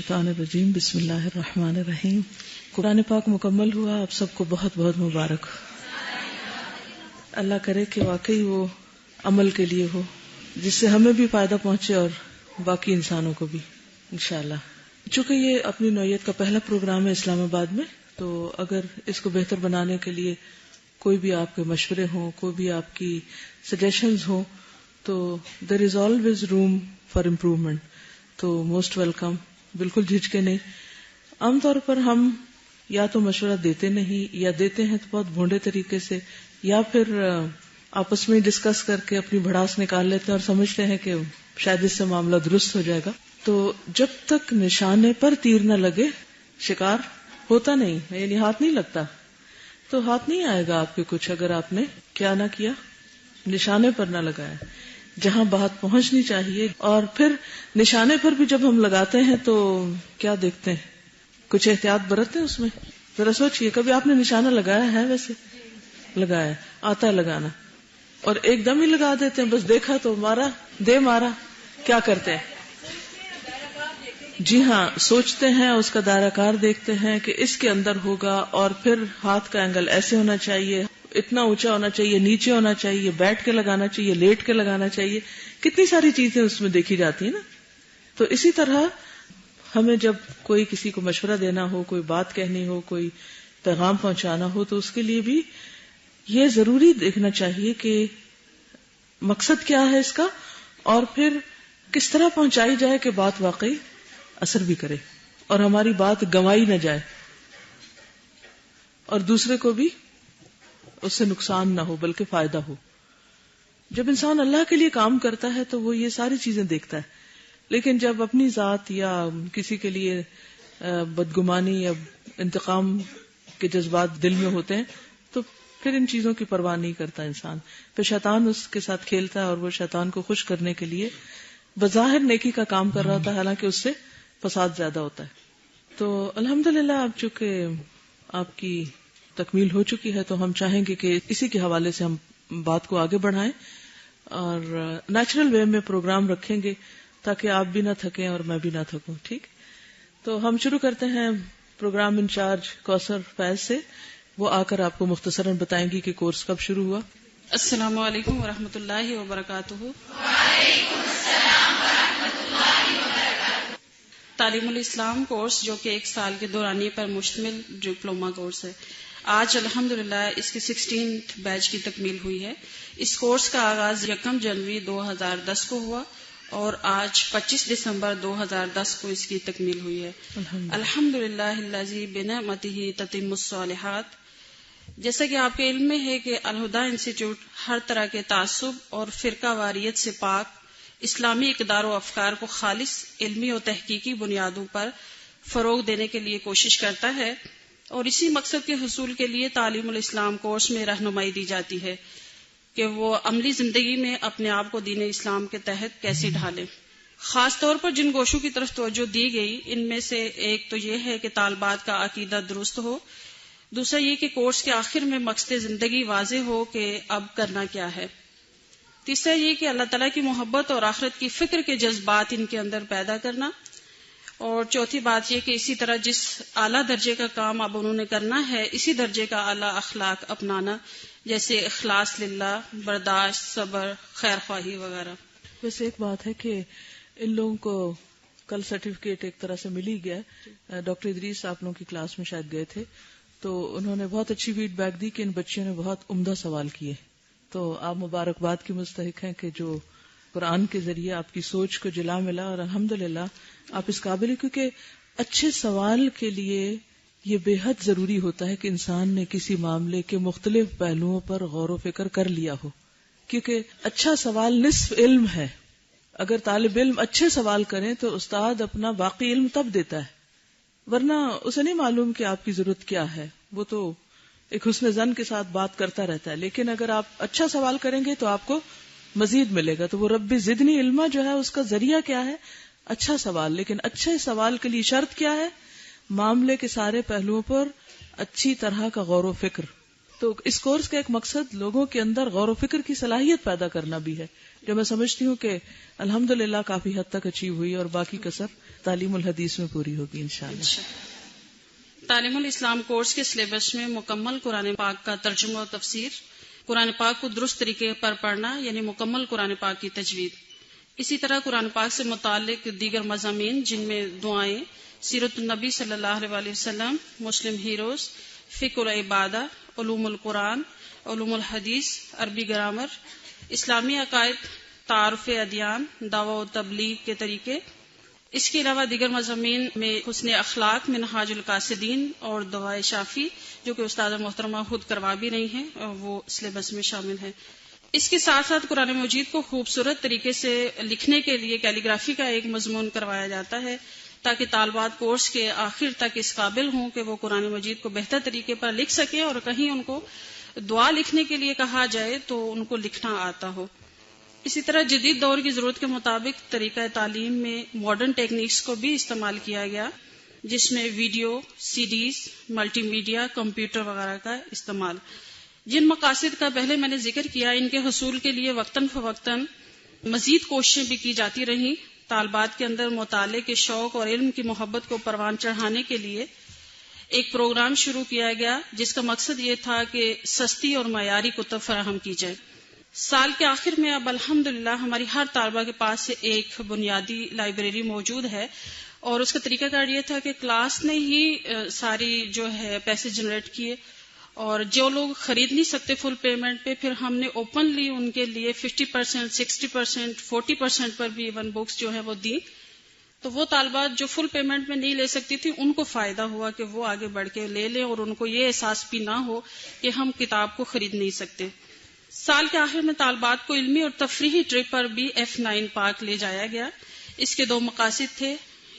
الشیطان الرجیم بسم اللہ الرحمن الرحیم۔ قرآن پاک مکمل ہوا، آپ سب کو بہت بہت مبارک ہو۔ اللہ کرے کہ واقعی وہ عمل کے لیے ہو جس سے ہمیں بھی فائدہ پہنچے اور باقی انسانوں کو بھی انشاءاللہ۔ چونکہ یہ اپنی نوعیت کا پہلا پروگرام ہے اسلام آباد میں، تو اگر اس کو بہتر بنانے کے لیے کوئی بھی آپ کے مشورے ہوں، کوئی بھی آپ کی سجیشنز ہوں، تو there is always room for improvement, تو موسٹ ویلکم، بالکل جھجکے نہیں۔ عام طور پر ہم یا تو مشورہ دیتے نہیں، یا دیتے ہیں تو بہت بھونڈے طریقے سے، یا پھر آپس میں ڈسکس کر کے اپنی بھڑاس نکال لیتے ہیں اور سمجھتے ہیں کہ شاید اس سے معاملہ درست ہو جائے گا۔ تو جب تک نشانے پر تیر نہ لگے شکار ہوتا نہیں، یعنی ہاتھ نہیں لگتا، تو ہاتھ نہیں آئے گا آپ کے کچھ، اگر آپ نے کیا نہ کیا، نشانے پر نہ لگایا جہاں بات پہنچنی چاہیے۔ اور پھر نشانے پر بھی جب ہم لگاتے ہیں تو کیا دیکھتے ہیں، کچھ احتیاط برتتے ہیں اس میں۔ ذرا سوچئے، کبھی آپ نے نشانہ لگایا ہے؟ ویسے لگایا، آتا ہے لگانا، اور ایک دم ہی لگا دیتے ہیں، بس دیکھا تو مارا، دے مارا، کیا کرتے ہیں؟ جی ہاں، سوچتے ہیں، اس کا دائرہ کار دیکھتے ہیں کہ اس کے اندر ہوگا، اور پھر ہاتھ کا اینگل ایسے ہونا چاہیے، اتنا اونچا ہونا چاہیے، نیچے ہونا چاہیے، بیٹھ کے لگانا چاہیے، لیٹ کے لگانا چاہیے، کتنی ساری چیزیں اس میں دیکھی جاتی ہیں نا۔ تو اسی طرح ہمیں جب کوئی کسی کو مشورہ دینا ہو، کوئی بات کہنی ہو، کوئی پیغام پہنچانا ہو، تو اس کے لیے بھی یہ ضروری دیکھنا چاہیے کہ مقصد کیا ہے اس کا، اور پھر کس طرح پہنچائی جائے کہ بات واقعی اثر بھی کرے اور ہماری بات گنوائی نہ جائے اور دوسرے کو بھی اس سے نقصان نہ ہو بلکہ فائدہ ہو۔ جب انسان اللہ کے لیے کام کرتا ہے تو وہ یہ ساری چیزیں دیکھتا ہے، لیکن جب اپنی ذات یا کسی کے لیے بدگمانی یا انتقام کے جذبات دل میں ہوتے ہیں تو پھر ان چیزوں کی پرواہ نہیں کرتا انسان، پھر شیطان اس کے ساتھ کھیلتا ہے اور وہ شیطان کو خوش کرنے کے لیے بظاہر نیکی کا کام کر رہا ہوتا ہے، حالانکہ اس سے فساد زیادہ ہوتا ہے۔ تو الحمدللہ اب چونکہ آپ کی تکمیل ہو چکی ہے تو ہم چاہیں گے کہ اسی کے حوالے سے ہم بات کو آگے بڑھائیں اور نیچرل وے میں پروگرام رکھیں گے تاکہ آپ بھی نہ تھکیں اور میں بھی نہ تھکوں، ٹھیک؟ تو ہم شروع کرتے ہیں پروگرام انچارج کوثر فیض سے، وہ آ کر آپ کو مختصراً بتائیں گی کہ کورس کب شروع ہوا۔ السلام علیکم ورحمۃ اللہ وبرکاتہ۔ وعلیکم السلام ورحمۃ اللہ وبرکاتہ۔ تعلیم الاسلام کورس جو کہ 1 سال کے دورانیے پر مشتمل ڈپلوما کورس ہے، آج الحمدللہ اس کی 16th بیچ کی تکمیل ہوئی ہے۔ اس کورس کا آغاز 1 جنوری 2010 کو ہوا اور آج 25 دسمبر 2010 کو اس کی تکمیل ہوئی ہے۔ الحمدللہ الذی بنعمتہ تتم الصالحات۔ جیسا کہ آپ کے علم میں ہے کہ الہدیٰ انسٹیٹیوٹ ہر طرح کے تعصب اور فرقہ واریت سے پاک اسلامی اقدار و افکار کو خالص علمی و تحقیقی بنیادوں پر فروغ دینے کے لیے کوشش کرتا ہے، اور اسی مقصد کے حصول کے لیے تعلیم الاسلام کورس میں رہنمائی دی جاتی ہے کہ وہ عملی زندگی میں اپنے آپ کو دین اسلام کے تحت کیسے ڈھالیں۔ خاص طور پر جن گوشوں کی طرف توجہ دی گئی، ان میں سے ایک تو یہ ہے کہ طالبات کا عقیدہ درست ہو، دوسرا یہ کہ کورس کے آخر میں مقصد زندگی واضح ہو کہ اب کرنا کیا ہے، تیسرا یہ کہ اللہ تعالیٰ کی محبت اور آخرت کی فکر کے جذبات ان کے اندر پیدا کرنا، اور چوتھی بات یہ کہ اسی طرح جس اعلیٰ درجے کا کام اب انہوں نے کرنا ہے، اسی درجے کا اعلیٰ اخلاق اپنانا، جیسے اخلاص للہ، برداشت، صبر، خیر خواہی وغیرہ۔ ویسے ایک بات ہے کہ ان لوگوں کو کل سرٹیفکیٹ ایک طرح سے مل ہی گیا۔ ڈاکٹر ادریس آپ لوگوں کی کلاس میں شاید گئے تھے، تو انہوں نے بہت اچھی فیڈ بیک دی کہ ان بچیوں نے بہت عمدہ سوال کیے، تو آپ مبارکباد کی مستحق ہیں کہ جو قرآن کے ذریعے آپ کی سوچ کو جلا ملا، اور الحمدللہ آپ اس قابل ہیں، کیونکہ اچھے سوال کے لیے یہ بے حد ضروری ہوتا ہے کہ انسان نے کسی معاملے کے مختلف پہلوؤں پر غور و فکر کر لیا ہو، کیونکہ اچھا سوال نصف علم ہے۔ اگر طالب علم اچھے سوال کریں تو استاد اپنا باقی علم تب دیتا ہے، ورنہ اسے نہیں معلوم کہ آپ کی ضرورت کیا ہے، وہ تو ایک حسن ظن کے ساتھ بات کرتا رہتا ہے۔ لیکن اگر آپ اچھا سوال کریں گے تو آپ کو مزید ملے گا۔ تو وہ رب زدنی علما جو ہے اس کا ذریعہ کیا ہے؟ اچھا سوال۔ لیکن اچھے سوال کے لیے شرط کیا ہے؟ معاملے کے سارے پہلوؤں پر اچھی طرح کا غور و فکر۔ تو اس کورس کا ایک مقصد لوگوں کے اندر غور و فکر کی صلاحیت پیدا کرنا بھی ہے، جو میں سمجھتی ہوں کہ الحمدللہ کافی حد تک اچیو ہوئی اور باقی کسر تعلیم الحدیث میں پوری ہوگی انشاءاللہ۔ تعلیم الاسلام کورس کے سلیبس میں مکمل قرآن پاک کا ترجمہ و تفسیر، قرآن پاک کو درست طریقے پر پڑھنا یعنی مکمل قرآن پاک کی تجوید، اسی طرح قرآن پاک سے متعلق دیگر مضامین جن میں دعائیں، سیرت النبی صلی اللہ علیہ وسلم، مسلم ہیروز، فقہ العبادہ، علوم القرآن، علوم الحدیث، عربی گرامر، اسلامی عقائد، تعارف ادیان، دعوی و تبلیغ کے طریقے، اس کے علاوہ دیگر مضامین میں حسن اخلاق، منہاج القاصدین اور دعائے شافی جو کہ استاد محترمہ خود کروا بھی رہی ہیں، وہ سلیبس میں شامل ہیں۔ اس کے ساتھ ساتھ قرآن مجید کو خوبصورت طریقے سے لکھنے کے لیے کیلیگرافی کا ایک مضمون کروایا جاتا ہے تاکہ طالبات کورس کے آخر تک اس قابل ہوں کہ وہ قرآن مجید کو بہتر طریقے پر لکھ سکیں، اور کہیں ان کو دعا لکھنے کے لیے کہا جائے تو ان کو لکھنا آتا ہو۔ اسی طرح جدید دور کی ضرورت کے مطابق طریقہ تعلیم میں ماڈرن ٹیکنیکس کو بھی استعمال کیا گیا، جس میں ویڈیو، سی ڈیز، ملٹی میڈیا، کمپیوٹر وغیرہ کا استعمال۔ جن مقاصد کا پہلے میں نے ذکر کیا، ان کے حصول کے لیے وقتاً فوقتاً مزید کوششیں بھی کی جاتی رہیں۔ طالبات کے اندر مطالعے کے شوق اور علم کی محبت کو پروان چڑھانے کے لیے ایک پروگرام شروع کیا گیا جس کا مقصد یہ تھا کہ سستی اور معیاری کتب فراہم کی جائے۔ سال کے آخر میں اب الحمدللہ ہماری ہر طالبہ کے پاس سے ایک بنیادی لائبریری موجود ہے، اور اس کا طریقہ کار یہ تھا کہ کلاس نے ہی ساری جو ہے پیسے جنریٹ کیے، اور جو لوگ خرید نہیں سکتے فل پیمنٹ پہ، پھر ہم نے اوپنلی ان کے لیے 50%، 60%، 40% پر بھی ایون بکس جو ہیں وہ دی، تو وہ طالبات جو فل پیمنٹ میں نہیں لے سکتی تھی ان کو فائدہ ہوا کہ وہ آگے بڑھ کے لے لیں، اور ان کو یہ احساس بھی نہ ہو کہ ہم کتاب کو خرید نہیں سکتے۔ سال کے آخر میں طالبات کو علمی اور تفریحی ٹرپ پر بھی F9 پارک لے جایا گیا۔ اس کے 2 مقاصد تھے،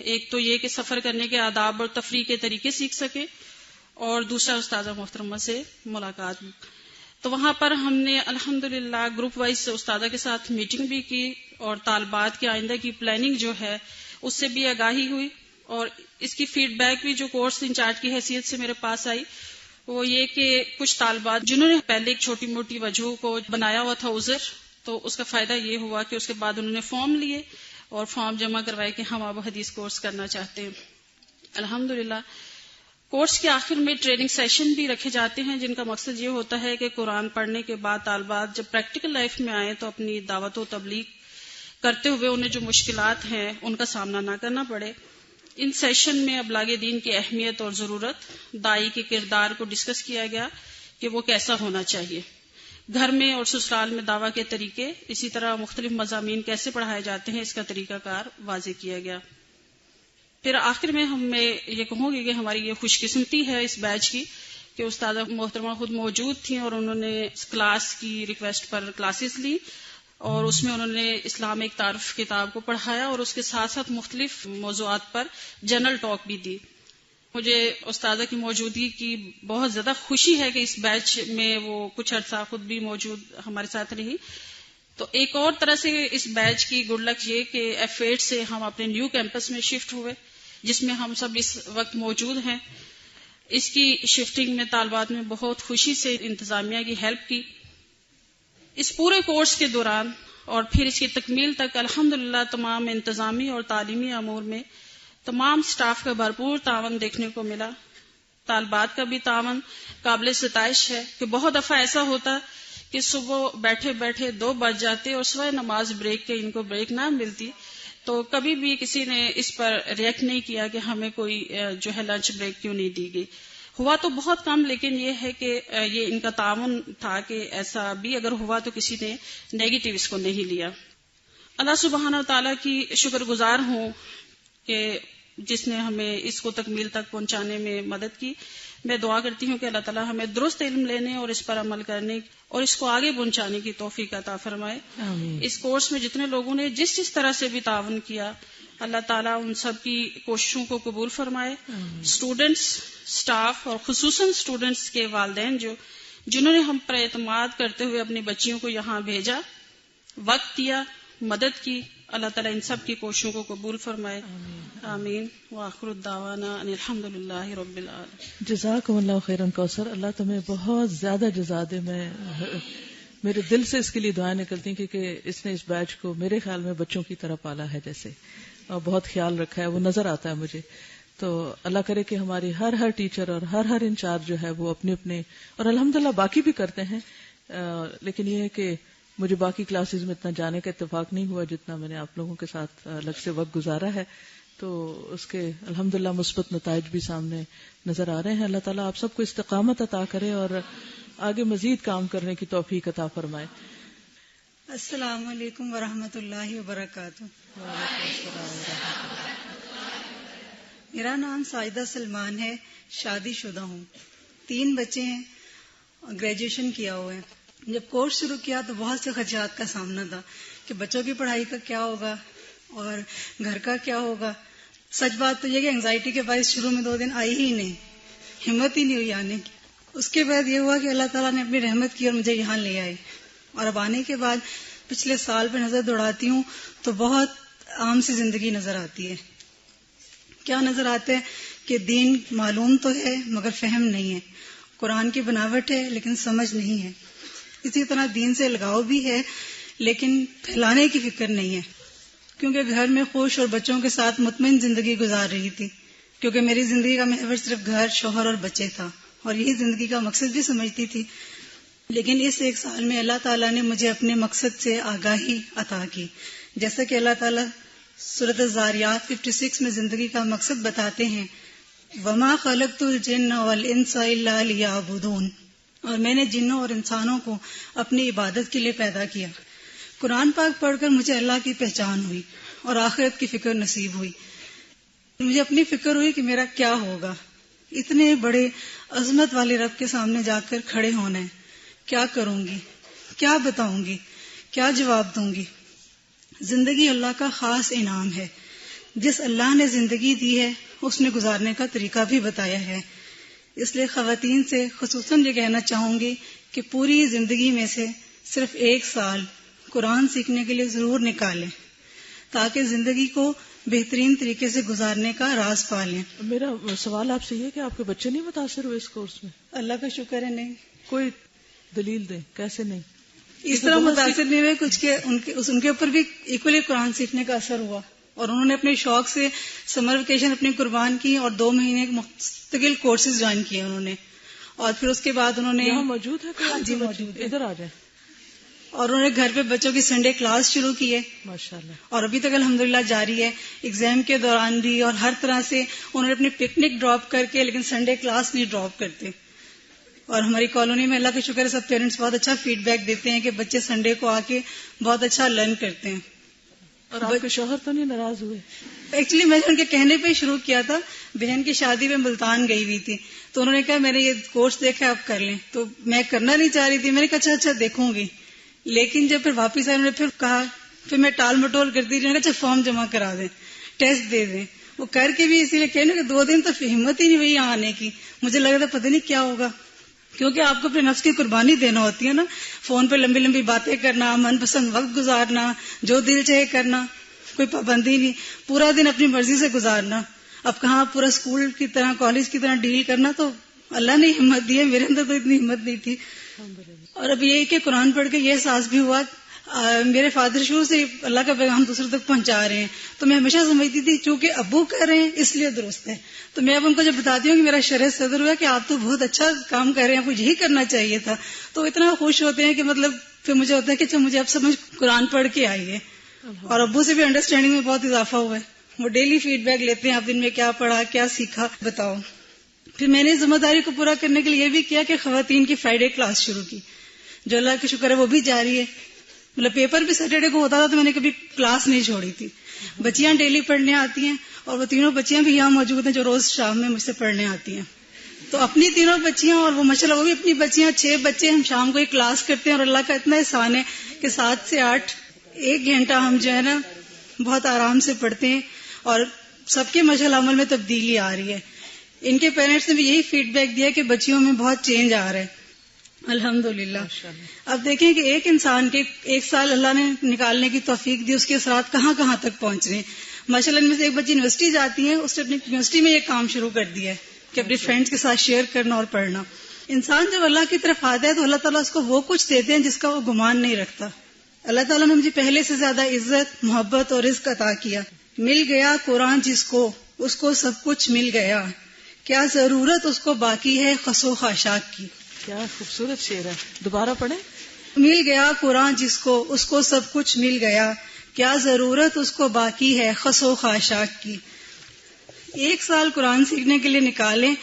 ایک تو یہ کہ سفر کرنے کے آداب اور تفریح کے طریقے سیکھ سکے، اور دوسرا استاذہ محترمہ سے ملاقات۔ تو وہاں پر ہم نے الحمدللہ گروپ وائز استادہ کے ساتھ میٹنگ بھی کی، اور طالبات کے آئندہ کی پلاننگ جو ہے اس سے بھی آگاہی ہوئی، اور اس کی فیڈ بیک بھی جو کورس انچارج کی حیثیت سے میرے پاس آئی وہ یہ کہ کچھ طالبات جنہوں نے پہلے ایک چھوٹی موٹی وجوہ کو بنایا ہوا تھا عذر، تو اس کا فائدہ یہ ہوا کہ اس کے بعد انہوں نے فارم لیے اور فارم جمع کروائے کہ ہم اب حدیث کورس کرنا چاہتے ہیں۔ الحمدللہ کورس کے آخر میں ٹریننگ سیشن بھی رکھے جاتے ہیں جن کا مقصد یہ ہوتا ہے کہ قرآن پڑھنے کے بعد طالبات جب پریکٹیکل لائف میں آئیں تو اپنی دعوت و تبلیغ کرتے ہوئے انہیں جو مشکلات ہیں ان کا سامنا نہ کرنا پڑے۔ ان سیشن میں ابلاغ دین کی اہمیت اور ضرورت، داعی کے کردار کو ڈسکس کیا گیا کہ وہ کیسا ہونا چاہیے، گھر میں اور سسرال میں دعویٰ کے طریقے، اسی طرح مختلف مضامین کیسے پڑھائے جاتے ہیں اس کا طریقہ کار واضح کیا گیا۔ پھر آخر میں میں یہ کہوں گی کہ ہماری یہ خوش قسمتی ہے اس بیچ کی کہ استادہ محترمہ خود موجود تھیں اور انہوں نے اس کلاس کی ریکویسٹ پر کلاسز لی، اور اس میں انہوں نے اسلام ایک تعارف کتاب کو پڑھایا اور اس کے ساتھ ساتھ مختلف موضوعات پر جنرل ٹاک بھی دی۔ مجھے استادہ کی موجودگی کی بہت زیادہ خوشی ہے کہ اس بیچ میں وہ کچھ عرصہ خود بھی موجود ہمارے ساتھ رہی۔ تو ایک اور طرح سے اس بیچ کی گڈ لک یہ کہ F8 سے ہم اپنے نیو کیمپس میں شفٹ ہوئے جس میں ہم سب اس وقت موجود ہیں۔ اس کی شفٹنگ میں طالبات میں بہت خوشی سے انتظامیہ کی ہیلپ کی۔ اس پورے کورس کے دوران اور پھر اس کی تکمیل تک الحمدللہ تمام انتظامی اور تعلیمی امور میں تمام سٹاف کا بھرپور تعاون دیکھنے کو ملا۔ طالبات کا بھی تعاون قابل ستائش ہے کہ بہت دفعہ ایسا ہوتا کہ صبح بیٹھے بیٹھے 2 بج جاتے اور سوائے نماز بریک کے ان کو بریک نہ ملتی، تو کبھی بھی کسی نے اس پر ریئیکٹ نہیں کیا کہ ہمیں کوئی جو ہے لنچ بریک کیوں نہیں دی گئی۔ ہوا تو بہت کم، لیکن یہ ہے کہ یہ ان کا تعاون تھا کہ ایسا بھی اگر ہوا تو کسی نے نیگیٹو اس کو نہیں لیا۔ اللہ سبحانہ و تعالیٰ کی شکر گزار ہوں کہ جس نے ہمیں اس کو تکمیل تک پہنچانے میں مدد کی۔ میں دعا کرتی ہوں کہ اللہ تعالیٰ ہمیں درست علم لینے اور اس پر عمل کرنے اور اس کو آگے پہنچانے کی توفیق عطا فرمائے۔ آمین۔ اس کورس میں جتنے لوگوں نے جس طرح سے بھی تعاون کیا، اللہ تعالیٰ ان سب کی کوششوں کو قبول فرمائے۔ اسٹوڈنٹس، اسٹاف اور خصوصاً اسٹوڈنٹس کے والدین جنہوں نے ہم پر اعتماد کرتے ہوئے اپنی بچیوں کو یہاں بھیجا، وقت دیا، مدد کی، اللہ تعالیٰ ان سب کی کوششوں کو قبول فرمائے۔ آمین۔ وآخر الدعوانا ان الحمدللہ رب العالمین۔ جزاکم اللہ خیرا کوثر، اللہ تمہیں بہت زیادہ جزا دے۔ میں میرے دل سے اس کے لیے دعائیں نکلتی ہیں کیونکہ اس نے اس بیچ کو میرے خیال میں بچوں کی طرح پالا ہے جیسے، اور بہت خیال رکھا ہے، وہ نظر آتا ہے مجھے. تو اللہ کرے کہ ہماری ہر ٹیچر اور ہر انچارج جو ہے وہ اپنے اپنے، اور الحمدللہ باقی بھی کرتے ہیں، لیکن یہ ہے کہ مجھے باقی کلاسز میں اتنا جانے کا اتفاق نہیں ہوا جتنا میں نے آپ لوگوں کے ساتھ الگ سے وقت گزارا ہے، تو اس کے الحمدللہ مثبت نتائج بھی سامنے نظر آ رہے ہیں. اللہ تعالیٰ آپ سب کو استقامت عطا کرے اور آگے مزید کام کرنے کی توفیق عطا فرمائے. السلام علیکم ورحمۃ اللہ وبرکاتہ. میرا نام ساجدہ سلمان ہے، شادی شدہ ہوں، 3 بچے ہیں، گریجویشن کیا ہوا ہے. جب کورس شروع کیا تو بہت سے خدشات کا سامنا تھا کہ بچوں کی پڑھائی کا کیا ہوگا اور گھر کا کیا ہوگا. سچ بات تو یہ کہ انگزائٹی کے باعث شروع میں 2 دن آئی ہی نہیں، ہمت ہی نہیں ہوئی آنے کی. اس کے بعد یہ ہوا کہ اللہ تعالیٰ نے اپنی رحمت کی اور مجھے یہاں لے آئی. اور اب آنے کے بعد پچھلے سال پہ نظر دوڑاتی ہوں تو بہت عام سی زندگی نظر آتی ہے. کیا نظر آتا ہے کہ دین معلوم تو ہے مگر فہم نہیں ہے، قرآن کی بناوٹ ہے لیکن سمجھ نہیں ہے. اسی طرح دین سے لگاؤ بھی ہے لیکن پھیلانے کی فکر نہیں ہے، کیونکہ گھر میں خوش اور بچوں کے ساتھ مطمئن زندگی گزار رہی تھی، کیونکہ میری زندگی کا محور صرف گھر، شوہر اور بچے تھا اور یہی زندگی کا مقصد بھی سمجھتی تھی. لیکن اس 1 سال میں اللہ تعالیٰ نے مجھے اپنے مقصد سے آگاہی عطا کی. جیسا کہ اللہ تعالیٰ سورۃ الذاریات 56 میں زندگی کا مقصد بتاتے ہیں، وَمَا خَلَقْتُ الْجِنَّ وَالْإِنسَ إِلَّا لِيَعْبُدُونَ، اور میں نے جنوں اور انسانوں کو اپنی عبادت کے لیے پیدا کیا. قرآن پاک پڑھ کر مجھے اللہ کی پہچان ہوئی اور آخرت کی فکر نصیب ہوئی. مجھے اپنی فکر ہوئی کہ میرا کیا ہوگا، اتنے بڑے عظمت والے رب کے سامنے جا کر کھڑے ہونا ہے، کیا کروں گی، کیا بتاؤں گی، کیا جواب دوں گی. زندگی اللہ کا خاص انعام ہے. جس اللہ نے زندگی دی ہے اس نے گزارنے کا طریقہ بھی بتایا ہے. اس لیے خواتین سے خصوصاً یہ کہنا چاہوں گی کہ پوری زندگی میں سے صرف 1 سال قرآن سیکھنے کے لیے ضرور نکالیں تاکہ زندگی کو بہترین طریقے سے گزارنے کا راز پالیں. میرا سوال آپ سے یہ ہے کہ آپ کے بچے نہیں متاثر ہوئے اس کورس میں؟ اللہ کا شکر ہے نہیں. کوئی دلیل دیں کیسے نہیں؟ اس طرح متاثر نہیں ہوئے کچھ کہ ان کے اوپر بھی ایکولی قرآن سیکھنے کا اثر ہوا اور انہوں نے اپنے شوق سے سمر ویکیشن اپنی قربان کی اور 2 مہینے مستقل کورسز جوائن کیے انہوں نے. اور پھر اس کے بعد انہوں نے یہاں موجود ہے کوئی؟ جی موجود ہے، ادھر آ جائیں. اور انہوں نے گھر پہ بچوں کی سنڈے کلاس شروع کی ہے ماشاءاللہ، اور ابھی تک الحمدللہ جاری ہے. ایگزام کے دوران بھی اور ہر طرح سے انہوں نے اپنی پکنک ڈراپ کر کے لیکن سنڈے کلاس نہیں ڈراپ کرتے. اور ہماری کالونی میں اللہ کا شکر ہے سب پیرنٹس بہت اچھا فیڈ بیک دیتے ہیں کہ بچے سنڈے کو آ کے بہت اچھا لرن کرتے ہیں. اور آپ کے شوہر تو نہیں ناراض ہوئے؟ ایکچولی میں نے ان کے کہنے پہ شروع کیا تھا. بہن کی شادی میں ملتان گئی ہوئی تھی تو انہوں نے کہا میں نے یہ کورس دیکھا آپ کر لیں، تو میں کرنا نہیں چاہ رہی تھی. میں نے کہا اچھا دیکھوں گی. لیکن جب پھر واپس آئے انہوں نے پھر کہا، پھر میں ٹال مٹول کرتی رہی. اچھا فارم جمع کرا دیں، ٹیسٹ دے دیں. وہ کر کے بھی اسی لیے کہنے کہ 2 دن تو ہمت ہی نہیں ہوئی یہاں آنے کی. مجھے لگا تھا پتہ نہیں کیا ہوگا، کیونکہ آپ کو اپنے نفس کی قربانی دینا ہوتی ہے نا. فون پہ لمبی لمبی باتیں کرنا، من پسند وقت گزارنا، جو دل چاہے کرنا، کوئی پابندی نہیں، پورا دن اپنی مرضی سے گزارنا. اب کہاں پورا اسکول کی طرح کالج کی طرح ڈیل کرنا، تو اللہ نے ہمت دی ہے، میرے اندر تو اتنی ہمت نہیں تھی. اور اب یہ کہ قرآن پڑھ کے یہ احساس بھی ہوا، میرے فادر شروع سے اللہ کا پیغام دوسرے تک پہنچا رہے ہیں، تو میں ہمیشہ سمجھتی تھی چونکہ ابو کر رہے ہیں اس لیے درست ہے. تو میں اب ان کو جب بتاتی ہوں کہ میرا شرح صدر ہوا کہ آپ تو بہت اچھا کام کر رہے ہیں، آپ کو یہی کرنا چاہیے تھا، تو اتنا خوش ہوتے ہیں کہ مطلب پھر مجھے ہوتا ہے کہ مجھے اب سمجھ قرآن پڑھ کے آئی ہے. اور ابو سے بھی انڈرسٹینڈنگ میں بہت اضافہ ہوا ہے. وہ ڈیلی فیڈ بیک لیتے ہیں، آپ دن میں کیا پڑھا، کیا سیکھا، بتاؤ. پھر میں نے ذمہ داری کو پورا کرنے کے لیے یہ بھی کیا کہ خواتین کی فرائیڈے کلاس شروع کی، جو اللہ کا شکر ہے وہ بھی جاری ہے. مطلب پیپر بھی سیٹرڈے کو ہوتا تھا تو میں نے کبھی کلاس نہیں چھوڑی تھی. بچیاں ڈیلی پڑھنے آتی ہیں اور وہ 3 بچیاں بھی یہاں موجود ہیں جو روز شام میں مجھ سے پڑھنے آتی ہیں. تو اپنی 3 بچیاں اور وہ ماشاءاللہ وہ بھی اپنی بچیاں، 6 بچے، ہم شام کو ایک کلاس کرتے ہیں اور اللہ کا اتنا احسان ہے کہ 7 سے 8 1 گھنٹہ ہم جو ہے نا بہت آرام سے پڑھتے ہیں اور سب کے مشغل عمل میں تبدیلی آ رہی ہے. ان کے پیرنٹس نے بھی یہی فیڈ بیک دیا کہ بچیوں میں بہت چینج آ رہا ہے الحمدللہ. اب دیکھیں کہ ایک انسان کے 1 سال اللہ نے نکالنے کی توفیق دی، اس کے اثرات کہاں کہاں تک پہنچ رہے ہیں. ماشاء اللہ ان میں سے ایک بچی یونیورسٹی جاتی ہے، اس نے اپنی یونیورسٹی میں یہ کام شروع کر دیا ہے کہ اپنے فرینڈس کے ساتھ شیئر کرنا اور پڑھنا. انسان جب اللہ کی طرف آتا ہے تو اللہ تعالیٰ اس کو وہ کچھ دیتے ہیں جس کا وہ گمان نہیں رکھتا. اللہ تعالیٰ نے مجھے پہلے سے زیادہ عزت، محبت اور رزق عطا کیا. مل گیا قرآن جس کو، اس کو سب کچھ مل گیا، کیا ضرورت اس کو باقی ہے خس و خاشاک کی. کیا خوبصورت شعر ہے، دوبارہ پڑھیں. مل گیا قرآن جس کو، اس کو سب کچھ مل گیا، کیا ضرورت اس کو باقی ہے خس و خاشاک کی. 1 سال قرآن سیکھنے کے لیے نکالیں،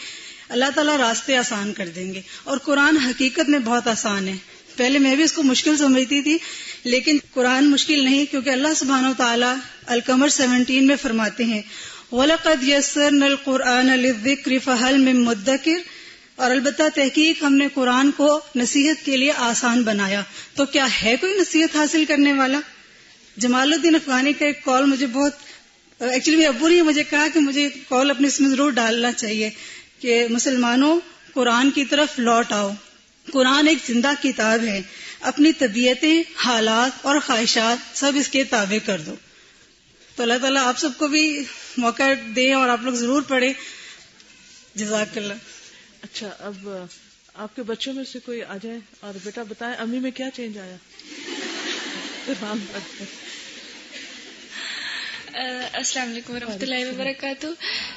اللہ تعالیٰ راستے آسان کر دیں گے. اور قرآن حقیقت میں بہت آسان ہے. پہلے میں بھی اس کو مشکل سمجھتی تھی، لیکن قرآن مشکل نہیں، کیونکہ اللہ سبحانہ وتعالیٰ القمر 17 میں فرماتے ہیں وَلَقَدْ يَسَّرْنَا الْقُرْآنَ لِلذِّكْرِ فَهَلْ مِن مُدَّكِرٍ، اور البتہ تحقیق ہم نے قرآن کو نصیحت کے لیے آسان بنایا، تو کیا ہے کوئی نصیحت حاصل کرنے والا. جمال الدین افغانی کا ایک کال مجھے بہت، ایکچولی میرے ابو نے مجھے کہا کہ مجھے کال اپنے اس میں ضرور ڈالنا چاہیے کہ مسلمانوں قرآن کی طرف لوٹ آؤ. قرآن ایک زندہ کتاب ہے، اپنی طبیعتیں، حالات اور خواہشات سب اس کے تابع کر دو. تو اللہ تعالیٰ آپ سب کو بھی موقع دے اور آپ لوگ ضرور پڑھیں. جزاک اللہ. اچھا، اب آپ کے بچوں میں سے کوئی آ جائے اور بیٹا بتائیں امی میں کیا چینج آیا. السلام علیکم ورحمۃ اللہ وبرکاتہ.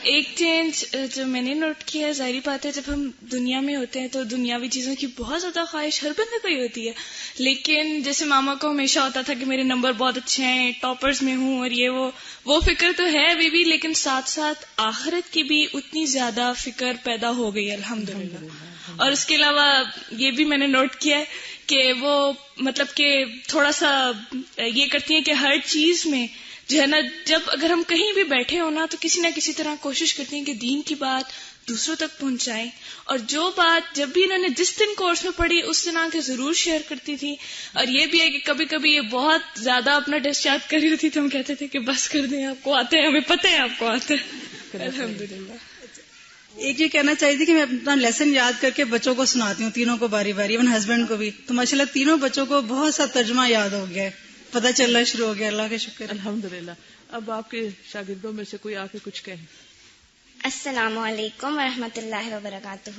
ایک چینج جو میں نے نوٹ کیا ہے، ظاہری بات ہے جب ہم دنیا میں ہوتے ہیں تو دنیاوی چیزوں کی بہت زیادہ خواہش ہر بندے کو ہی ہوتی ہے، لیکن جیسے ماما کو ہمیشہ ہوتا تھا کہ میرے نمبر بہت اچھے ہیں، ٹاپرز میں ہوں، اور یہ وہ فکر تو ہے ابھی بھی، لیکن ساتھ ساتھ آخرت کی بھی اتنی زیادہ فکر پیدا ہو گئی الحمدللہ. اور اس کے علاوہ یہ بھی میں نے نوٹ کیا ہے کہ وہ مطلب کہ تھوڑا سا یہ کرتی ہیں کہ ہر چیز میں جو ہے نا، جب اگر ہم کہیں بھی بیٹھے ہو نا تو کسی نہ کسی طرح کوشش کرتی ہیں کہ دین کی بات دوسروں تک پہنچائیں، اور جو بات جب بھی انہوں نے جس دن کورس میں پڑھی اس دن آ کے ضرور شیئر کرتی تھی. اور یہ بھی ہے کہ کبھی کبھی یہ بہت زیادہ اپنا ڈسچارج کر رہی ہوتی تو ہم کہتے تھے کہ بس کر دیں، آپ کو آتے ہیں، ہمیں پتہ ہے آپ کو آتے ہیں. الحمدللہ. ایک یہ کہنا چاہیے تھی کہ میں اپنا لیسن یاد کر کے بچوں کو سناتی ہوں، تینوں کو باری باری، اپنے ہسبینڈ کو بھی. تو ماشاءاللہ تینوں بچوں کو بہت سا ترجمہ یاد ہو گیا ہے، پتہ چلنا شروع ہو گیا. اللہ کا شکر. الحمدللہ. اب آپ کے شاگردوں میں سے کوئی آ کے کچھ کہیں. السلام علیکم ورحمۃ اللہ وبرکاتہ.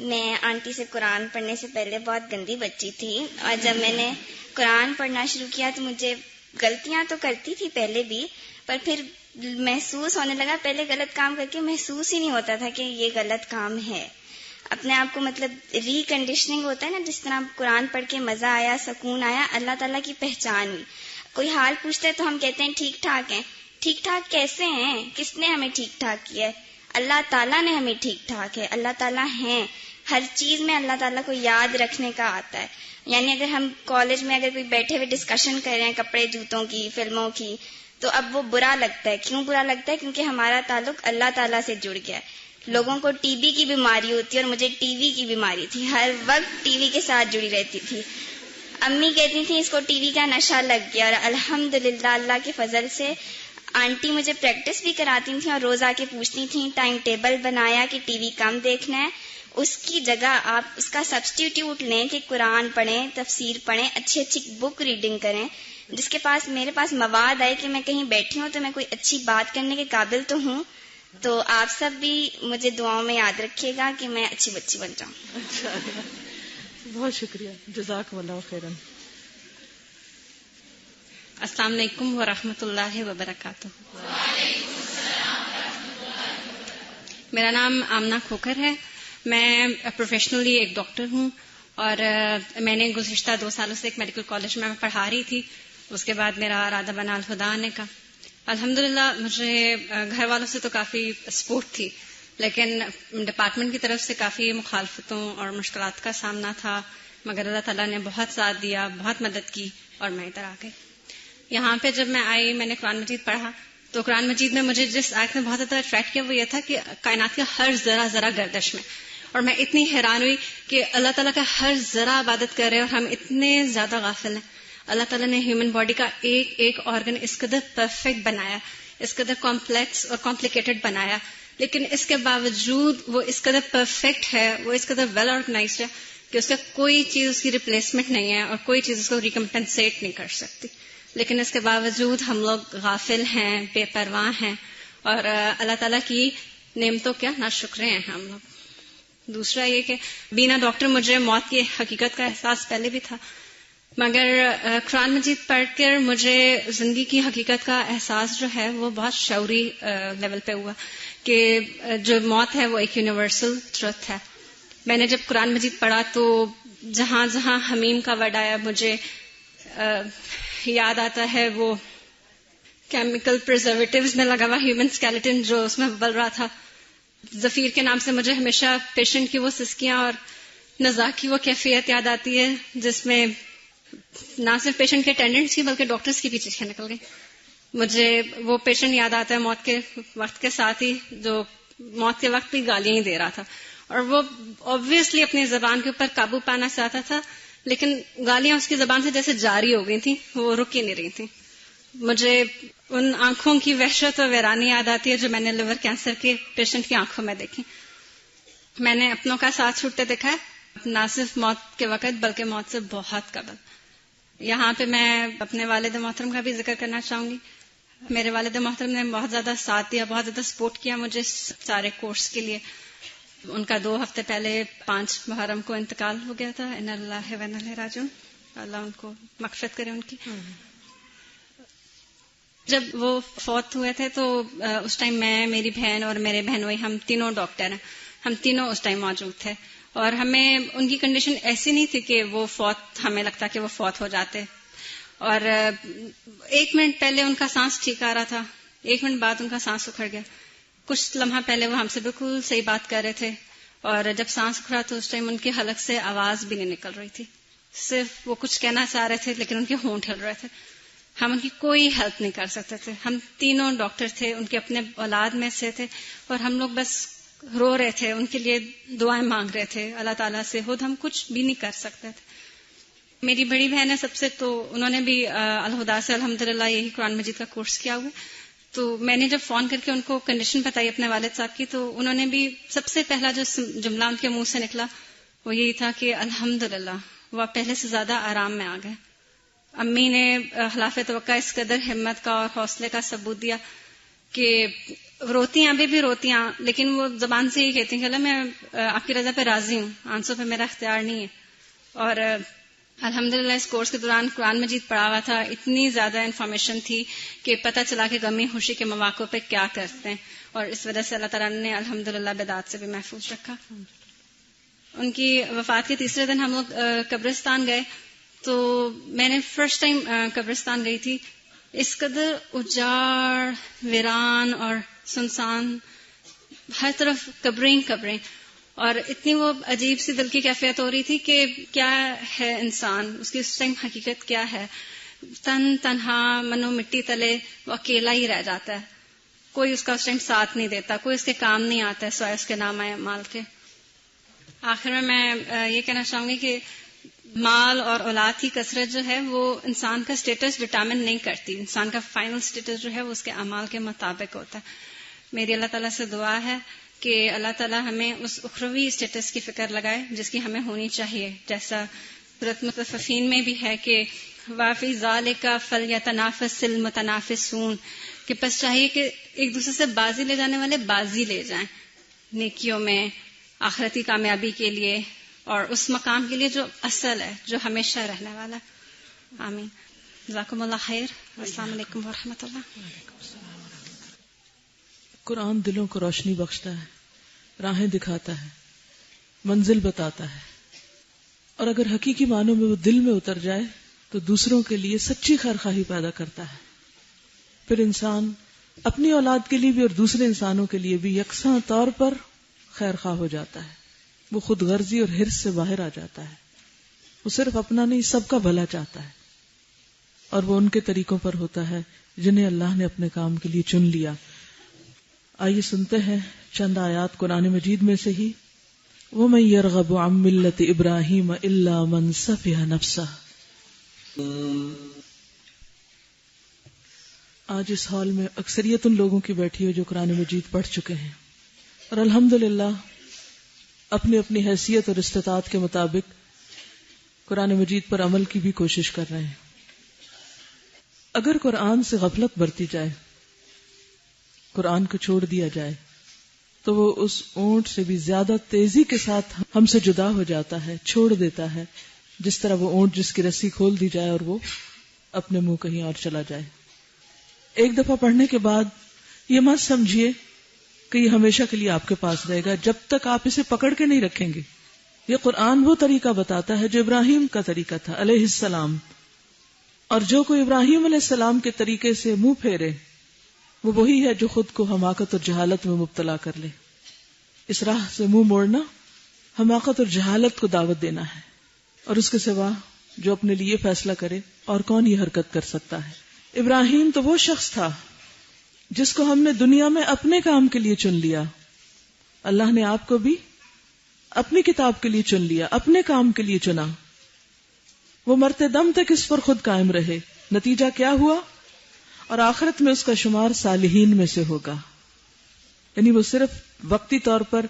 میں آنٹی سے قرآن پڑھنے سے پہلے بہت گندی بچی تھی، اور جب میں نے قرآن پڑھنا شروع کیا تو مجھے غلطیاں تو کرتی تھی پہلے بھی، پر پھر محسوس ہونے لگا، پہلے غلط کام کر کے محسوس ہی نہیں ہوتا تھا کہ یہ غلط کام ہے. اپنے آپ کو مطلب ری کنڈیشننگ ہوتا ہے نا، جس طرح قرآن پڑھ کے مزہ آیا، سکون آیا، اللہ تعالیٰ کی پہچان ہوئی. کوئی حال پوچھتا ہے تو ہم کہتے ہیں ٹھیک ٹھاک ہیں. ٹھیک ٹھاک کیسے ہیں؟ کس نے ہمیں ٹھیک ٹھاک کیا ہے؟ اللہ تعالیٰ نے ہمیں ٹھیک ٹھاک ہے. اللہ تعالیٰ ہیں، ہر چیز میں اللہ تعالیٰ کو یاد رکھنے کا آتا ہے. یعنی اگر ہم کالج میں اگر کوئی بیٹھے ہوئے ڈسکشن کر رہے ہیں کپڑے جوتوں کی، فلموں کی، تو اب وہ برا لگتا ہے. کیوں برا لگتا ہے؟ کیونکہ ہمارا تعلق اللہ تعالیٰ سے جڑ گیا ہے. لوگوں کو ٹی بی کی بیماری ہوتی ہے اور مجھے ٹی وی کی بیماری تھی، ہر وقت ٹی وی کے ساتھ جڑی رہتی تھی. امی کہتی تھی اس کو ٹی وی کا نشہ لگ گیا، اور الحمدللہ اللہ کے فضل سے آنٹی مجھے پریکٹس بھی کراتی تھیں اور روز آ کے پوچھتی تھیں، ٹائم ٹیبل بنایا کہ ٹی وی کم دیکھنا ہے، اس کی جگہ آپ اس کا سبسٹیٹیوٹ لیں کہ قرآن پڑھیں، تفسیر پڑھیں، اچھی اچھی بک ریڈنگ کریں. جس کے پاس میرے پاس مواد آئے کہ میں کہیں بیٹھی ہوں تو میں کوئی اچھی بات کرنے کے قابل تو ہوں. تو آپ سب بھی مجھے دعاؤں میں یاد رکھیے گا کہ میں اچھی بچی بن جاؤں. اچھا، بہت شکریہ، جزاک اللہ خیرن. السلام علیکم ورحمۃ اللہ وبرکاتہ. میرا نام آمنہ کھوکر ہے. میں پروفیشنلی ایک ڈاکٹر ہوں، اور میں نے گزشتہ 2 سالوں سے ایک میڈیکل کالج میں پڑھا رہی تھی. اس کے بعد میرا ارادہ بنا الہدیٰ آنے کا. الحمدللہ مجھے گھر والوں سے تو کافی سپورٹ تھی، لیکن ڈپارٹمنٹ کی طرف سے کافی مخالفتوں اور مشکلات کا سامنا تھا، مگر اللہ تعالیٰ نے بہت ساتھ دیا، بہت مدد کی، اور میں ادھر آ گئی. یہاں پہ جب میں آئی میں نے قرآن مجید پڑھا تو قرآن مجید میں مجھے جس آیت نے بہت زیادہ اٹریکٹ کیا وہ یہ تھا کہ کائنات کا ہر ذرہ ذرہ گردش میں، اور میں اتنی حیران ہوئی کہ اللہ تعالیٰ کا ہر ذرہ عبادت کر رہے ہیں اور ہم اتنے زیادہ غافل ہیں. اللہ تعالیٰ نے ہیومن باڈی کا ایک ایک آرگن اس قدر پرفیکٹ بنایا، اس قدر کمپلیکس اور کمپلیکیٹڈ بنایا، لیکن اس کے باوجود وہ اس قدر پرفیکٹ ہے، وہ اس قدر ویل آرگنائزڈ ہے کہ اس کا کوئی چیز اس کی ریپلیسمنٹ نہیں ہے اور کوئی چیز اس کو ریکمپنسیٹ نہیں کر سکتی. لیکن اس کے باوجود ہم لوگ غافل ہیں، بے پرواہ ہیں، اور اللہ تعالیٰ کی نعمتوں کیا ناشکرے ہیں ہم لوگ. دوسرا یہ کہ بینا ڈاکٹر مجھے موت کی حقیقت کا احساس پہلے بھی تھا، مگر قرآن مجید پڑھ کر مجھے زندگی کی حقیقت کا احساس جو ہے وہ بہت شعوری لیول پہ ہوا کہ جو موت ہے وہ ایک یونیورسل ٹروتھ ہے. میں نے جب قرآن مجید پڑھا تو جہاں جہاں حمیم کا ورڈ آیا مجھے یاد آتا ہے وہ کیمیکل پرزرویٹیوز میں لگا ہوا ہیومن اسکیلیٹن جو اس میں بل رہا تھا. ظفیر کے نام سے مجھے ہمیشہ پیشنٹ کی وہ سسکیاں اور نزاع کی وہ کیفیت یاد آتی ہے جس میں نہ صرف پیشنٹ کے اٹینڈنٹس کی بلکہ ڈاکٹرز کی بھی چیخیں نکل گئی. مجھے وہ پیشنٹ یاد آتا ہے موت کے وقت کے ساتھ ہی جو موت کے وقت بھی گالیاں ہی دے رہا تھا، اور وہ آبویسلی اپنی زبان کے اوپر قابو پانا چاہتا تھا لیکن گالیاں اس کی زبان سے جیسے جاری ہو گئی تھیں، وہ رک ہی نہیں رہی تھیں. مجھے ان آنکھوں کی وحشت و ویرانی یاد آتی ہے جو میں نے لیور کینسر کے پیشنٹ کی آنکھوں میں دیکھی. میں نے اپنوں کا ساتھ چھوٹتے دیکھا ہے، نہ صرف موت کے وقت بلکہ موت سے بہت قبل. یہاں پہ میں اپنے والد محترم کا بھی ذکر کرنا چاہوں گی. میرے والد محترم نے بہت زیادہ ساتھ دیا، بہت زیادہ سپورٹ کیا مجھے سارے کورس کے لیے. ان کا 2 ہفتے پہلے 5 محرم کو انتقال ہو گیا تھا. ان اللہ و انا الیہ راجعون. اللہ ان کو مغفرت کرے ان کی. جب وہ فوت ہوئے تھے تو اس ٹائم میں، میری بہن اور میرے بہنوئی، ہم تینوں ڈاکٹر ہیں، ہم تینوں اس ٹائم موجود تھے. اور ہمیں ان کی کنڈیشن ایسی نہیں تھی کہ وہ فوت، ہمیں لگتا کہ وہ فوت ہو جاتے. اور 1 منٹ پہلے ان کا سانس ٹھیک آ رہا تھا، 1 منٹ بعد ان کا سانس اکھڑ گیا. کچھ لمحہ پہلے وہ ہم سے بالکل صحیح بات کر رہے تھے، اور جب سانس اکھڑا تو اس ٹائم ان کے حلق سے آواز بھی نہیں نکل رہی تھی. صرف وہ کچھ کہنا چاہ رہے تھے لیکن ان کے ہونٹ ہل رہے تھے. ہم ان کی کوئی ہیلپ نہیں کر سکتے تھے. ہم تینوں ڈاکٹر تھے، ان کے اپنے اولاد میں سے تھے، اور ہم لوگ بس رو رہے تھے، ان کے لیے دعائیں مانگ رہے تھے اللہ تعالیٰ سے. خود ہم کچھ بھی نہیں کر سکتے تھے. میری بڑی بہن ہے سب سے، تو انہوں نے بھی الہدا سے الحمدللہ یہی قرآن مجید کا کورس کیا ہوا. تو میں نے جب فون کر کے ان کو کنڈیشن بتائی اپنے والد صاحب کی، تو انہوں نے بھی سب سے پہلا جو جملہ ان کے منہ سے نکلا وہ یہی تھا کہ الحمدللہ وہ پہلے سے زیادہ آرام میں آ گئے. امی نے خلاف توقع اس قدر ہمت کا اور حوصلے کا ثبوت دیا کہ روتی ہیں، ابھی بھی روتی ہیں، لیکن وہ زبان سے یہ کہتی ہیں کہ اللہ میں آپ کی رضا پہ راضی ہوں، آنسوں پہ میرا اختیار نہیں ہے. اور الحمدللہ اس کورس کے دوران قرآن مجید پڑھا ہوا تھا، اتنی زیادہ انفارمیشن تھی کہ پتہ چلا کہ غمی خوشی کے مواقع پہ کیا کرتے ہیں، اور اس وجہ سے اللہ تعالیٰ نے الحمدللہ بدعات سے بھی محفوظ رکھا. ان کی وفات کے تیسرے دن ہم لوگ قبرستان گئے. تو میں نے فرسٹ ٹائم قبرستان گئی تھی. اس قدر اجاڑ، ویران اور سنسان، ہر طرف قبریں، اور اتنی وہ عجیب سی دل کی کیفیت ہو رہی تھی کہ کیا ہے انسان، اس کی اس ٹائم حقیقت کیا ہے. تنہا منو مٹی تلے وہ اکیلا ہی رہ جاتا ہے، کوئی اس کا اس ٹائم ساتھ نہیں دیتا، کوئی اس کے کام نہیں آتا ہے سوائے اس کے نام مال کے. آخر میں یہ کہنا چاہوں گی کہ مال اور اولاد کی کثرت جو ہے وہ انسان کا سٹیٹس ڈٹرمن نہیں کرتی. انسان کا فائنل سٹیٹس جو ہے وہ اس کے اعمال کے مطابق ہوتا ہے. میری اللہ تعالیٰ سے دعا ہے کہ اللہ تعالیٰ ہمیں اس اخروی سٹیٹس کی فکر لگائے جس کی ہمیں ہونی چاہیے، جیسا سورۃ مطففین میں بھی ہے کہ وافی ذالک فلیتنافس المتنافسون، کہ بس چاہیے کہ ایک دوسرے سے بازی لے جانے والے بازی لے جائیں نیکیوں میں، آخرتی کامیابی کے لیے، اور اس مقام کے لیے جو اصل ہے، جو ہمیشہ رہنے والا. آمین. جزاکم اللہ خیر. السلام علیکم ورحمۃ اللہ. قرآن دلوں کو روشنی بخشتا ہے، راہیں دکھاتا ہے، منزل بتاتا ہے، اور اگر حقیقی معنوں میں وہ دل میں اتر جائے تو دوسروں کے لیے سچی خیرخواہی پیدا کرتا ہے. پھر انسان اپنی اولاد کے لیے بھی اور دوسرے انسانوں کے لیے بھی یکساں طور پر خیرخواہ ہو جاتا ہے. وہ خود غرضی اور حرص سے باہر آ جاتا ہے. وہ صرف اپنا نہیں، سب کا بھلا چاہتا ہے، اور وہ ان کے طریقوں پر ہوتا ہے جنہیں اللہ نے اپنے کام کے لیے چن لیا. آئیے سنتے ہیں چند آیات قرآن مجید میں سے ہی. وَمَن يَرْغَبُ عَن مِّلَّةِ إِبْرَاهِيمَ إِلَّا مَن سَفِهَ نَفْسَهُ. آج اس ہال میں اکثریت ان لوگوں کی بیٹھی ہے جو قرآن مجید پڑھ چکے ہیں اور الحمدللہ اپنی اپنی حیثیت اور استطاعت کے مطابق قرآن مجید پر عمل کی بھی کوشش کر رہے ہیں. اگر قرآن سے غفلت برتی جائے، قرآن کو چھوڑ دیا جائے تو وہ اس اونٹ سے بھی زیادہ تیزی کے ساتھ ہم سے جدا ہو جاتا ہے، چھوڑ دیتا ہے، جس طرح وہ اونٹ جس کی رسی کھول دی جائے اور وہ اپنے منہ کہیں اور چلا جائے۔ ایک دفعہ پڑھنے کے بعد یہ مت سمجھیے کہ یہ ہمیشہ کے لیے آپ کے پاس رہے گا، جب تک آپ اسے پکڑ کے نہیں رکھیں گے۔ یہ قرآن وہ طریقہ بتاتا ہے جو ابراہیم کا طریقہ تھا علیہ السلام، اور جو کوئی ابراہیم علیہ السلام کے طریقے سے منہ پھیرے وہ وہی ہے جو خود کو حماقت اور جہالت میں مبتلا کر لے۔ اس راہ سے منہ موڑنا حماقت اور جہالت کو دعوت دینا ہے، اور اس کے سوا جو اپنے لیے فیصلہ کرے اور کون یہ حرکت کر سکتا ہے۔ ابراہیم تو وہ شخص تھا جس کو ہم نے دنیا میں اپنے کام کے لیے چن لیا، اللہ نے آپ کو بھی اپنی کتاب کے لیے چن لیا، اپنے کام کے لیے چنا۔ وہ مرتے دم تک اس پر خود قائم رہے، نتیجہ کیا ہوا؟ اور آخرت میں اس کا شمار صالحین میں سے ہوگا۔ یعنی وہ صرف وقتی طور پر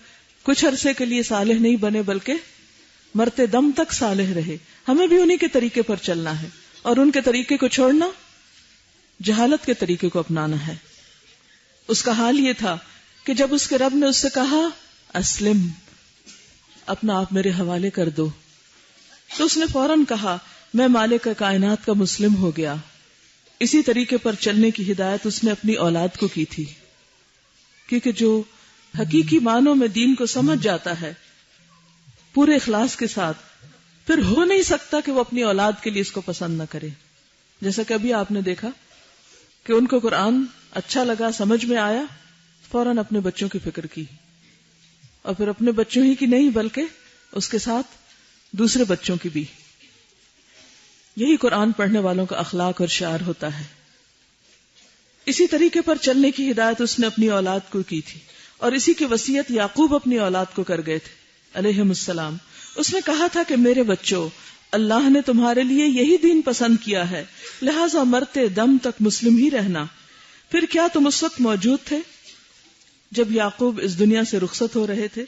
کچھ عرصے کے لیے صالح نہیں بنے بلکہ مرتے دم تک صالح رہے۔ ہمیں بھی انہی کے طریقے پر چلنا ہے، اور ان کے طریقے کو چھوڑنا جہالت کے طریقے کو اپنانا ہے۔ اس کا حال یہ تھا کہ جب اس کے رب نے اس سے کہا اسلم، اپنا آپ میرے حوالے کر دو، تو اس نے فوراً کہا میں مالک کائنات کا مسلم ہو گیا۔ اسی طریقے پر چلنے کی ہدایت اس نے اپنی اولاد کو کی تھی، کیونکہ جو حقیقی معنوں میں دین کو سمجھ جاتا ہے پورے اخلاص کے ساتھ، پھر ہو نہیں سکتا کہ وہ اپنی اولاد کے لیے اس کو پسند نہ کرے۔ جیسا کہ ابھی آپ نے دیکھا کہ ان کو قرآن اچھا لگا، سمجھ میں آیا، فوراً اپنے بچوں کی فکر کی، اور پھر اپنے بچوں ہی کی نہیں بلکہ اس کے ساتھ دوسرے بچوں کی بھی۔ یہی قرآن پڑھنے والوں کا اخلاق اور شعار ہوتا ہے۔ اسی طریقے پر چلنے کی ہدایت اس نے اپنی اولاد کو کی تھی، اور اسی کی وصیت یعقوب اپنی اولاد کو کر گئے تھے علیہم السلام۔ اس نے کہا تھا کہ میرے بچوں، اللہ نے تمہارے لیے یہی دین پسند کیا ہے، لہذا مرتے دم تک مسلم ہی رہنا۔ پھر کیا تم اس وقت موجود تھے جب یعقوب اس دنیا سے رخصت ہو رہے تھے؟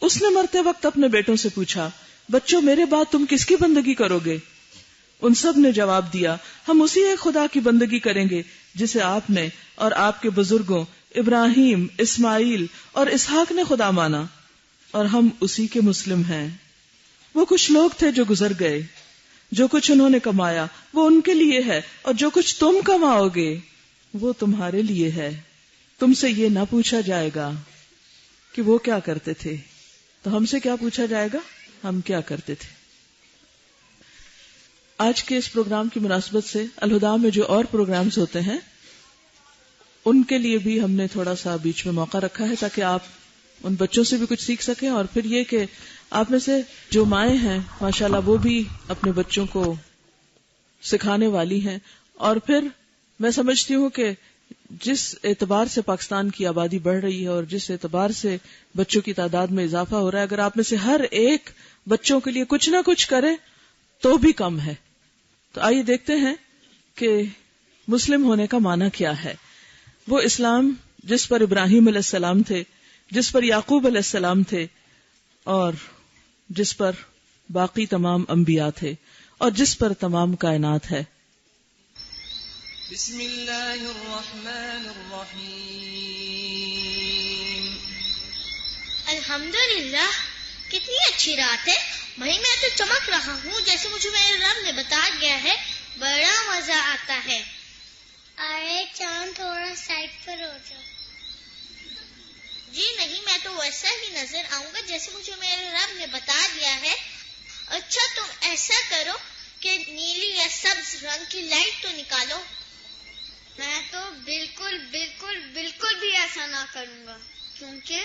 اس نے مرتے وقت اپنے بیٹوں سے پوچھا بچوں میرے بعد تم کس کی بندگی کرو گے؟ ان سب نے جواب دیا ہم اسی ایک خدا کی بندگی کریں گے جسے آپ نے اور آپ کے بزرگوں ابراہیم، اسماعیل اور اسحاق نے خدا مانا، اور ہم اسی کے مسلم ہیں۔ وہ کچھ لوگ تھے جو گزر گئے، جو کچھ انہوں نے کمایا وہ ان کے لیے ہے، اور جو کچھ تم کماؤ گے وہ تمہارے لیے ہے۔ تم سے یہ نہ پوچھا جائے گا کہ وہ کیا کرتے تھے، تو ہم سے کیا پوچھا جائے گا ہم کیا کرتے تھے۔ آج کے اس پروگرام کی مناسبت سے الہدیٰ میں جو اور پروگرامز ہوتے ہیں ان کے لیے بھی ہم نے تھوڑا سا بیچ میں موقع رکھا ہے تاکہ آپ ان بچوں سے بھی کچھ سیکھ سکیں، اور پھر یہ کہ آپ میں سے جو مائیں ہیں ماشاءاللہ وہ بھی اپنے بچوں کو سکھانے والی ہیں۔ اور پھر میں سمجھتی ہوں کہ جس اعتبار سے پاکستان کی آبادی بڑھ رہی ہے اور جس اعتبار سے بچوں کی تعداد میں اضافہ ہو رہا ہے، اگر آپ میں سے ہر ایک بچوں کے لیے کچھ نہ کچھ کرے تو بھی کم ہے۔ تو آئیے دیکھتے ہیں کہ مسلم ہونے کا معنی کیا ہے۔ وہ اسلام جس پر ابراہیم علیہ السلام تھے، جس پر یعقوب علیہ السلام تھے، اور جس پر باقی تمام انبیاء تھے، اور جس پر تمام کائنات ہے۔ بسم اللہ الرحمن الرحیم۔ الحمدللہ، کتنی اچھی رات ہے بھائی، میں تو چمک رہا ہوں جیسے مجھے میرے رب نے بتا گیا ہے، بڑا مزہ آتا ہے۔ ارے چاند تھوڑا سائڈ پر ہو جاؤ۔ جی نہیں، میں تو ویسا ہی نظر آؤں گا جیسے مجھے میرے رب نے بتا دیا ہے۔ اچھا تم ایسا کرو کہ نیلی یا سبز رنگ کی لائٹ تو نکالو۔ میں تو بالکل بھی ایسا نہ کروں گا، کیونکہ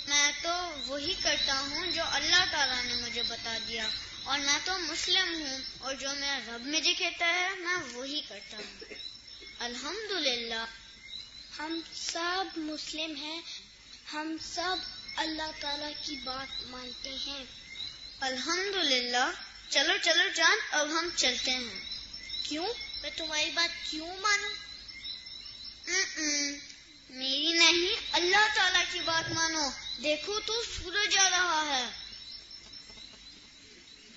میں تو وہی کرتا ہوں جو اللہ تعالیٰ نے مجھے بتا دیا، اور میں تو مسلم ہوں، اور جو میرا رب مجھے کہتا ہے میں وہی کرتا ہوں۔ الحمدللہ، ہم سب مسلم ہیں، ہم سب اللہ تعالیٰ کی بات مانتے ہیں۔ الحمدللہ، چلو جان، اب ہم چلتے ہیں۔ کیوں؟ میں تمہاری بات کیوں مانوں؟ میری نہیں، اللہ تعالیٰ کی بات مانو۔ دیکھو تو سورج آ رہا ہے۔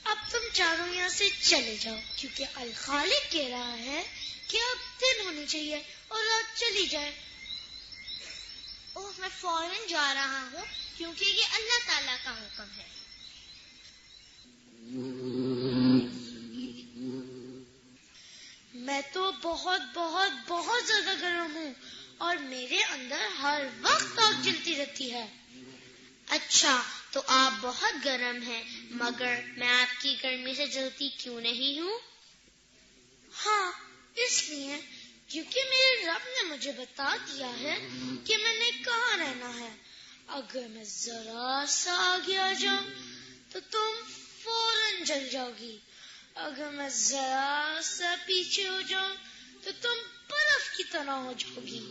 اب تم چاروں یہاں سے چلے جاؤ، کیونکہ الخالق کہہ رہا ہے کہ اب دن ہونی چاہیے اور رات چلی جائے۔ اوہ، میں فوراً جا رہا ہوں کیونکہ یہ اللہ تعالیٰ کا حکم ہے. میں تو بہت بہت بہت زیادہ گرم ہوں اور میرے اندر ہر وقت آگ جلتی رہتی ہے. اچھا تو آپ بہت گرم ہیں مگر میں آپ کی گرمی سے جلتی کیوں نہیں ہوں؟ ہاں اس لیے کیونکہ میرے رب نے مجھے بتا دیا ہے کہ میں نے کہاں رہنا ہے. اگر میں ذرا سا آگے آ جاؤں تو تم فوراً جل جاؤ گی. اگر میں ذرا سا پیچھے ہو جاؤں تو تم برف کی طرح ہو جاؤ گی.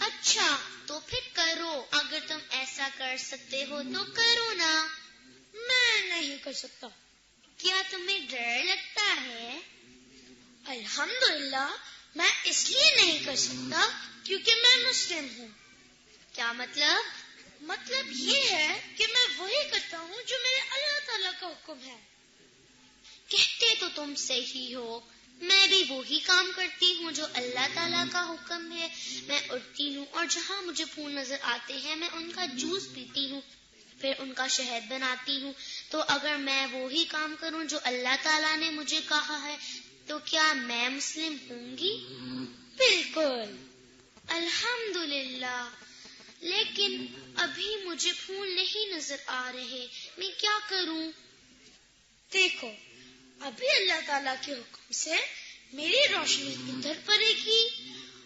اچھا تو پھر کرو. اگر تم ایسا کر سکتے ہو تو کرو نا. میں نہیں کر سکتا. کیا تمہیں ڈر لگتا ہے؟ الحمدللہ میں اس لیے نہیں کر سکتا کیونکہ میں مسلم ہوں. کیا مطلب؟ مطلب یہ ہے کہ میں وہی کرتا ہوں جو میرے اللہ تعالیٰ کا حکم ہے. کہتے تو تم صحیح ہو. میں بھی وہی کام کرتی ہوں جو اللہ تعالیٰ کا حکم ہے. میں اٹھتی ہوں اور جہاں مجھے پھول نظر آتے ہیں میں ان کا جوس پیتی ہوں، پھر ان کا شہد بناتی ہوں. تو اگر میں وہی کام کروں جو اللہ تعالیٰ نے مجھے کہا ہے تو کیا میں مسلم ہوں گی؟ بالکل. الحمدللہ. لیکن ابھی مجھے پھول نہیں نظر آ رہے، میں کیا کروں؟ دیکھو ابھی اللہ تعالیٰ کے حکم سے میری روشنی ادھر پڑے گی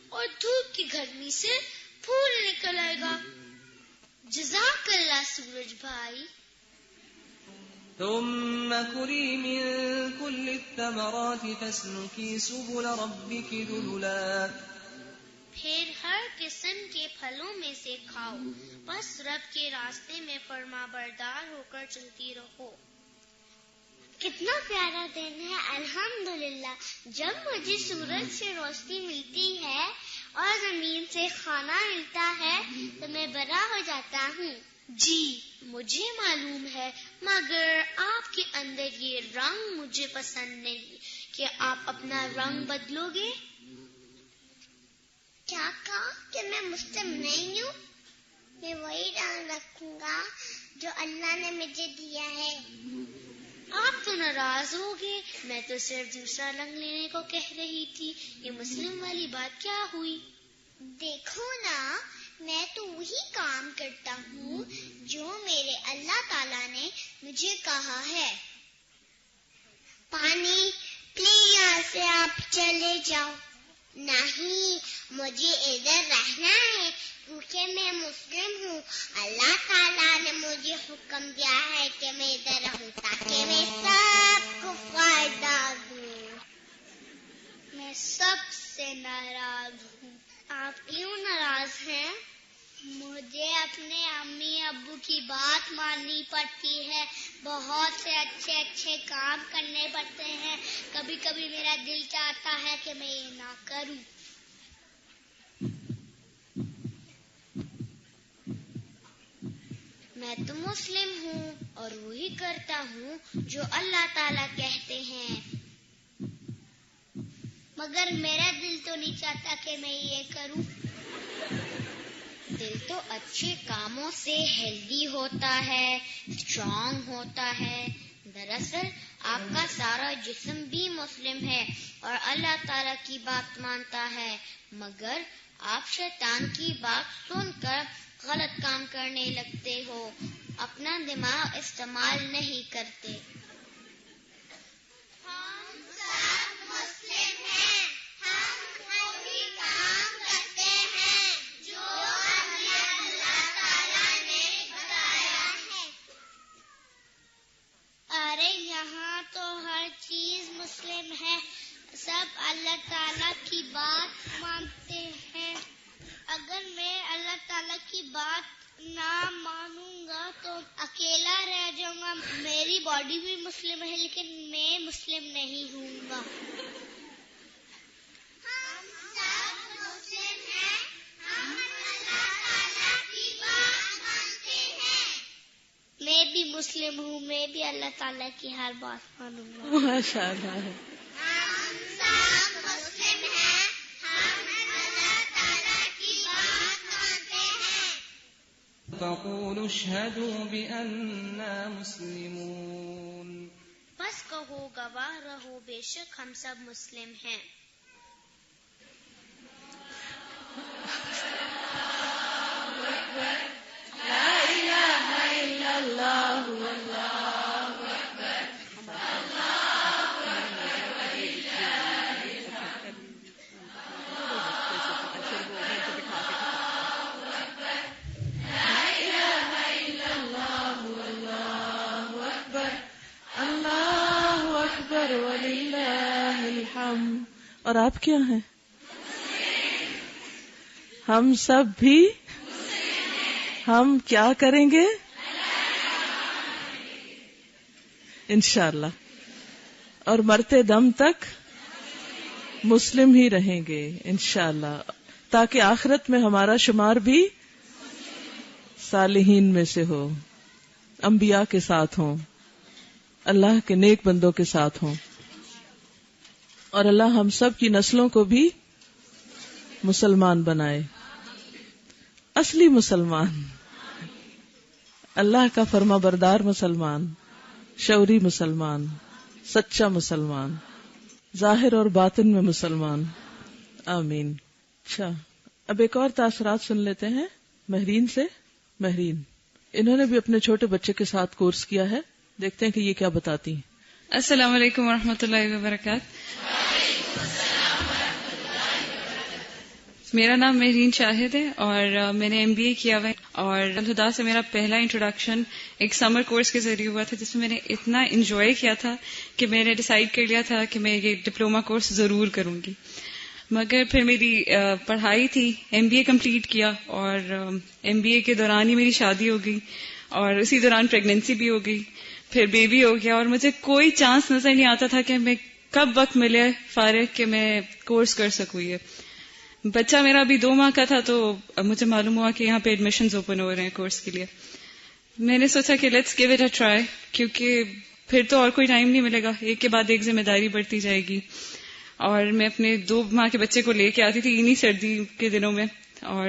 اور دھوپ کی گرمی سے پھول نکل آئے گا. جزاک اللہ سورج بھائی. ثم كلي من كل الثمرات فاسلكي سبل ربك ذللا. پھر ہر قسم کے پھلوں میں سے کھاؤ، بس رب کے راستے میں فرما بردار ہو کر چلتی رہو. کتنا پیارا دن ہے. الحمدللہ. جب مجھے سورج سے روشنی ملتی ہے اور زمین سے کھانا ملتا ہے تو میں بڑا ہو جاتا ہوں. جی مجھے معلوم ہے، مگر آپ کے اندر یہ رنگ مجھے پسند نہیں. کیا آپ اپنا رنگ بدلو گے؟ کیا کہا کہ میں مسلم نہیں ہوں؟ میں وہی رنگ رکھوں گا جو اللہ نے مجھے دیا ہے. آپ تو ناراض ہوگے. میں تو صرف دوسرا رنگ لینے کو کہہ رہی تھی. یہ مسلم والی بات کیا ہوئی؟ دیکھو نا، میں تو وہی کام کرتا ہوں جو میرے اللہ تعالیٰ نے مجھے کہا ہے. پانی پلیز یہاں سے آپ چلے جاؤ. نہیں، مجھے ادھر رہنا ہے کیونکہ میں مسلم ہوں. اللہ تعالیٰ نے مجھے حکم دیا ہے کہ میں ادھر رہوں تاکہ میں سب کو فائدہ دوں. میں سب سے ناراض ہوں. آپ کیوں ناراض ہیں؟ مجھے اپنے امی ابو کی بات ماننی پڑتی ہے. بہت سے اچھے اچھے کام کرنے پڑتے ہیں. کبھی کبھی میرا دل چاہتا ہے کہ میں یہ نہ کروں. میں تو مسلم ہوں اور وہی کرتا ہوں جو اللہ تعالیٰ کہتے ہیں، مگر میرا دل تو نہیں چاہتا کہ میں یہ کروں. دل تو اچھے کاموں سے ہیلدی ہوتا ہے، اسٹرانگ ہوتا ہے. دراصل آپ کا سارا جسم بھی مسلم ہے اور اللہ تعالیٰ کی بات مانتا ہے، مگر آپ شیطان کی بات سن کر غلط کام کرنے لگتے ہو، اپنا دماغ استعمال نہیں کرتے. ہم سب مسلم ہیں. ہم وہی کام کرتے ہیں جو اللہ تعالیٰ نے بتایا ہے. ارے یہاں تو ہر چیز مسلم ہے. سب اللہ تعالیٰ کی بات مانتے ہیں. اگر میں اللہ تعالیٰ کی بات نہ مانوں گا تو اکیلا رہ جاؤں گا. میری باڈی بھی مسلم ہے لیکن میں مسلم نہیں ہوں گا. ہم سب مسلم ہیں. ہم اللہ تعالیٰ کی بات مانتے ہیں. میں بھی مسلم ہوں. میں بھی اللہ تعالیٰ کی ہر بات مانوں گا. ماشاء اللہ. ہم سب مسلم ہیں. ہم اللہ تعالیٰ کی بات مانتے ہیں. فقولوا اشهدوا بأننا مسلمون. بس کہو گواہ رہو بے شک ہم سب مسلم ہیں. لا الہ الا اللہ واللہ اکبر. اللہ اکبر وللہ الحمد. اور آپ کیا ہیں؟ ہم سب بھی ہم کیا کریں گے انشاءاللہ، اور مرتے دم تک مسلم ہی رہیں گے انشاءاللہ، تاکہ آخرت میں ہمارا شمار بھی صالحین میں سے ہو، انبیاء کے ساتھ ہوں، اللہ کے نیک بندوں کے ساتھ ہوں، اور اللہ ہم سب کی نسلوں کو بھی مسلمان بنائے، اصلی مسلمان، اللہ کا فرما بردار مسلمان، شعوری مسلمان، سچا مسلمان، ظاہر اور باطن میں مسلمان. آمین. اچھا، اب ایک اور تاثرات سن لیتے ہیں مہرین سے. مہرین انہوں نے بھی اپنے چھوٹے بچے کے ساتھ کورس کیا ہے، دیکھتے ہیں کہ یہ کیا بتاتی ہیں. السلام علیکم ورحمۃ اللہ وبرکاتہ. میرا نام مہرین شاہد ہے اور میں نے MBA کیا ہوا ہے، اور الہدا سے میرا پہلا انٹروڈکشن ایک سمر کورس کے ذریعے ہوا تھا، جس میں میں نے اتنا انجوائے کیا تھا کہ میں نے ڈیسائیڈ کر لیا تھا کہ میں یہ ڈپلوما کورس ضرور کروں گی. مگر پھر میری پڑھائی تھی، MBA کمپلیٹ کیا، اور MBA کے دوران ہی میری شادی ہو گئی، اور اسی دوران پریگنینسی بھی ہو گئی، پھر بیبی ہو گیا، اور مجھے کوئی چانس نظر نہیں آتا تھا کہ میں کب وقت ملے فارغ کہ میں کورس کر سکوں. یہ بچہ میرا ابھی 2 ماہ کا تھا تو مجھے معلوم ہوا کہ یہاں پہ ایڈمیشنز اوپن ہو رہے ہیں کورس کے لیے. میں نے سوچا کہ let's give it a try, کیونکہ پھر تو اور کوئی ٹائم نہیں ملے گا، ایک کے بعد ایک ذمہ داری بڑھتی جائے گی. اور میں اپنے 2 ماہ کے بچے کو لے کے آتی تھی انہی سردی کے دنوں میں، اور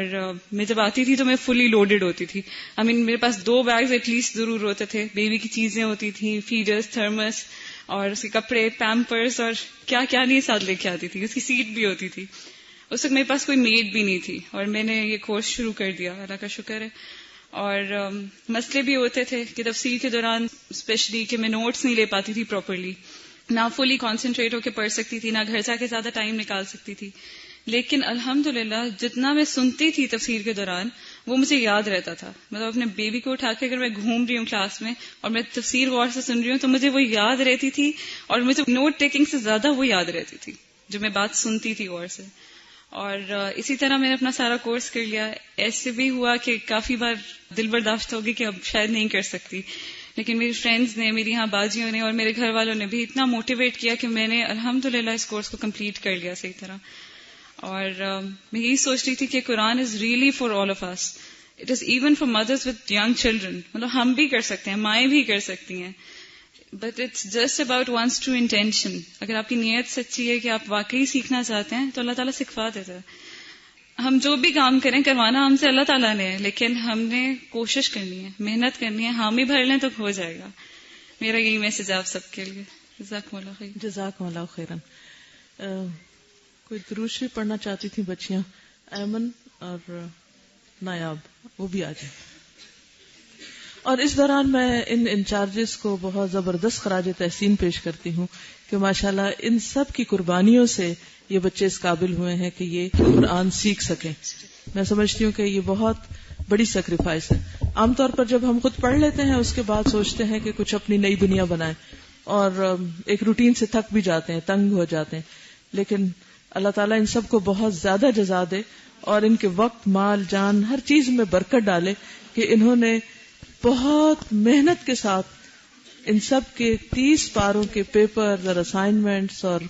میں جب آتی تھی تو میں فلی لوڈڈ ہوتی تھی. میرے پاس 2 بیگز ایٹ لیسٹ ضرور ہوتے تھے، بیبی کی چیزیں ہوتی تھیں، فیڈرز، تھرمس، اور اس کے کپڑے، پیمپرز، اور کیا کیا نہیں ساتھ لے کے آتی تھی. اس کی سیٹ بھی ہوتی تھی. اس وقت میرے پاس کوئی میڈ بھی نہیں تھی، اور میں نے یہ کورس شروع کر دیا، اللہ کا شکر ہے. اور مسئلے بھی ہوتے تھے کہ تفسیر کے دوران اسپیشلی کہ میں نوٹس نہیں لے پاتی تھی پراپرلی، نہ فلی کانسنٹریٹ ہو کے پڑھ سکتی تھی، نہ گھر جا کے زیادہ ٹائم نکال سکتی تھی. لیکن الحمدللہ جتنا میں سنتی تھی تفسیر کے دوران وہ مجھے یاد رہتا تھا. مطلب اپنے بیبی کو اٹھا کے اگر میں گھوم رہی ہوں کلاس میں اور میں تفسیر غور سے سن رہی ہوں تو مجھے وہ یاد رہتی تھی، اور مجھے نوٹ ٹیکنگ سے زیادہ وہ یاد رہتی تھی جو میں بات سنتی تھی غور سے. اور اسی طرح میں نے اپنا سارا کورس کر لیا. ایسے بھی ہوا کہ کافی بار دل برداشت ہوگی کہ اب شاید نہیں کر سکتی، لیکن میری فرینڈز نے، میری یہاں باجیوں نے اور میرے گھر والوں نے بھی اتنا موٹیویٹ کیا کہ میں نے الحمدللہ اس کورس کو کمپلیٹ کر لیا صحیح طرح. اور میں یہی سوچ رہی تھی کہ Quran is really for all of us, it is even for mothers with young children. مطلب ہم بھی کر سکتے ہیں، مائیں بھی کر سکتی ہیں، but it's just about one's true intention. اگر آپ کی نیت سچی ہے کہ آپ واقعی سیکھنا چاہتے ہیں تو اللہ تعالیٰ سکھا دیتا ہے. ہم جو بھی کام کریں کروانا ہم سے اللہ تعالیٰ نے ہے، لیکن ہم نے کوشش کرنی ہے، محنت کرنی ہے، حامی بھر لیں تو ہو جائے گا. میرا یہی میسج آپ سب کے لیے. جزاکم اللہ خیر. جزاکم اللہ خیرا. کوئی درود شریف پڑھنا چاہتی تھی بچیاں، ایمن اور نایاب، وہ بھی آ جائیں. اور اس دوران میں ان انچارجز کو بہت زبردست خراج تحسین پیش کرتی ہوں کہ ماشاءاللہ ان سب کی قربانیوں سے یہ بچے اس قابل ہوئے ہیں کہ یہ قرآن سیکھ سکیں. میں سمجھتی ہوں کہ یہ بہت بڑی سیکریفائس ہے. عام طور پر جب ہم خود پڑھ لیتے ہیں اس کے بعد سوچتے ہیں کہ کچھ اپنی نئی دنیا بنائیں، اور ایک روٹین سے تھک بھی جاتے ہیں، تنگ ہو جاتے ہیں. لیکن اللہ تعالیٰ ان سب کو بہت زیادہ جزا دے اور ان کے وقت، مال، جان، ہر چیز میں برکت ڈالے کہ انہوں نے بہت محنت کے ساتھ ان سب کے 30 پاروں کے پیپر اور اسائنمنٹس اور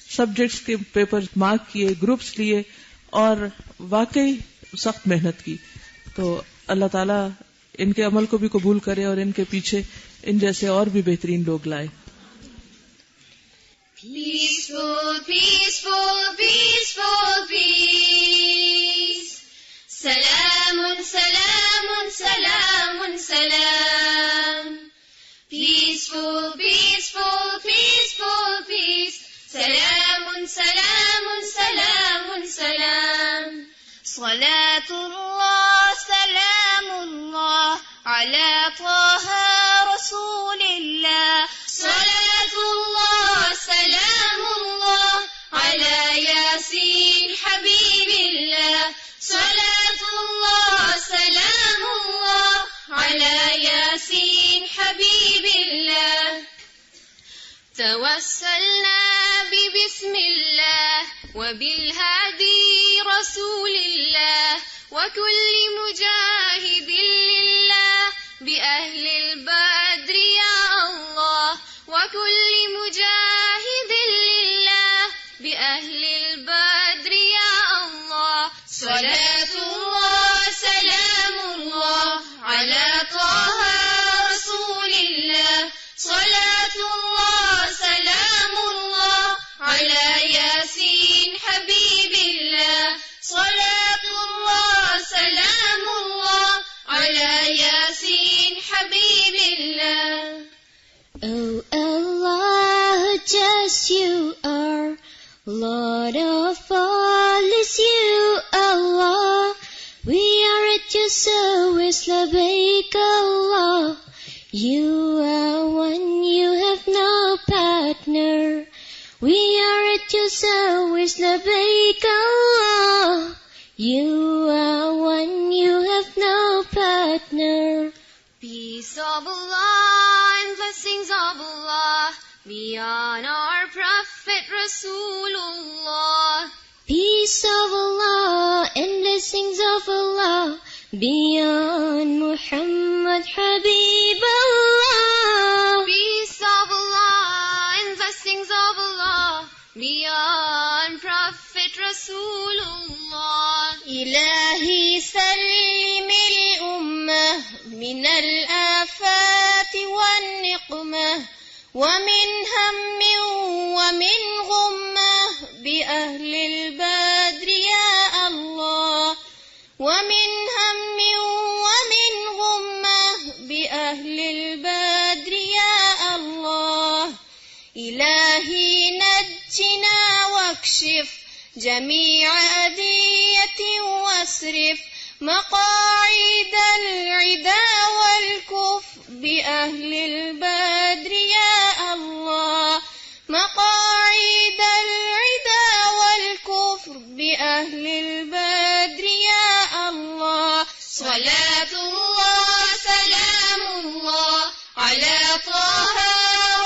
سبجیکٹس کے پیپر مارک کیے، گروپس لیے، اور واقعی سخت محنت کی. تو اللہ تعالیٰ ان کے عمل کو بھی قبول کرے اور ان کے پیچھے ان جیسے اور بھی بہترین لوگ لائے. Peaceful, peaceful, peaceful, peace. Salamun, salamun, سلام سلام. Peaceful, peaceful, peaceful, peace. سلام سلام سلام سلام. صلاة الله سلام الله على طه رسول الله. صلاة الله سلام الله على ياسين حبيب الله. صلاة الله سلام الله على ياسين حبيب الله. توسلنا ببسم الله وبالهادي رسول الله وكل مجاهد لله بأهل البدر يا الله. وكل مجاهد لله بأهل البدر يا الله. صلاة الله سلام الله على طه رسول الله. صلاة الله سلام الله على ياسين حبيب الله. صلاة الله سلام الله على ياسين حبيب الله. Oh Allah, just you are Lord of all, is you Allah. We are at your service, labbaik Allah. You are one, you have no partner. We are at your service, labbaik Allah. You are one, you have no partner. Peace of Allah and blessings of Allah be on our Prophet Rasulullah. Peace of Allah and blessings of Allah be on Muhammad Habib Allah. Peace of Allah and blessings of Allah be on Prophet Rasulullah. إلهي سلم الأمة من الآفات والنقمة ومن هم ومن غمة بأهل البدر يا الله. ومن هم ومن غمة بأهل البدر يا الله. إلهي نجنا واكشف جميع أذية واصرف مقاعد العدا والكفر بأهل البدر يا الله. مقاعد العدا والكفر بأهل البدر يا الله. صلاة الله سلام الله على طه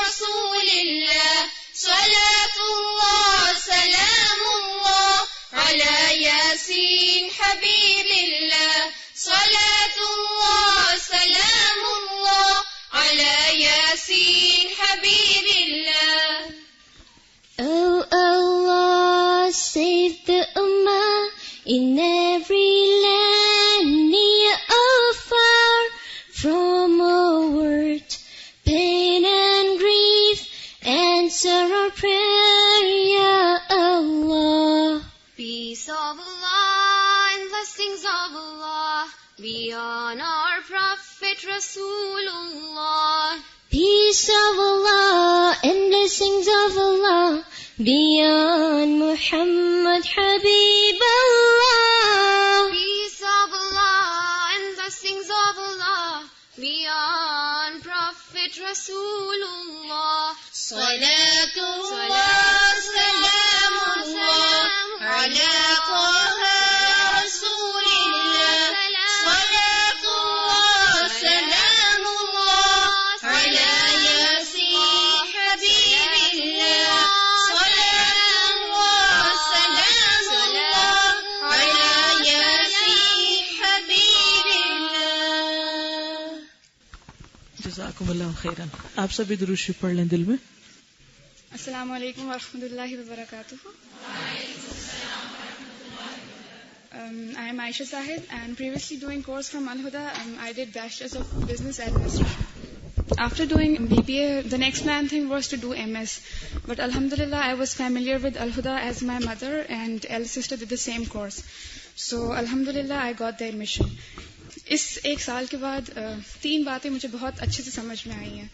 رسول الله. صلاة الله سلام الله على ياسين حبيب الله. صلاة الله سلام الله على ياسين حبيب الله. Oh Allah, save the Ummah in every land, near or far, from our word, pain and grief. Answer our prayer, Ya Allah. Peace of Allah and blessings of Allah be on our Prophet Rasulullah. Peace of Allah and blessings of Allah be on Muhammad Habib Allah. Peace of Allah and blessings of Allah be on Prophet Rasulullah. Salatullah salamullah ala taha rasulillah. Salatullah salamullah ala yasin habibillah. Salatullah salamullah ala yasin habibillah. جزاکم اللہ خیرن. آپ سبھی درود شریف پڑھ لیں دل میں. السلام علیکم ورحمۃ اللہ وبرکاتہ. I am Aisha Sahid, and previously doing course from Al Huda, I did Bachelor's of Business Administration. After doing BBA, the next planned thing was to do MS. But alhamdulillah, I was familiar with Al Huda as my mother and elder sister did the same course. So alhamdulillah, I got the admission. اس ایک سال کے بعد 3 باتیں مجھے بہت اچھے سے سمجھ میں آئی ہیں.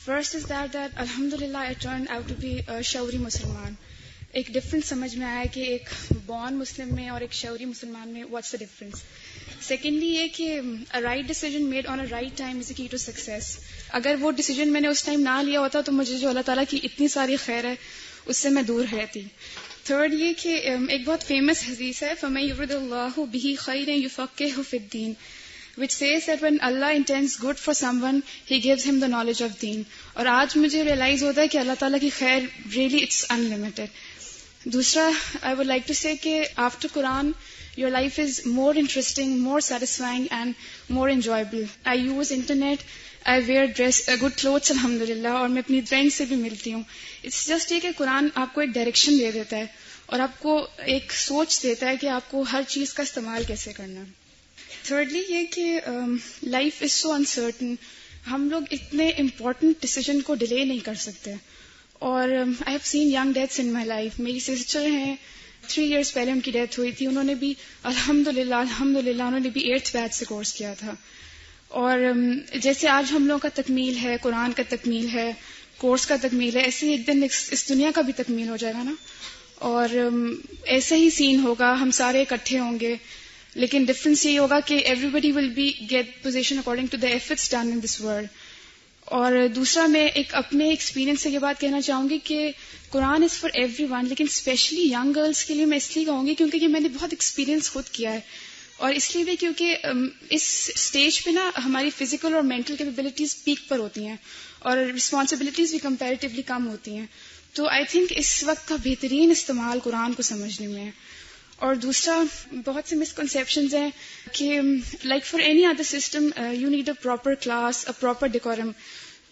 فرسٹ از دیٹ الحمدللہ I turn out to be شعوری مسلمان. ایک ڈفرنس سمجھ میں آیا کہ ایک بورن مسلم میں اور ایک شعوری مسلمان میں واٹس دا ڈفرنس. سیکنڈلی یہ کہ right decision made on a right time is a key to success. اگر وہ ڈیسیجن میں نے اس ٹائم نہ لیا ہوتا تو مجھے جو اللہ تعالیٰ کی اتنی ساری خیر ہے اس سے میں دور رہتی. تھرڈ یہ کہ ایک بہت فیمس حدیث ہے فَمَن يُرِدِ اللَّهُ بِهِ خَيْرًا يُفَقِّهْهُ فِي الدِّينِ, which says that when Allah intends good for someone, He gives him the knowledge of deen. اور آج مجھے ریئلائز ہوتا ہے کہ اللہ تعالیٰ کی خیر really it's unlimited. دوسرا I would like to say کہ after Quran your life is more interesting, more satisfying and more enjoyable. I use internet, I wear good clothes الحمدللہ, اور میں اپنی فرینڈ سے بھی ملتی ہوں. It's just یہ کہ قرآن آپ کو ایک ڈائریکشن دے دیتا ہے اور آپ کو ایک سوچ دیتا ہے کہ آپ کو ہر چیز کا استعمال کیسے کرنا ہے. تھرڈلی یہ کہ لائف از سو انسرٹن. ہم لوگ اتنے امپورٹنٹ ڈیسیجن کو ڈیلے نہیں کر سکتے. اور I have seen young deaths in my life. میری سسٹر ہیں 3 years پہلے ان کی ڈیتھ ہوئی تھی. انہوں نے بھی الحمدللہ انہوں نے بھی 8th بیچ سے کورس کیا تھا. اور جیسے آج ہم لوگوں کا تکمیل ہے, قرآن کا تکمیل ہے, کورس کا تکمیل ہے, ایسے ہی ایک دن اس دنیا کا بھی تکمیل ہو جائے گا نا. اور ایسے ہی سین ہوگا, ہم سارے اکٹھے ہوں گے, لیکن ڈفرنس یہ ہوگا کہ everybody will be get position according to the efforts done in this world. اور دوسرا میں ایک اپنے ایکسپیرینس سے یہ بات کہنا چاہوں گی کہ Quran is for every one, لیکن اسپیشلی ینگ گرلس کے لیے میں اس لیے کہوں گی کیونکہ یہ میں نے بہت ایکسپیرینس خود کیا ہے, اور اس لیے بھی کیونکہ اس اسٹیج پہ نا ہماری فزیکل اور مینٹل کیپیبلٹیز پیک پر ہوتی ہیں اور رسپانسبلٹیز بھی کمپیریٹیولی کم ہوتی ہیں. تو آئی تھنک اس وقت کا بہترین استعمال قرآن کو سمجھنے میں ہے. اور دوسرا بہت سے مسکنسیپشنز ہیں کہ like for any other system you need a proper class, a proper decorum.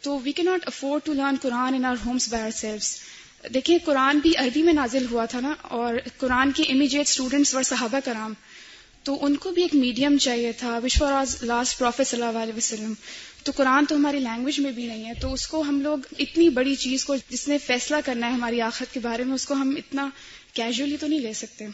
تو we can not afford to learn Quran in our homes by ourselves. دیکھیں قرآن بھی عربی میں نازل ہوا تھا نا, اور قرآن کے امیجیٹ اسٹوڈنٹس ور صحابہ کرام, تو ان کو بھی ایک میڈیم چاہیے تھا وچ واز لاسٹ پروفیٹ صلی اللہ علیہ وسلم. تو قرآن تو ہماری لینگویج میں بھی نہیں ہے, تو اس کو ہم لوگ اتنی بڑی چیز کو جس نے فیصلہ کرنا ہے ہماری آخرت کے بارے میں, اس کو ہم اتنا کیجولی تو نہیں لے سکتے.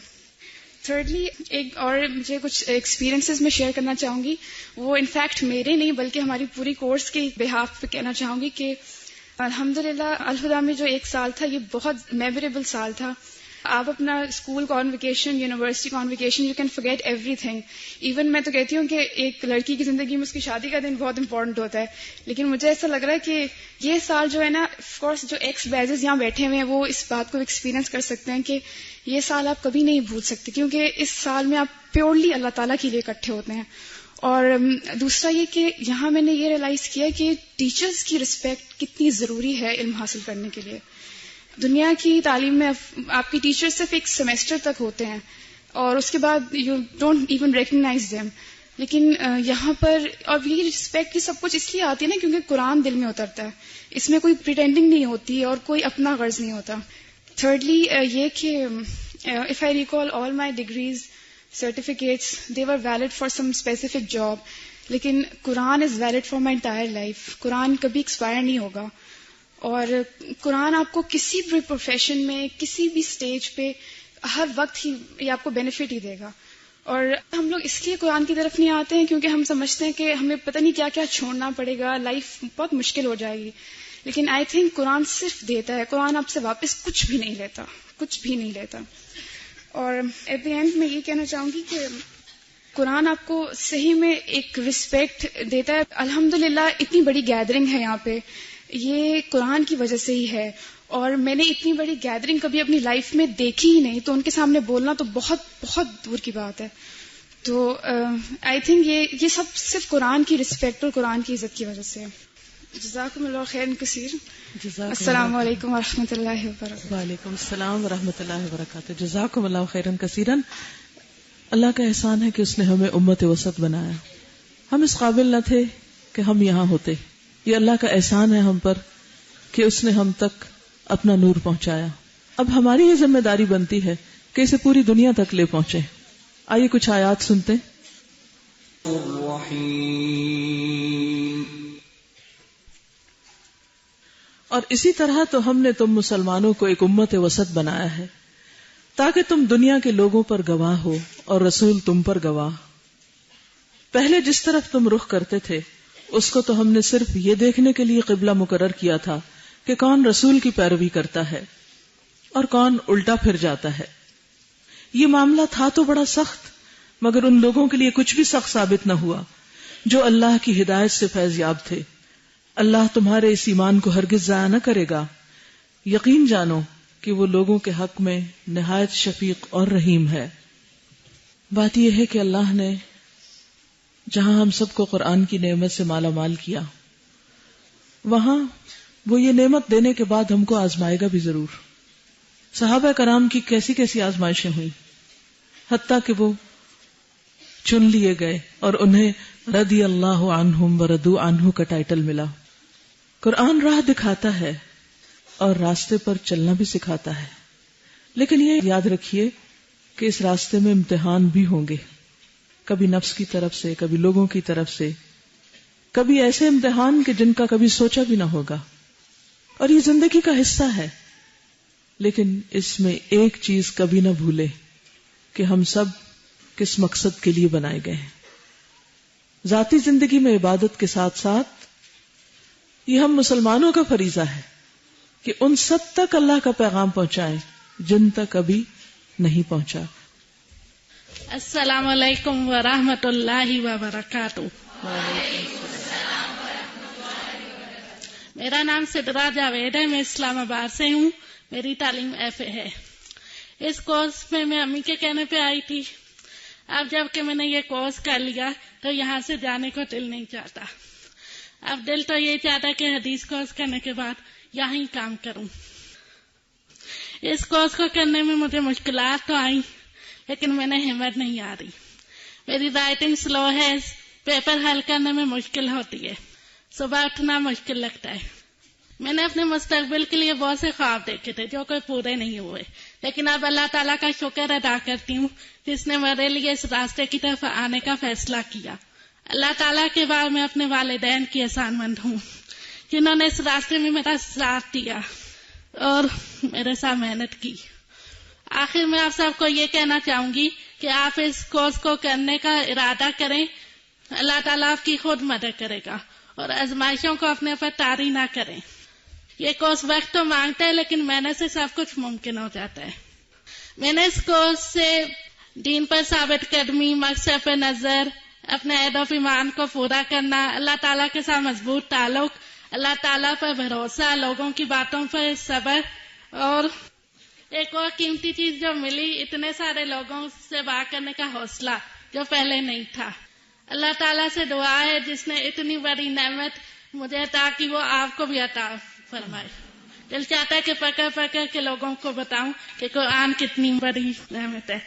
تھرڈلی ایک اور مجھے کچھ ایکسپیرینسز میں شیئر کرنا چاہوں گی, وہ انفیکٹ میرے نہیں بلکہ ہماری پوری کورس کے بہاف پہ کہنا چاہوں گی کہ الحمدللہ الہدا میں جو 1 سال تھا یہ بہت میموریبل سال تھا. آپ اپنا school convocation, university convocation, you can forget everything. Even میں تو کہتی ہوں کہ ایک لڑکی کی زندگی میں اس کی شادی کا دن بہت امپورٹنٹ ہوتا ہے, لیکن مجھے ایسا لگ رہا ہے کہ یہ سال جو ہے نا, آف کورس جو ایکس بیچز یہاں بیٹھے ہوئے ہیں وہ اس بات کو ایکسپیرینس کر سکتے ہیں کہ یہ سال آپ کبھی نہیں بھول سکتے, کیونکہ اس سال میں آپ پیورلی اللہ تعالیٰ کے لیے اکٹھے ہوتے ہیں. اور دوسرا یہ کہ یہاں میں نے یہ ریئلائز کیا کہ ٹیچرز کی رسپیکٹ کتنی ضروری ہے علم حاصل کرنے کے لیے. دنیا کی تعلیم میں آپ کی ٹیچر صرف ایک سیمسٹر تک ہوتے ہیں اور اس کے بعد you don't even recognise them, لیکن یہاں پر اور یہ رسپیکٹ کی سب کچھ اس لیے آتی ہے نا کیونکہ قرآن دل میں اترتا ہے, اس میں کوئی پریٹینڈنگ نہیں ہوتی اور کوئی اپنا غرض نہیں ہوتا. تھرڈلی یہ کہ if I recall all my degrees, certificates, they were valid for some specific job, لیکن قرآن is valid for my entire life. قرآن کبھی ایکسپائر نہیں ہوگا, اور قرآن آپ کو کسی بھی پروفیشن میں کسی بھی سٹیج پہ ہر وقت ہی یہ آپ کو بینیفٹ ہی دے گا. اور ہم لوگ اس لیے قرآن کی طرف نہیں آتے ہیں کیونکہ ہم سمجھتے ہیں کہ ہمیں پتہ نہیں کیا کیا چھوڑنا پڑے گا, لائف بہت مشکل ہو جائے گی. لیکن آئی تھنک قرآن صرف دیتا ہے, قرآن آپ سے واپس کچھ بھی نہیں لیتا, کچھ بھی نہیں لیتا. اور ایٹ دی اینڈ میں یہ کہنا چاہوں گی کہ قرآن آپ کو صحیح میں ایک رسپیکٹ دیتا ہے. الحمدللہ اتنی بڑی گیدرنگ ہے یہاں پہ, یہ قرآن کی وجہ سے ہی ہے, اور میں نے اتنی بڑی گیدرنگ کبھی اپنی لائف میں دیکھی ہی نہیں, تو ان کے سامنے بولنا تو بہت بہت دور کی بات ہے. تو آئی تھنک یہ سب صرف قرآن کی رسپیکٹ اور قرآن کی عزت کی وجہ سے ہے. جزاکم اللہ خیر کثیر. السلام علیکم ورحمۃ اللہ وبرکاتہ. وعلیکم السلام ورحمۃ اللہ وبرکاتہ. جزاکم اللہ خیرا کثیرا. اللہ کا احسان ہے کہ اس نے ہمیں امت وسط بنایا. ہم اس قابل نہ تھے کہ ہم یہاں ہوتے. یہ اللہ کا احسان ہے ہم پر کہ اس نے ہم تک اپنا نور پہنچایا. اب ہماری یہ ذمہ داری بنتی ہے کہ اسے پوری دنیا تک لے پہنچے. آئیے کچھ آیات سنتے. اور اسی طرح تو ہم نے تم مسلمانوں کو ایک امت وسط بنایا ہے تاکہ تم دنیا کے لوگوں پر گواہ ہو اور رسول تم پر گواہ. پہلے جس طرف تم رخ کرتے تھے اس کو تو ہم نے صرف یہ دیکھنے کے لیے قبلہ مقرر کیا تھا کہ کون رسول کی پیروی کرتا ہے اور کون الٹا پھر جاتا ہے. یہ معاملہ تھا تو بڑا سخت، مگر ان لوگوں کے لیے کچھ بھی سخت ثابت نہ ہوا جو اللہ کی ہدایت سے فیض یاب تھے. اللہ تمہارے اس ایمان کو ہرگز ضائع نہ کرے گا. یقین جانو کہ وہ لوگوں کے حق میں نہایت شفیق اور رحیم ہے. بات یہ ہے کہ اللہ نے جہاں ہم سب کو قرآن کی نعمت سے مالا مال کیا، وہاں وہ یہ نعمت دینے کے بعد ہم کو آزمائے گا بھی ضرور. صحابہ کرام کی کیسی کیسی آزمائشیں ہوئی، حتیٰ کہ وہ چن لیے گئے اور انہیں رضی اللہ عنہم ورضوا عنہ کا ٹائٹل ملا. قرآن راہ دکھاتا ہے اور راستے پر چلنا بھی سکھاتا ہے، لیکن یہ یاد رکھیے کہ اس راستے میں امتحان بھی ہوں گے، کبھی نفس کی طرف سے، کبھی لوگوں کی طرف سے، کبھی ایسے امتحان کہ جن کا کبھی سوچا بھی نہ ہوگا. اور یہ زندگی کا حصہ ہے، لیکن اس میں ایک چیز کبھی نہ بھولے کہ ہم سب کس مقصد کے لیے بنائے گئے ہیں. ذاتی زندگی میں عبادت کے ساتھ ساتھ یہ ہم مسلمانوں کا فریضہ ہے کہ ان سب تک اللہ کا پیغام پہنچائیں جن تک ابھی نہیں پہنچا. السلام علیکم ورحمۃ اللہ وبرکاتہ. میرا نام سدرا جاوید ہے، میں اسلام آباد سے ہوں. میری تعلیم FA ہے. اس کورس میں میں امی کے کہنے پہ آئی تھی. اب جب کہ میں نے یہ کورس کر لیا تو یہاں سے جانے کو دل نہیں چاہتا. اب دل تو یہ چاہتا ہے کہ حدیث کورس کرنے کے بعد یہاں ہی کام کروں. اس کورس کو کرنے میں مجھے مشکلات تو آئیں، لیکن میں نے ہمت نہیں آ رہی. میری رائٹنگ سلو ہے، پیپر حل کرنے میں مشکل ہوتی ہے، صبح اٹھنا مشکل لگتا ہے. میں نے اپنے مستقبل کے لیے بہت سے خواب دیکھے تھے جو کوئی پورے نہیں ہوئے، لیکن اب اللہ تعالیٰ کا شکر ادا کرتی ہوں جس نے میرے لیے اس راستے کی طرف آنے کا فیصلہ کیا. اللہ تعالیٰ کے بعد میں اپنے والدین کی احسان مند ہوں جنہوں نے اس راستے میں میرا ساتھ دیا اور میرے ساتھ محنت کی. آخر میں آپ سب کو یہ کہنا چاہوں گی کہ آپ اس کورس کو کرنے کا ارادہ کریں. اللہ تعالیٰ آپ کی خود مدد کرے گا اور آزمائشوں کو اپنے اوپر طاری نہ کریں. یہ کورس وقت تو مانگتا ہے، لیکن محنت سے سب کچھ ممکن ہو جاتا ہے. میں نے اس کورس سے دین پر ثابت قدمی، مقصد پہ نظر، اپنے عہد و ایمان کو پورا کرنا، اللہ تعالیٰ کے ساتھ مضبوط تعلق، اللہ تعالیٰ پر بھروسہ، لوگوں کی باتوں پر صبر، اور ایک اور قیمتی چیز جو ملی، اتنے سارے لوگوں سے بات کرنے کا حوصلہ جو پہلے نہیں تھا. اللہ تعالیٰ سے دعا ہے جس نے اتنی بڑی نعمت مجھے عطا کی وہ آپ کو بھی عطا فرمائے. دل چاہتا ہے کہ پکڑ پکڑ کے لوگوں کو بتاؤں کہ قرآن کتنی بڑی نعمت ہے.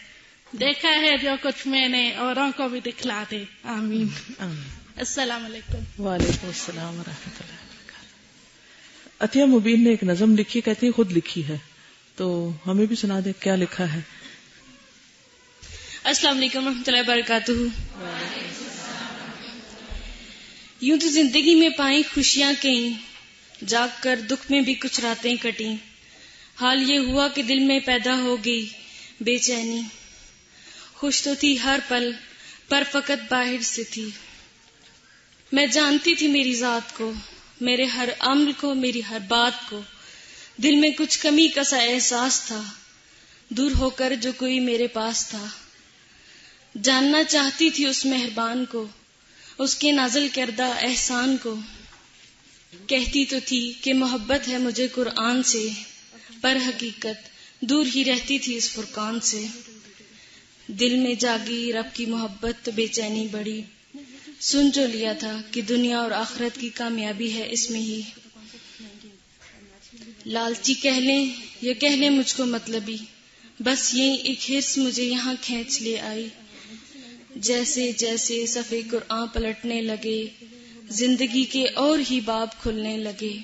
دیکھا ہے جو کچھ میں نے، اوروں کو بھی دکھلا دے. آمین. السلام علیکم. وعلیکم السلام ورحمۃ اللہ وبرکاتہ. عطیہ مبین نے ایک نظم لکھی، کہتی ہے خود لکھی ہے، تو ہمیں بھی سنا دے کیا لکھا ہے. السلام علیکم ورحمۃ اللہ وبرکاتہ. یوں تو زندگی میں پائیں خوشیاں کہیں، جاگ کر دکھ میں بھی کچھ راتیں کٹیں. حال یہ ہوا کہ دل میں پیدا ہو گئی بے چینی. خوش تو تھی ہر پل پر فقط باہر سے تھی. میں جانتی تھی میری ذات کو، میرے ہر عمل کو، میری ہر بات کو. دل میں کچھ کمی کا سا احساس تھا، دور ہو کر جو کوئی میرے پاس تھا. جاننا چاہتی تھی اس مہربان کو، اس کے نازل کردہ احسان کو. کہتی تو تھی کہ محبت ہے مجھے قرآن سے، پر حقیقت دور ہی رہتی تھی اس فرقان سے. دل میں جاگی رب کی محبت تو بے چینی بڑی. سن جو لیا تھا کہ دنیا اور آخرت کی کامیابی ہے اس میں ہی. لالچی کہہ لیں یا کہہ لیں مجھ کو مطلبی، بس یہی ایک حرص مجھے یہاں کھینچ لے آئی. جیسے جیسے صفحے قرآن پلٹنے لگے، زندگی کے اور ہی باب کھلنے لگے.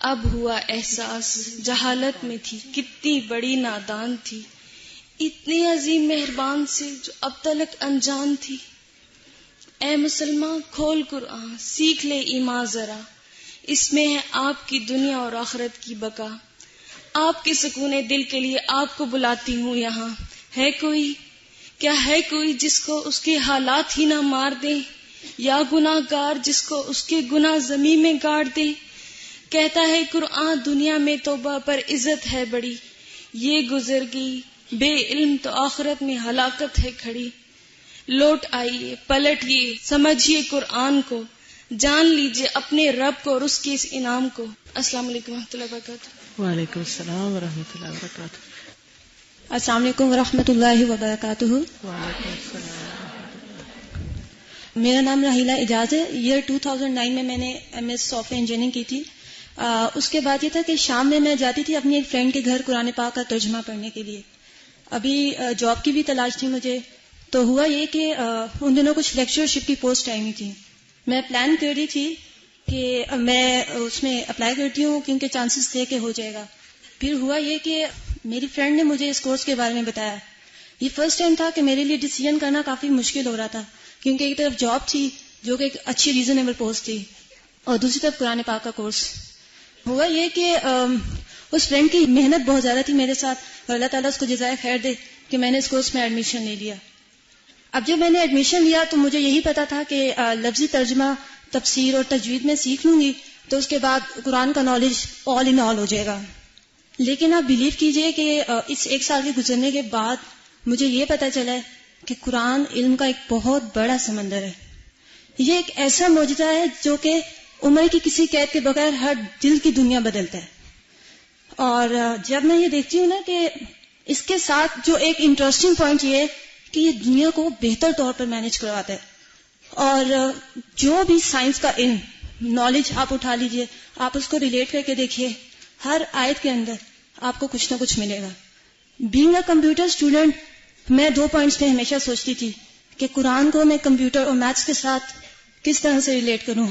اب ہوا احساس جہالت میں تھی کتنی بڑی نادان تھی، اتنی عظیم مہربان سے جو اب تلک انجان تھی. اے مسلمان کھول قرآن، سیکھ لے ایمان ذرا، اس میں ہے آپ کی دنیا اور آخرت کی بقا. آپ کے سکون دل کے لیے آپ کو بلاتی ہوں یہاں. ہے کوئی کیا ہے کوئی جس کو اس کے حالات ہی نہ مار دیں، یا گناہ گار جس کو اس کے گناہ زمین میں گاڑ دیں؟ کہتا ہے قرآن دنیا میں توبہ پر عزت ہے بڑی، یہ گزر گئی بے علم تو آخرت میں ہلاکت ہے کھڑی۔ لوٹ آئیے پلٹیے سمجھیے قرآن کو، جان لیجیے اپنے رب کو اور اس کے اس انعام کو۔ السلام علیکم ورحمۃ اللہ وبرکاتہ۔ وعلیکم السلام ورحمۃ اللہ وبرکاتہ۔ السلام علیکم ورحمۃ اللہ وبرکاتہ۔ وعلیکم السلام۔ میرا نام راحیلہ اعجاز ہے۔ ایئر 2009 میں نے M S software engineering کی تھی۔ اس کے بعد یہ تھا کہ شام میں جاتی تھی اپنی ایک فرینڈ کے گھر قرآن پاک کا ترجمہ پڑھنے کے لیے۔ ابھی جاب کی بھی تلاش تھی مجھے، تو ہوا یہ کہ ان دنوں کچھ لیکچرشپ کی پوسٹ آئی ہوئی تھی۔ میں پلان کر رہی تھی کہ میں اس میں اپلائی کرتی ہوں کیونکہ چانسز تھے کہ ہو جائے گا۔ پھر ہوا یہ کہ میری فرینڈ نے مجھے اس کورس کے بارے میں بتایا۔ یہ فرسٹ ٹائم تھا کہ میرے لیے ڈیسیژن کرنا کافی مشکل ہو رہا تھا، کیونکہ ایک طرف جاب تھی جو کہ ایک اچھی ریزنیبل پوسٹ تھی، اور دوسری طرف قرآن پاک کا کورس۔ ہوا یہ کہ اس فرینڈ کی محنت بہت زیادہ تھی میرے ساتھ، اور اللہ تعالیٰ اس کو جزائے خیر دے کہ میں نے اس کورس میں ایڈمیشن لے لیا۔ اب جب میں نے ایڈمیشن لیا تو مجھے یہی پتا تھا کہ لفظی ترجمہ، تفسیر اور تجوید میں سیکھ لوں گی تو اس کے بعد قرآن کا نالج آل ان آل ہو جائے گا۔ لیکن آپ بلیو کیجئے کہ اس ایک سال کے گزرنے کے بعد مجھے یہ پتا چلا ہے کہ قرآن علم کا ایک بہت بڑا سمندر ہے۔ یہ ایک ایسا معجزہ ہے جو کہ عمر کی کسی قید کے بغیر ہر دل کی دنیا بدلتا ہے۔ اور جب میں یہ دیکھتی ہوں نا کہ اس کے ساتھ جو ایک انٹرسٹنگ پوائنٹ یہ ہے کہ یہ دنیا کو بہتر طور پر مینج کرواتا ہے، اور جو بھی سائنس کا علم نالج آپ اٹھا لیجئے، آپ اس کو ریلیٹ کر کے دیکھیے، ہر آیت کے اندر آپ کو کچھ نہ کچھ ملے گا۔ بینگ اے کمپیوٹر اسٹوڈنٹ، میں 2 پوائنٹس پہ ہمیشہ سوچتی تھی کہ قرآن کو میں کمپیوٹر اور میتھس کے ساتھ کس طرح سے ریلیٹ کروں۔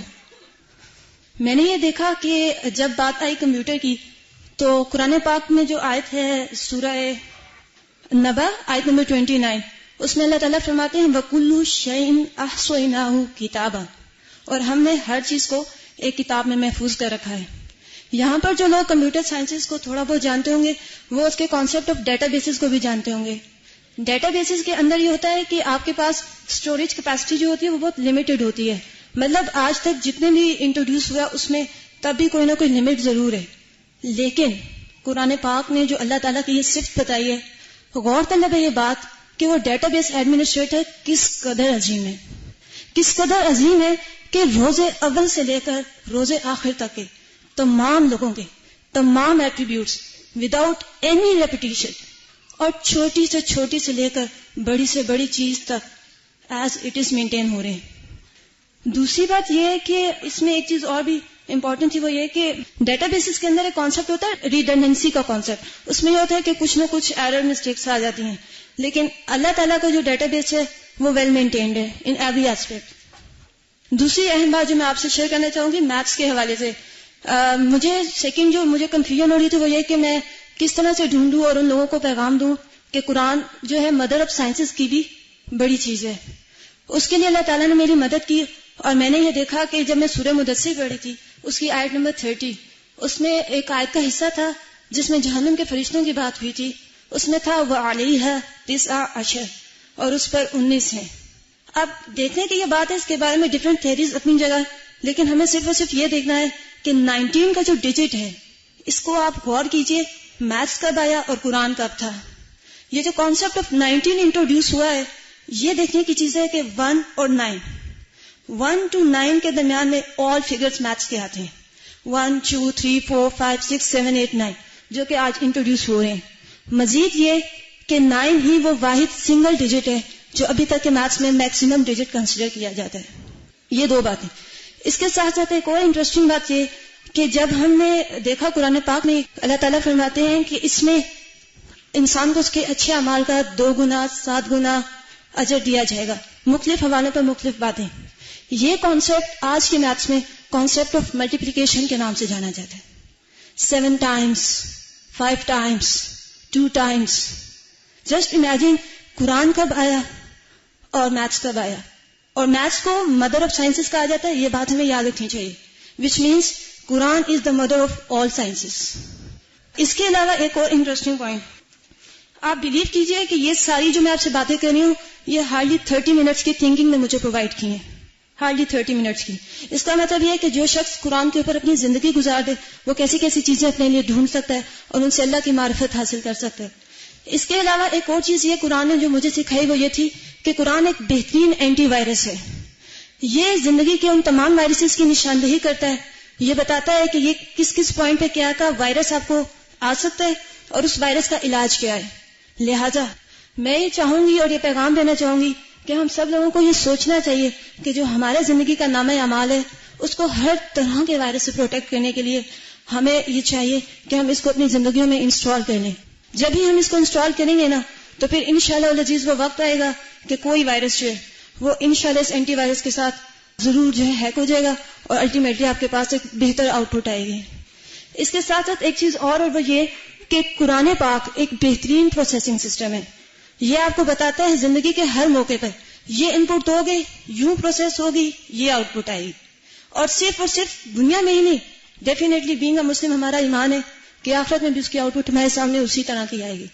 میں نے یہ دیکھا کہ جب بات آئی کمپیوٹر کی تو قرآن پاک میں جو آیت ہے سورہ نبا آیت نمبر 29، اس میں اللہ تعالیٰ فرماتے ہیں وَكُلُّ شَيْءٍ أَحْصَيْنَاهُ كِتَابًا، اور ہم نے ہر چیز کو ایک کتاب میں محفوظ کر رکھا ہے۔ یہاں پر جو لوگ کمپیوٹر سائنسز کو تھوڑا بہت جانتے ہوں گے وہ اس کے کانسیپٹ آف ڈیٹا بیسز کو بھی جانتے ہوں گے۔ ڈیٹا بیسز کے اندر یہ ہوتا ہے کہ آپ کے پاس اسٹوریج کیپیسٹی جو ہوتی ہے وہ بہت لمیٹڈ ہوتی ہے، مطلب آج تک جتنے بھی انٹروڈیوس ہوا اس میں تب بھی کوئی نہ کوئی لمٹ ضرور ہے۔ لیکن قرآن پاک نے جو اللہ تعالیٰ کی یہ صفت بتائی ہے، غور طلب ہے یہ بات کہ وہ ڈیٹا بیس ایڈمنسٹریٹر کس قدر عظیم ہے، کس قدر عظیم ہے کہ روز اول سے لے کر روز آخر تک کے تمام لوگوں کے تمام ایٹریبیوٹس وداؤٹ اینی ریپیٹیشن، اور چھوٹی سے چھوٹی سے لے کر بڑی سے بڑی چیز تک ایز اٹ از مینٹین ہو رہے ہیں۔ دوسری بات یہ ہے کہ اس میں ایک چیز اور بھی امپورٹنٹ تھی، وہ یہ کہ ڈیٹا بیسز کے اندر ایک کانسیپٹ ہوتا ہے ریڈنڈنسی کا کانسیپٹ۔ اس میں یہ ہوتا ہے کہ کچھ نہ کچھ ایرر مسٹیکس آ جاتی ہیں، لیکن اللہ تعالیٰ کا جو ڈیٹا بیس ہے وہ ویل مینٹینڈ ہے ان ایوری ایسپیکٹ۔ دوسری اہم بات جو میں آپ سے شیئر کرنا چاہوں گی میتھس کے حوالے سے، مجھے کنفیوژن ہو رہی تھی وہ یہ کہ میں کس طرح سے ڈھونڈوں اور ان لوگوں کو پیغام دوں کہ قرآن جو ہے مدر آف سائنسز کی بھی بڑی چیز ہے۔ اس کے لیے اللہ تعالیٰ نے میری مدد کی، اور میں نے یہ دیکھا کہ جب میں سورہ مدثر پڑھی تھی اس کی آیت نمبر 30، اس میں ایک آیت کا حصہ تھا جس میں جہنم کے فرشتوں کی بات ہوئی تھی۔ اس میں تھا وَعَلَيْهَا 19 اور اس پر 19 ہیں۔ اب دیکھنے کی یہ بات ہے، اس کے بارے میں ڈفرینٹ تھیریز اپنی جگہ، لیکن ہمیں صرف اور صرف یہ دیکھنا ہے کہ 19 کا جو ڈیجٹ ہے اس کو آپ غور کیجئے، میتھس کب آیا اور قرآن کب تھا۔ یہ جو کانسیپٹ آف 19 انٹروڈیوس ہوا ہے یہ دیکھنے کی چیز ہے کہ 1 اور 9، 1 to 9 کے درمیان میں آل فگرز میتھس کے آتے ہیں، 1 2 3 4 5 6 7 8 9 جو کہ آج انٹروڈیوس ہو رہے ہیں۔ مزید یہ کہ 9 ہی وہ واحد سنگل ڈیجٹ ہے جو ابھی تک کے میتھس میں میکسیمم ڈیجٹ کنسیڈر کیا جاتا ہے۔ یہ 2 باتیں۔ اس کے ساتھ ساتھ ایک اور انٹرسٹنگ بات یہ کہ جب ہم نے دیکھا قرآن پاک میں اللہ تعالیٰ فرماتے ہیں کہ اس میں انسان کو اس کے اچھے اعمال کا 2 گنا 7 گنا اجر دیا جائے گا، مختلف حوالوں پر مختلف باتیں۔ یہ کانسیپٹ آج کے میتھس میں کانسیپٹ آف ملٹیپلیکیشن کے نام سے جانا جاتا ہے۔ 7 times 5 times 2 times۔ Just imagine قرآن کب آیا اور میتھس کب آیا، اور میتھس کو مدر آف سائنسز کہا جاتا ہے، یہ بات ہمیں یاد رکھنی چاہیے، which means Quran is the mother of all sciences. اس کے علاوہ ایک اور انٹرسٹنگ پوائنٹ، آپ بلیو کیجئے کہ یہ ساری جو میں آپ سے باتیں کر رہی ہوں یہ ہارڈلی 30 منٹس کی تھنکنگ نے مجھے پرووائڈ کی ہیں، ہارڈلی 30 منٹس کی. اس کا مطلب یہ ہے کہ جو شخص قرآن کے اوپر اپنی زندگی گزار دے وہ کیسی کیسی چیزیں اپنے لیے ڈھونڈ سکتا ہے اور ان سے اللہ کی معرفت حاصل کر سکتا ہے. اس کے علاوہ ایک اور چیز یہ قرآن نے جو مجھے سکھائی وہ یہ تھی کہ قرآن ایک بہترین اینٹی وائرس ہے. یہ زندگی کے ان تمام وائرسز کی نشاندہی کرتا ہے، یہ بتاتا ہے کہ یہ کس کس پوائنٹ پہ کیا کا وائرس آپ کو آ سکتا ہے اور اس وائرس کا علاج کیا ہے. لہٰذا میں یہ چاہوں گی اور یہ پیغام دینا چاہوں گی کہ ہم سب لوگوں کو یہ سوچنا چاہیے کہ جو ہمارے زندگی کا نامہ اعمال ہے اس کو ہر طرح کے وائرس سے پروٹیکٹ کرنے کے لیے ہمیں یہ چاہیے کہ ہم اس کو اپنی زندگیوں میں انسٹال کر لیں. جب ہی ہم اس کو انسٹال کریں گے نا تو پھر انشاءاللہ العزیز وہ وقت آئے گا کہ کوئی وائرس جو ہے وہ انشاءاللہ اس اینٹی وائرس کے ساتھ ضرور جو ہے ہیک ہو جائے گا اور الٹیمیٹلی آپ کے پاس ایک بہتر آؤٹ پٹ آئے گی. اس کے ساتھ ساتھ ایک چیز اور وہ یہ کہ قرآن پاک ایک بہترین پروسیسنگ سسٹم ہے. یہ آپ کو بتاتا ہے زندگی کے ہر موقع پر یہ ان پٹ دو گے یوں پروسیس ہوگی یہ آؤٹ پٹ آئے گی. اور صرف دنیا میں ہی نہیں، ڈیفینیٹلی بینگ اے مسلم ہمارا ایمان ہے کہ آخرت میں بھی اس کی آؤٹ پٹ ہمارے سامنے اسی طرح کی آئے گی.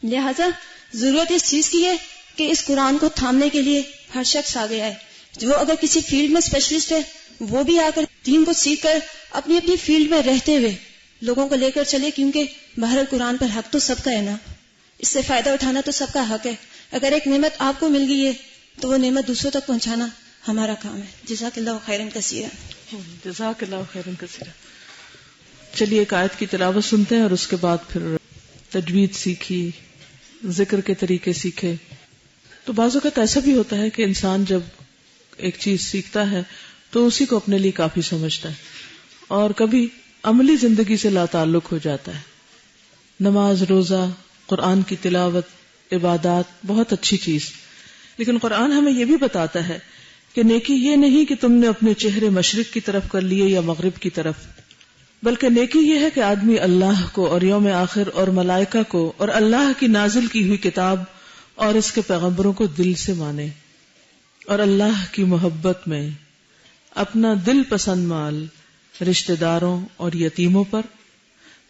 لہذا ضرورت اس چیز کی ہے کہ اس قرآن کو تھامنے کے لیے ہر شخص آ گیا ہے. جو اگر کسی فیلڈ میں اسپیشلسٹ ہے وہ بھی آ کر دین کو سیکھ کر اپنی اپنی فیلڈ میں رہتے ہوئے لوگوں کو لے کر چلے، کیونکہ بہر قرآن پر حق تو سب کا ہے نا، اس سے فائدہ اٹھانا تو سب کا حق ہے. اگر ایک نعمت آپ کو مل گئی ہے تو وہ نعمت دوسروں تک پہنچانا ہمارا کام ہے. جزاک اللہ خیرن کثیرا. جزاک اللہ خیرن کثیرا. چلیے ایک آیت کی تلاوت سنتے ہیں اور اس کے بعد پھر تجوید سیکھی، ذکر کے طریقے سیکھے. تو بعض اوقات ایسا بھی ہوتا ہے کہ انسان جب ایک چیز سیکھتا ہے تو اسی کو اپنے لیے کافی سمجھتا ہے اور کبھی عملی زندگی سے لا تعلق ہو جاتا ہے. نماز، روزہ، قرآن کی تلاوت، عبادات بہت اچھی چیز، لیکن قرآن ہمیں یہ بھی بتاتا ہے کہ نیکی یہ نہیں کہ تم نے اپنے چہرے مشرق کی طرف کر لیے یا مغرب کی طرف، بلکہ نیکی یہ ہے کہ آدمی اللہ کو اور یوم آخر اور ملائکہ کو اور اللہ کی نازل کی ہوئی کتاب اور اس کے پیغمبروں کو دل سے مانے اور اللہ کی محبت میں اپنا دل پسند مال رشتہ داروں اور یتیموں پر،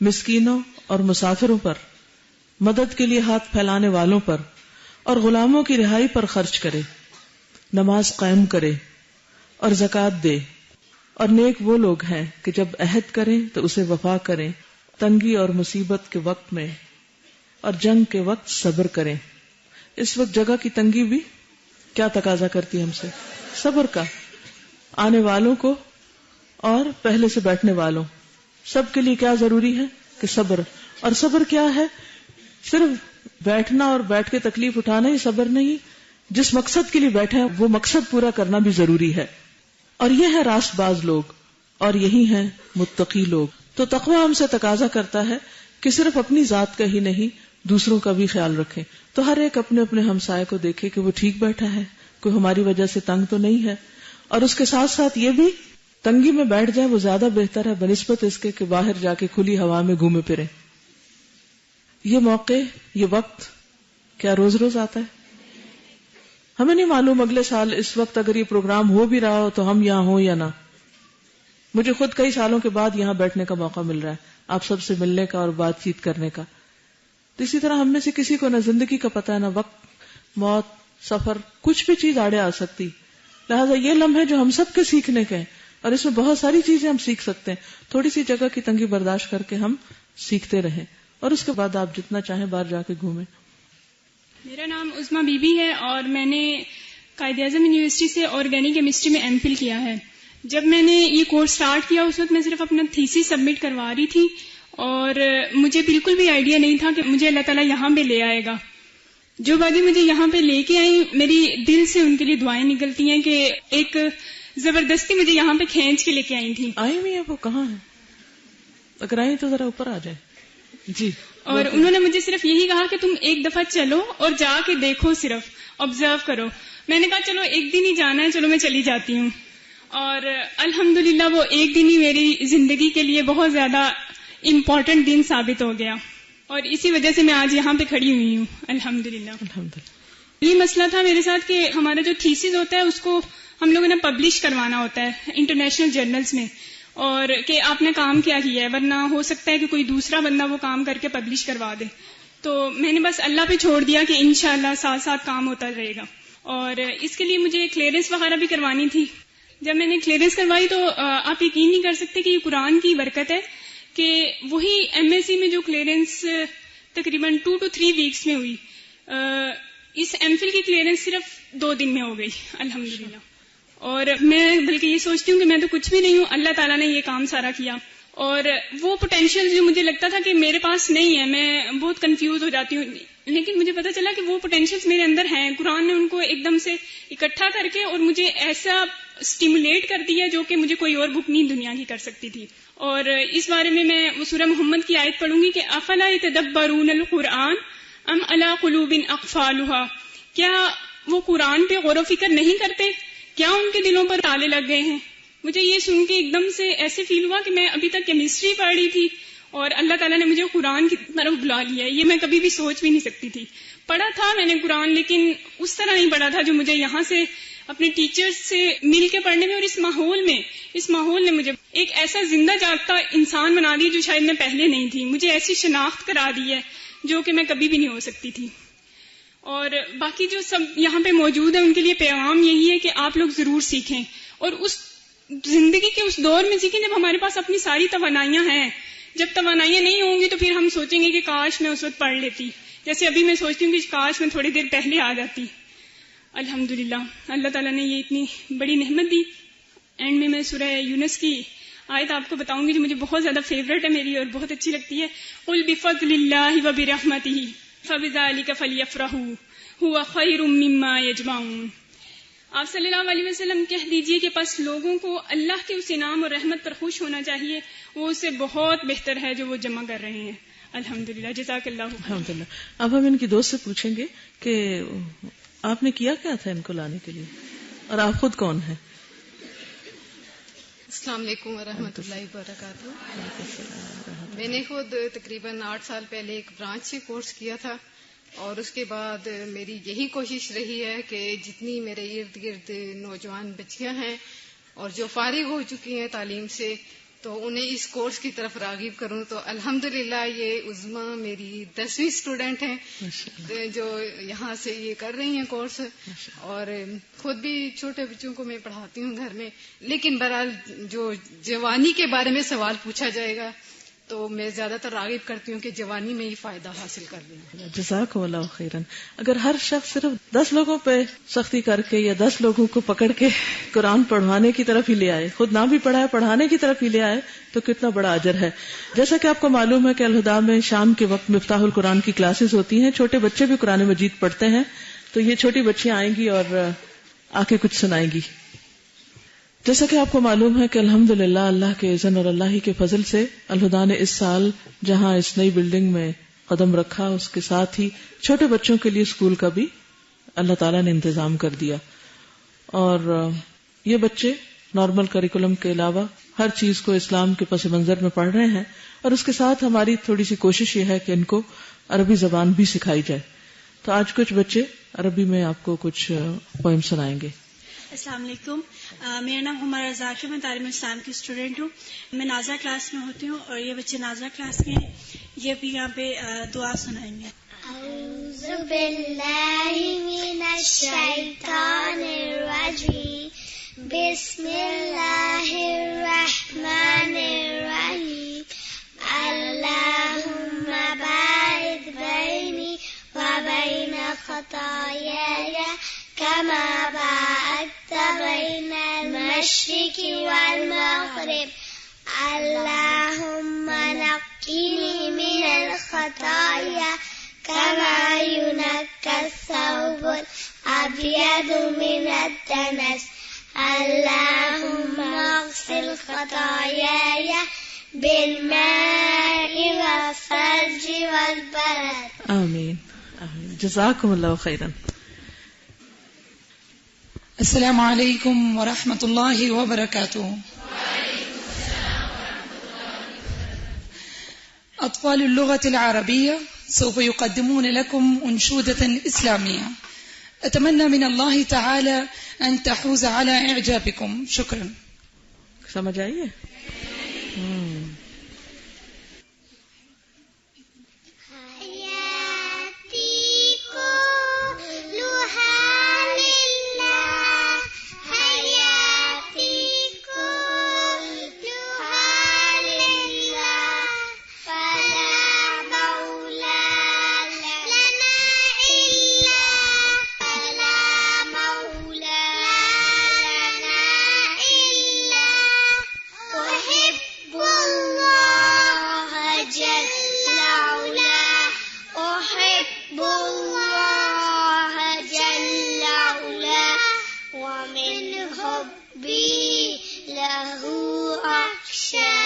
مسکینوں اور مسافروں پر، مدد کے لیے ہاتھ پھیلانے والوں پر اور غلاموں کی رہائی پر خرچ کرے، نماز قائم کرے اور زکوٰۃ دے. اور نیک وہ لوگ ہیں کہ جب عہد کریں تو اسے وفا کریں، تنگی اور مصیبت کے وقت میں اور جنگ کے وقت صبر کریں. اس وقت جگہ کی تنگی بھی کیا تقاضا کرتی ہے ہم سے؟ صبر کا. آنے والوں کو اور پہلے سے بیٹھنے والوں سب کے لیے کیا ضروری ہے کہ صبر. اور صبر کیا ہے؟ صرف بیٹھنا اور بیٹھ کے تکلیف اٹھانا ہی صبر نہیں، جس مقصد کے لیے بیٹھے ہیں وہ مقصد پورا کرنا بھی ضروری ہے. اور یہ ہے راست باز لوگ اور یہی ہیں متقی لوگ. تو تقوی ہم سے تقاضا کرتا ہے کہ صرف اپنی ذات کا ہی نہیں دوسروں کا بھی خیال رکھیں. تو ہر ایک اپنے اپنے ہمسائے کو دیکھے کہ وہ ٹھیک بیٹھا ہے، کوئی ہماری وجہ سے تنگ تو نہیں ہے، اور اس کے ساتھ ساتھ یہ بھی تنگی میں بیٹھ جائے وہ زیادہ بہتر ہے بنسبت اس کے کہ باہر جا کے کھلی ہوا میں گھومے پھرے. یہ موقع، یہ وقت کیا روز روز آتا ہے؟ ہمیں نہیں معلوم اگلے سال اس وقت اگر یہ پروگرام ہو بھی رہا ہو تو ہم یہاں ہوں یا نہ. مجھے خود کئی سالوں کے بعد یہاں بیٹھنے کا موقع مل رہا ہے، آپ سب سے ملنے کا اور بات چیت کرنے کا. تو اسی طرح ہم میں سے کسی کو نہ زندگی کا پتہ ہے، نہ وقت، موت، سفر، کچھ بھی چیز آڑے آ سکتی. لہٰذا یہ لمحے جو ہم سب کے سیکھنے کے ہیں اور اس میں بہت ساری چیزیں ہم سیکھ سکتے ہیں. تھوڑی سی جگہ کی تنگی برداشت کر کے ہم سیکھتے رہیں اور اس کے بعد آپ جتنا چاہیں باہر جا کے گھومیں. میرا نام عظمیٰ بی بی ہے اور میں نے قائد اعظم یونیورسٹی سے آرگینک کیمسٹری میں ایم فل کیا ہے. جب میں نے یہ کورس سٹارٹ کیا اس وقت میں صرف اپنا تھیسس سبمٹ کروا رہی تھی اور مجھے بالکل بھی آئیڈیا نہیں تھا کہ مجھے اللہ تعالیٰ یہاں پہ لے آئے گا. جو باتیں مجھے یہاں پہ لے کے آئی میری دل سے ان کے لیے دعائیں نکلتی ہیں کہ ایک زبردستی مجھے یہاں پہ کھینچ کے لے کے آئی تھی. آئی نہیں ہے وہ کہاں ہے؟ اگر آئی تو ذرا اوپر آ جائے. جی. اور انہوں نے مجھے صرف یہی کہا کہ تم ایک دفعہ چلو اور جا کے دیکھو، صرف آبزرو کرو. میں نے کہا چلو ایک دن ہی جانا ہے، چلو میں چلی جاتی ہوں. اور الحمدللہ وہ ایک دن ہی میری زندگی کے لیے بہت زیادہ امپورٹنٹ دن ثابت ہو گیا اور اسی وجہ سے میں آج یہاں پہ کھڑی ہوئی ہوں الحمدللہ. یہ مسئلہ تھا میرے ساتھ کہ ہمارا جو تھیسس ہوتا ہے اس کو ہم لوگوں نے پبلش کروانا ہوتا ہے انٹرنیشنل جرنلز میں، اور کہ آپ نے کام کیا ہے، ورنہ ہو سکتا ہے کہ کوئی دوسرا بندہ وہ کام کر کے پبلش کروا دے. تو میں نے بس اللہ پہ چھوڑ دیا کہ انشاءاللہ ساتھ ساتھ کام ہوتا رہے گا. اور اس کے لیے مجھے کلیئرنس وغیرہ بھی کروانی تھی. جب میں نے کلیئرنس کروائی تو آپ یقین نہیں کر سکتے کہ یہ قرآن کی برکت ہے کہ وہی ایم ایس سی میں جو کلیئرنس تقریباً 2 to 3 weeks میں ہوئی, اس ایم فل کی کلیئرنس صرف 2 دن میں ہو گئی الحمدللہ. اور میں بلکہ یہ سوچتی ہوں کہ میں تو کچھ بھی نہیں ہوں, اللہ تعالیٰ نے یہ کام سارا کیا. اور وہ پوٹینشیل جو مجھے لگتا تھا کہ میرے پاس نہیں ہے, میں بہت کنفیوز ہو جاتی ہوں, لیکن مجھے پتا چلا کہ وہ پوٹینشیلز میرے اندر ہیں. قرآن نے ان کو ایک دم سے اکٹھا کر کے اور مجھے ایسا اسٹیمولیٹ کر دیا جو کہ مجھے کوئی اور بک نہیں دنیا کی کر سکتی تھی. اور اس بارے میں وہ سورہ محمد کی آیت پڑھوں گی کہ افلا یتدبرون القرآن ام علی قلوب اقفالها, کیا وہ قرآن پہ غور و فکر نہیں کرتے, کیا ان کے دلوں پر تالے لگ گئے ہیں. مجھے یہ سن کے ایک دم سے ایسے فیل ہوا کہ میں ابھی تک کیمسٹری پڑھ رہی تھی اور اللہ تعالیٰ نے مجھے قرآن کی طرف بلا لیا. یہ میں کبھی بھی سوچ بھی نہیں سکتی تھی. پڑھا تھا میں نے قرآن, لیکن اس طرح نہیں پڑھا تھا جو مجھے یہاں سے اپنے ٹیچرز سے مل کے پڑھنے میں, اور اس ماحول نے مجھے ایک ایسا زندہ جاگتا انسان بنا دیا جو شاید میں پہلے نہیں تھی. مجھے ایسی شناخت کرا دی ہے جو کہ میں کبھی بھی نہیں ہو سکتی تھی. اور باقی جو سب یہاں پہ موجود ہیں ان کے لیے پیغام یہی ہے کہ آپ لوگ ضرور سیکھیں, اور اس زندگی کے اس دور میں سیکھیں جب ہمارے پاس اپنی ساری توانائیاں ہیں. جب توانائیاں نہیں ہوں گی تو پھر ہم سوچیں گے کہ کاش میں اس وقت پڑھ لیتی, جیسے ابھی میں سوچتی ہوں کہ کاش میں تھوڑی دیر پہلے آ جاتی. الحمدللہ اللہ تعالیٰ نے یہ اتنی بڑی نعمت دی. اینڈ میں سورہ یونس کی آیت آپ کو بتاؤں گی جو مجھے بہت زیادہ فیوریٹ ہے میری اور بہت اچھی لگتی ہے. قل بفضل اللہ وبرحمتہ فبذلک فلیفرحوا ھو خیر مما یجمعون. آپ صلی اللہ علیہ وسلم کہہ دیجئے کہ پس لوگوں کو اللہ کے اس انعام اور رحمت پر خوش ہونا چاہیے, وہ اس سے بہت بہتر ہے جو وہ جمع کر رہے ہیں. الحمدللہ, جزاک اللہ. الحمدللہ. اب ہم ان کی دوست سے پوچھیں گے کہ آپ نے کیا تھا ان کو لانے کے لیے, اور آپ خود کون ہیں؟ السلام علیکم ورحمۃ اللہ وبرکاتہ. میں نے خود تقریباً 8 سال پہلے ایک برانچ سے کورس کیا تھا, اور اس کے بعد میری یہی کوشش رہی ہے کہ جتنی میرے ارد گرد نوجوان بچیاں ہیں اور جو فارغ ہو چکی ہیں تعلیم سے, تو انہیں اس کورس کی طرف راغب کروں. تو الحمدللہ یہ عظما میری 10ویں اسٹوڈنٹ ہیں جو یہاں سے یہ کر رہی ہیں کورس, اور خود بھی چھوٹے بچوں کو میں پڑھاتی ہوں گھر میں. لیکن بہرحال جو جوانی کے بارے میں سوال پوچھا جائے گا تو میں زیادہ تر راغب کرتی ہوں کہ جوانی میں ہی فائدہ حاصل کر لیں. جزاکم اللہ خیرا. اگر ہر شخص صرف 10 لوگوں پہ سختی کر کے یا 10 لوگوں کو پکڑ کے قرآن پڑھوانے کی طرف ہی لے آئے, خود نہ بھی پڑھائے پڑھانے کی طرف ہی لے آئے, تو کتنا بڑا اجر ہے. جیسا کہ آپ کو معلوم ہے کہ الہدیٰ میں شام کے وقت مفتاح القرآن کی کلاسز ہوتی ہیں. چھوٹے بچے بھی قرآن مجید پڑھتے ہیں, تو یہ چھوٹی بچیاں آئیں گی اور آ کے کچھ سنائیں گی. جیسا کہ آپ کو معلوم ہے کہ الحمدللہ اللہ کے اذن اور اللہ ہی کے فضل سے الہدیٰ نے اس سال جہاں اس نئی بلڈنگ میں قدم رکھا, اس کے ساتھ ہی چھوٹے بچوں کے لیے اسکول کا بھی اللہ تعالیٰ نے انتظام کر دیا. اور یہ بچے نارمل کریکولم کے علاوہ ہر چیز کو اسلام کے پس منظر میں پڑھ رہے ہیں, اور اس کے ساتھ ہماری تھوڑی سی کوشش یہ ہے کہ ان کو عربی زبان بھی سکھائی جائے. تو آج کچھ بچے عربی میں آپ کو کچھ پوئم سنائیں گے. السلام علیکم. میرا نام ہمارا رزاق ہے, میں تعلیم اسلام کی اسٹوڈنٹ ہوں. میں نازا کلاس میں ہوتی ہوں اور یہ بچے نازا کلاس کے ہیں. یہ بھی یہاں پہ دعا سنائیں گے. اعوذ باللہ من الشیطان الرجیم, بسم اللہ الرحمن الرحیم, اللہم باعد بینی وبین خطایای كما باعدت بين المشرق والمغرب, اللهم نقني من الخطايا كما ينقى الثوب الأبيض من الدنس, اللهم اغسل خطاياي بالماء والثلج والبرد. آمین. جزاکم اللہ خیرا. السلام علیکم ورحمۃ اللہ وبرکاتہ. أطفال اللغة العربية سوف يقدمون لكم أنشودة إسلامية. أتمنى من الله تعالى أن تحوز على إعجابكم. شكرا. سمجھ آئیے؟ يا ومن حبي له أخشى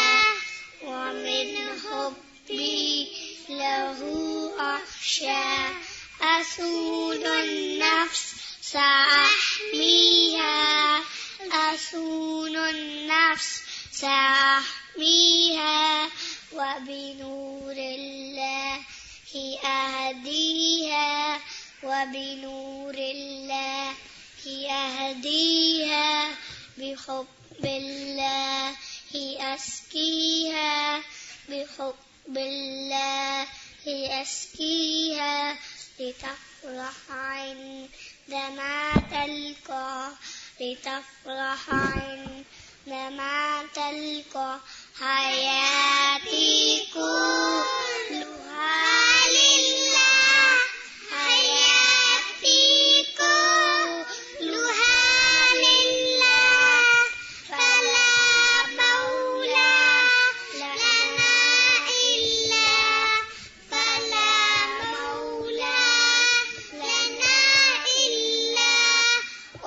ومن حبي له أخشى أصون النفس سأحميها أصون النفس سأحميها وبنور الله أهديها وبنور الله أهديها بحب الله أسقيها بحب الله أسقيها لتفرح عندما تلقى لتفرح عندما تلقى حياتي كلها لله حياتي كلها لله فلا مولى لنا إلا فلا مولى لنا إلا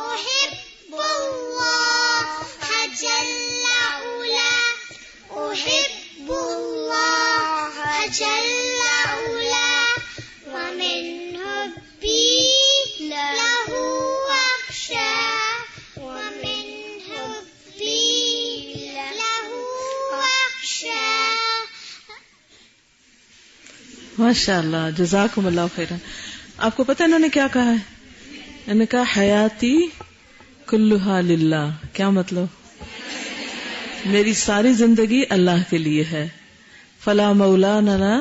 أحب الله جل علا أحب الله جل علا ومن حبي له أخشى ومن حبي له أخشى. ماشاء اللہ، جزاکم اللہ خیرا. آپ کو پتہ انہوں نے کیا کہا ہے؟ انہوں نے کہا حیاتی کلھا للہ. کیا مطلب؟ میری ساری زندگی اللہ کے لیے ہے. فلا مولا لنا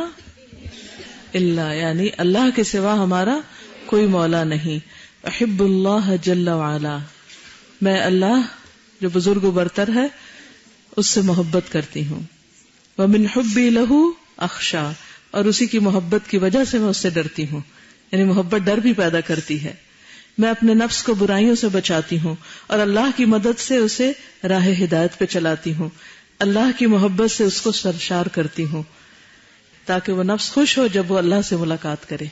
الا، یعنی اللہ کے سوا ہمارا کوئی مولا نہیں. احب اللہ جل وعلا، میں اللہ جو بزرگ و برتر ہے اس سے محبت کرتی ہوں. ومن حبی لہ اخشا، اور اسی کی محبت کی وجہ سے میں اس سے ڈرتی ہوں. یعنی محبت ڈر بھی پیدا کرتی ہے. میں اپنے نفس کو برائیوں سے بچاتی ہوں اور اللہ کی مدد سے اسے راہ ہدایت پہ چلاتی ہوں. اللہ کی محبت سے اس کو سرشار کرتی ہوں تاکہ وہ نفس خوش ہو جب وہ اللہ سے ملاقات کرے.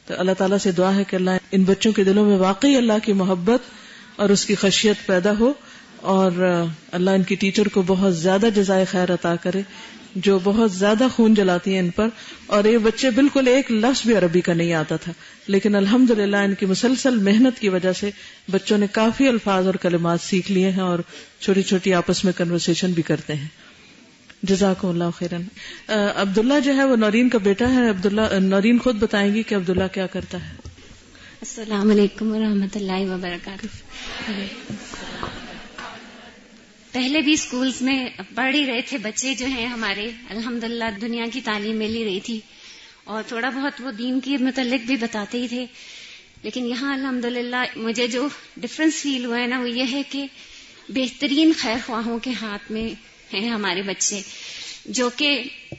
تو اللہ تعالیٰ سے دعا ہے کہ اللہ ان بچوں کے دلوں میں واقعی اللہ کی محبت اور اس کی خشیت پیدا ہو، اور اللہ ان کی ٹیچر کو بہت زیادہ جزائے خیر عطا کرے جو بہت زیادہ خون جلاتی ہیں ان پر. اور یہ بچے بالکل ایک لفظ بھی عربی کا نہیں آتا تھا، لیکن الحمدللہ ان کی مسلسل محنت کی وجہ سے بچوں نے کافی الفاظ اور کلمات سیکھ لیے ہیں اور چھوٹی چھوٹی آپس میں کنورسیشن بھی کرتے ہیں. جزاکم اللہ خیرن. عبداللہ جو ہے وہ نورین کا بیٹا ہے. عبداللہ، نورین خود بتائیں گی کہ عبداللہ کیا کرتا ہے. السلام علیکم ورحمۃ اللہ وبرکاتہ. پہلے بھی اسکولز میں پڑھ ہی رہے تھے بچے جو ہیں ہمارے، الحمدللہ دنیا کی تعلیم مل ہی رہی تھی اور تھوڑا بہت وہ دین کے متعلق بھی بتاتے ہی تھے. لیکن یہاں الحمدللہ مجھے جو ڈفرنس فیل ہوا ہے نا وہ یہ ہے کہ بہترین خیر خواہوں کے ہاتھ میں ہیں ہمارے بچے، جو کہ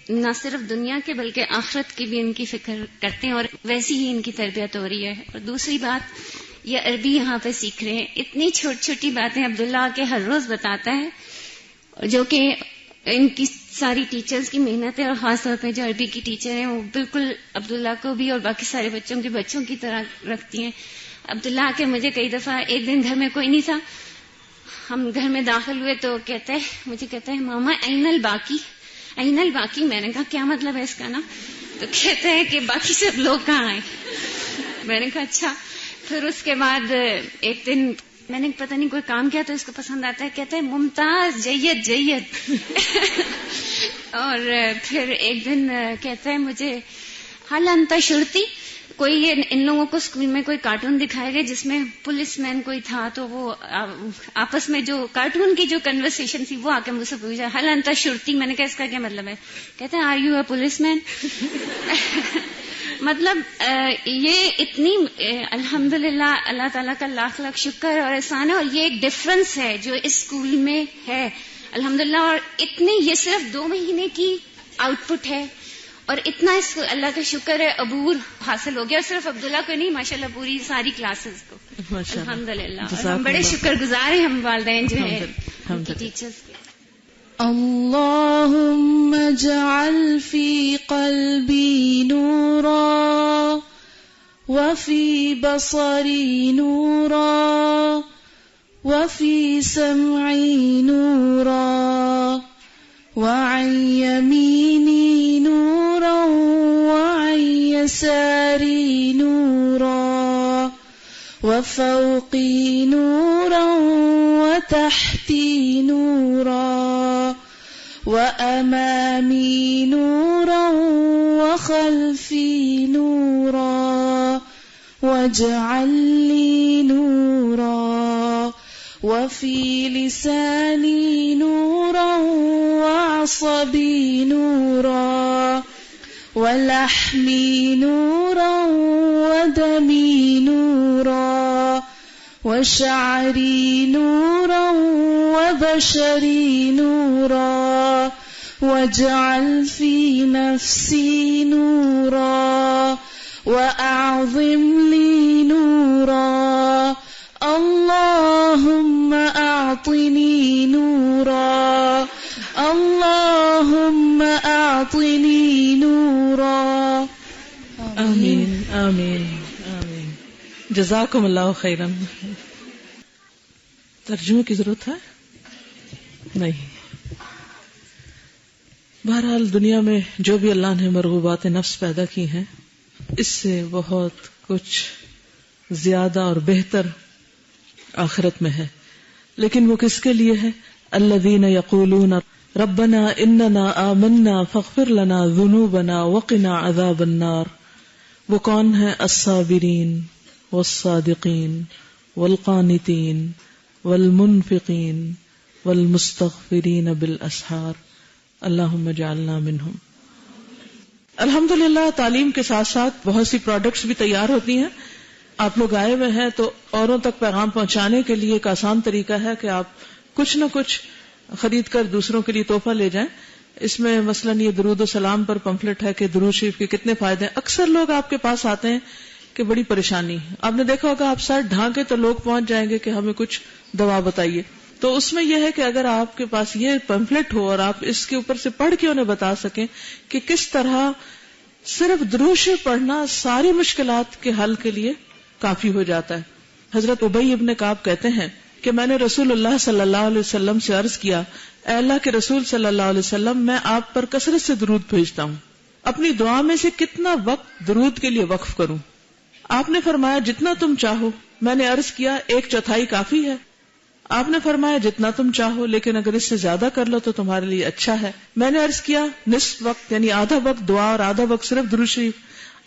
نہ صرف دنیا کے بلکہ آخرت کی بھی ان کی فکر کرتے ہیں اور ویسی ہی ان کی تربیت ہو رہی ہے. اور دوسری بات، یہ عربی یہاں پہ سیکھ رہے ہیں. اتنی چھوٹی چھوٹی باتیں عبداللہ کے ہر روز بتاتا ہے جو کہ ان کی ساری ٹیچرز کی محنت ہے، اور خاص طور پہ جو عربی کی ٹیچر ہیں وہ بالکل عبداللہ کو بھی اور باقی سارے بچوں کے بچوں کی طرح رکھتی ہیں. عبداللہ کے مجھے کئی دفعہ ایک دن گھر میں کوئی نہیں تھا، ہم گھر میں داخل ہوئے تو مجھے کہتا ہے ماما این الباقی، این الباقی. میں نے کہا کیا مطلب ہے اس کا نا؟ تو کہتا ہے کہ باقی سب لوگ کہاں ہیں. میں نے کہا اچھا. پھر اس کے بعد ایک دن میں نے پتہ نہیں کوئی کام کیا تو اس کو پسند آتا ہے، کہتا ہے ممتاز، جید جید. اور پھر ایک دن کہتا ہے مجھے حال انت شرطی. کوئی ان لوگوں کو اسکول میں کوئی کارٹون دکھائے گئے جس میں پولیس مین کوئی تھا، تو وہ آپس میں جو کارٹون کی جو کنورسیشن تھی وہ آ کے مجھ سے پوچھا حال انت شرطی. میں نے کہا اس کا کیا مطلب ہے؟ کہتا ہے آر یو اے پولیس مین. مطلب یہ اتنی الحمدللہ اللہ تعالیٰ کا لاکھ لاکھ شکر اور احسان ہے، اور یہ ایک ڈفرنس ہے جو اس اسکول میں ہے الحمدللہ. اور اتنی یہ صرف 2 مہینے کی آؤٹ پٹ ہے اور اتنا اس کو اللہ کا شکر ہے عبور حاصل ہو گیا. صرف عبداللہ کو نہیں، ماشاءاللہ پوری ساری کلاسز کو الحمدللہ. اور ہم بڑے شکر گزار ہیں ہم والدین جو ہیں ان کی ٹیچرز کے. اللهم اجعل في قلبي نورا وفي بصري نورا وفي سمعي نورا وعن يميني نورا وعن يساري نورا وفوقي نورا وتحتي نورا وأمامي نورا وخلفي نورا واجعل لي نورا وفي لساني نورا وعصبي نورا ولحمي نورا ودمي نورا وشعري نورا وبشري نورا واجعل في نفسي نورا وأعظم لي نورا اللهم أعطني نورا اللهم أعطني نورا آمین آمین آمین. جزاکم اللہ خیرا. ترجمے کی ضرورت ہے نہیں. بہرحال دنیا میں جو بھی اللہ نے مرغوبات نفس پیدا کی ہیں اس سے بہت کچھ زیادہ اور بہتر آخرت میں ہے، لیکن وہ کس کے لیے ہے؟ الذین یقولون ربنا اننا آمنا فاغفر لنا ذنوبنا وقنا عذاب النار. وہ کون ہیں؟ الصابرین والصادقین والقانتین والمنفقین والمستغفرین بالاسحار. اللہم اجعلنا منہم. الحمدللہ تعلیم کے ساتھ ساتھ بہت سی پروڈکٹس بھی تیار ہوتی ہیں. آپ لوگ آئے ہوئے ہیں تو اوروں تک پیغام پہنچانے کے لیے ایک آسان طریقہ ہے کہ آپ کچھ نہ کچھ خرید کر دوسروں کے لیے تحفہ لے جائیں. اس میں مثلاً یہ درود و سلام پر پمفلٹ ہے کہ درود شریف کے کتنے فائدے ہیں. اکثر لوگ آپ کے پاس آتے ہیں کہ بڑی پریشانی. آپ نے دیکھا ہوگا آپ سر ڈھانکے تو لوگ پہنچ جائیں گے کہ ہمیں کچھ دوا بتائیے. تو اس میں یہ ہے کہ اگر آپ کے پاس یہ پمفلٹ ہو اور آپ اس کے اوپر سے پڑھ کے انہیں بتا سکیں کہ کس طرح صرف درود شریف پڑھنا ساری مشکلات کے حل کے لیے کافی ہو جاتا ہے. حضرت ابی ابن کعب کہتے ہیں کہ میں نے رسول اللہ صلی اللہ علیہ وسلم سے عرض کیا، اے اللہ کے رسول صلی اللہ علیہ وسلم، میں آپ پر کثرت سے درود بھیجتا ہوں، اپنی دعا میں سے کتنا وقت درود کے لیے وقف کروں؟ آپ نے فرمایا جتنا تم چاہو. میں نے عرض کیا 1/4 کافی ہے؟ آپ نے فرمایا جتنا تم چاہو، لیکن اگر اس سے زیادہ کر لو تو تمہارے لیے اچھا ہے. میں نے عرض کیا نصف وقت یعنی آدھا وقت دعا اور آدھا وقت صرف درود شریف.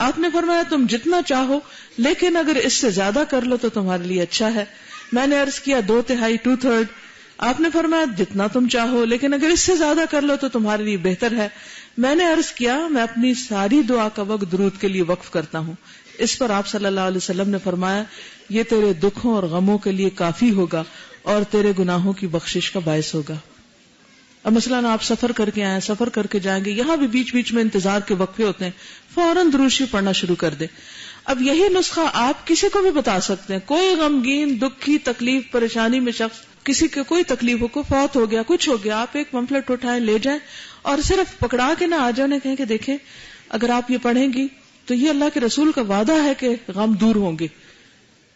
آپ نے فرمایا تم جتنا چاہو، لیکن اگر اس سے زیادہ کر لو تو تمہارے لیے اچھا ہے. میں نے عرض کیا 2/3 2/3. آپ نے فرمایا جتنا تم چاہو، لیکن اگر اس سے زیادہ کر لو تو تمہارے لیے بہتر ہے. میں نے عرض کیا میں اپنی ساری دعا کا وقت درود کے لیے وقف کرتا ہوں. اس پر آپ صلی اللہ علیہ وسلم نے فرمایا یہ تیرے دکھوں اور غموں کے لیے کافی ہوگا اور تیرے گناہوں کی بخشش کا باعث ہوگا. اب مثلاً آپ سفر کر کے آئیں، سفر کر کے جائیں گے، یہاں بھی بیچ بیچ میں انتظار کے وقفے ہوتے ہیں، فوراً درود شریف پڑھنا شروع کر دیں. اب یہی نسخہ آپ کسی کو بھی بتا سکتے ہیں. کوئی غمگین، دکھی، تکلیف، پریشانی میں شخص، کسی کے کوئی تکلیف ہو، کوئی فوت ہو گیا، کچھ ہو گیا، آپ ایک پمفلٹ اٹھائیں، لے جائیں اور صرف پکڑا کے نہ آ جانے کہیں کہ دیکھیں اگر آپ یہ پڑھیں گی تو یہ اللہ کے رسول کا وعدہ ہے کہ غم دور ہوں گے.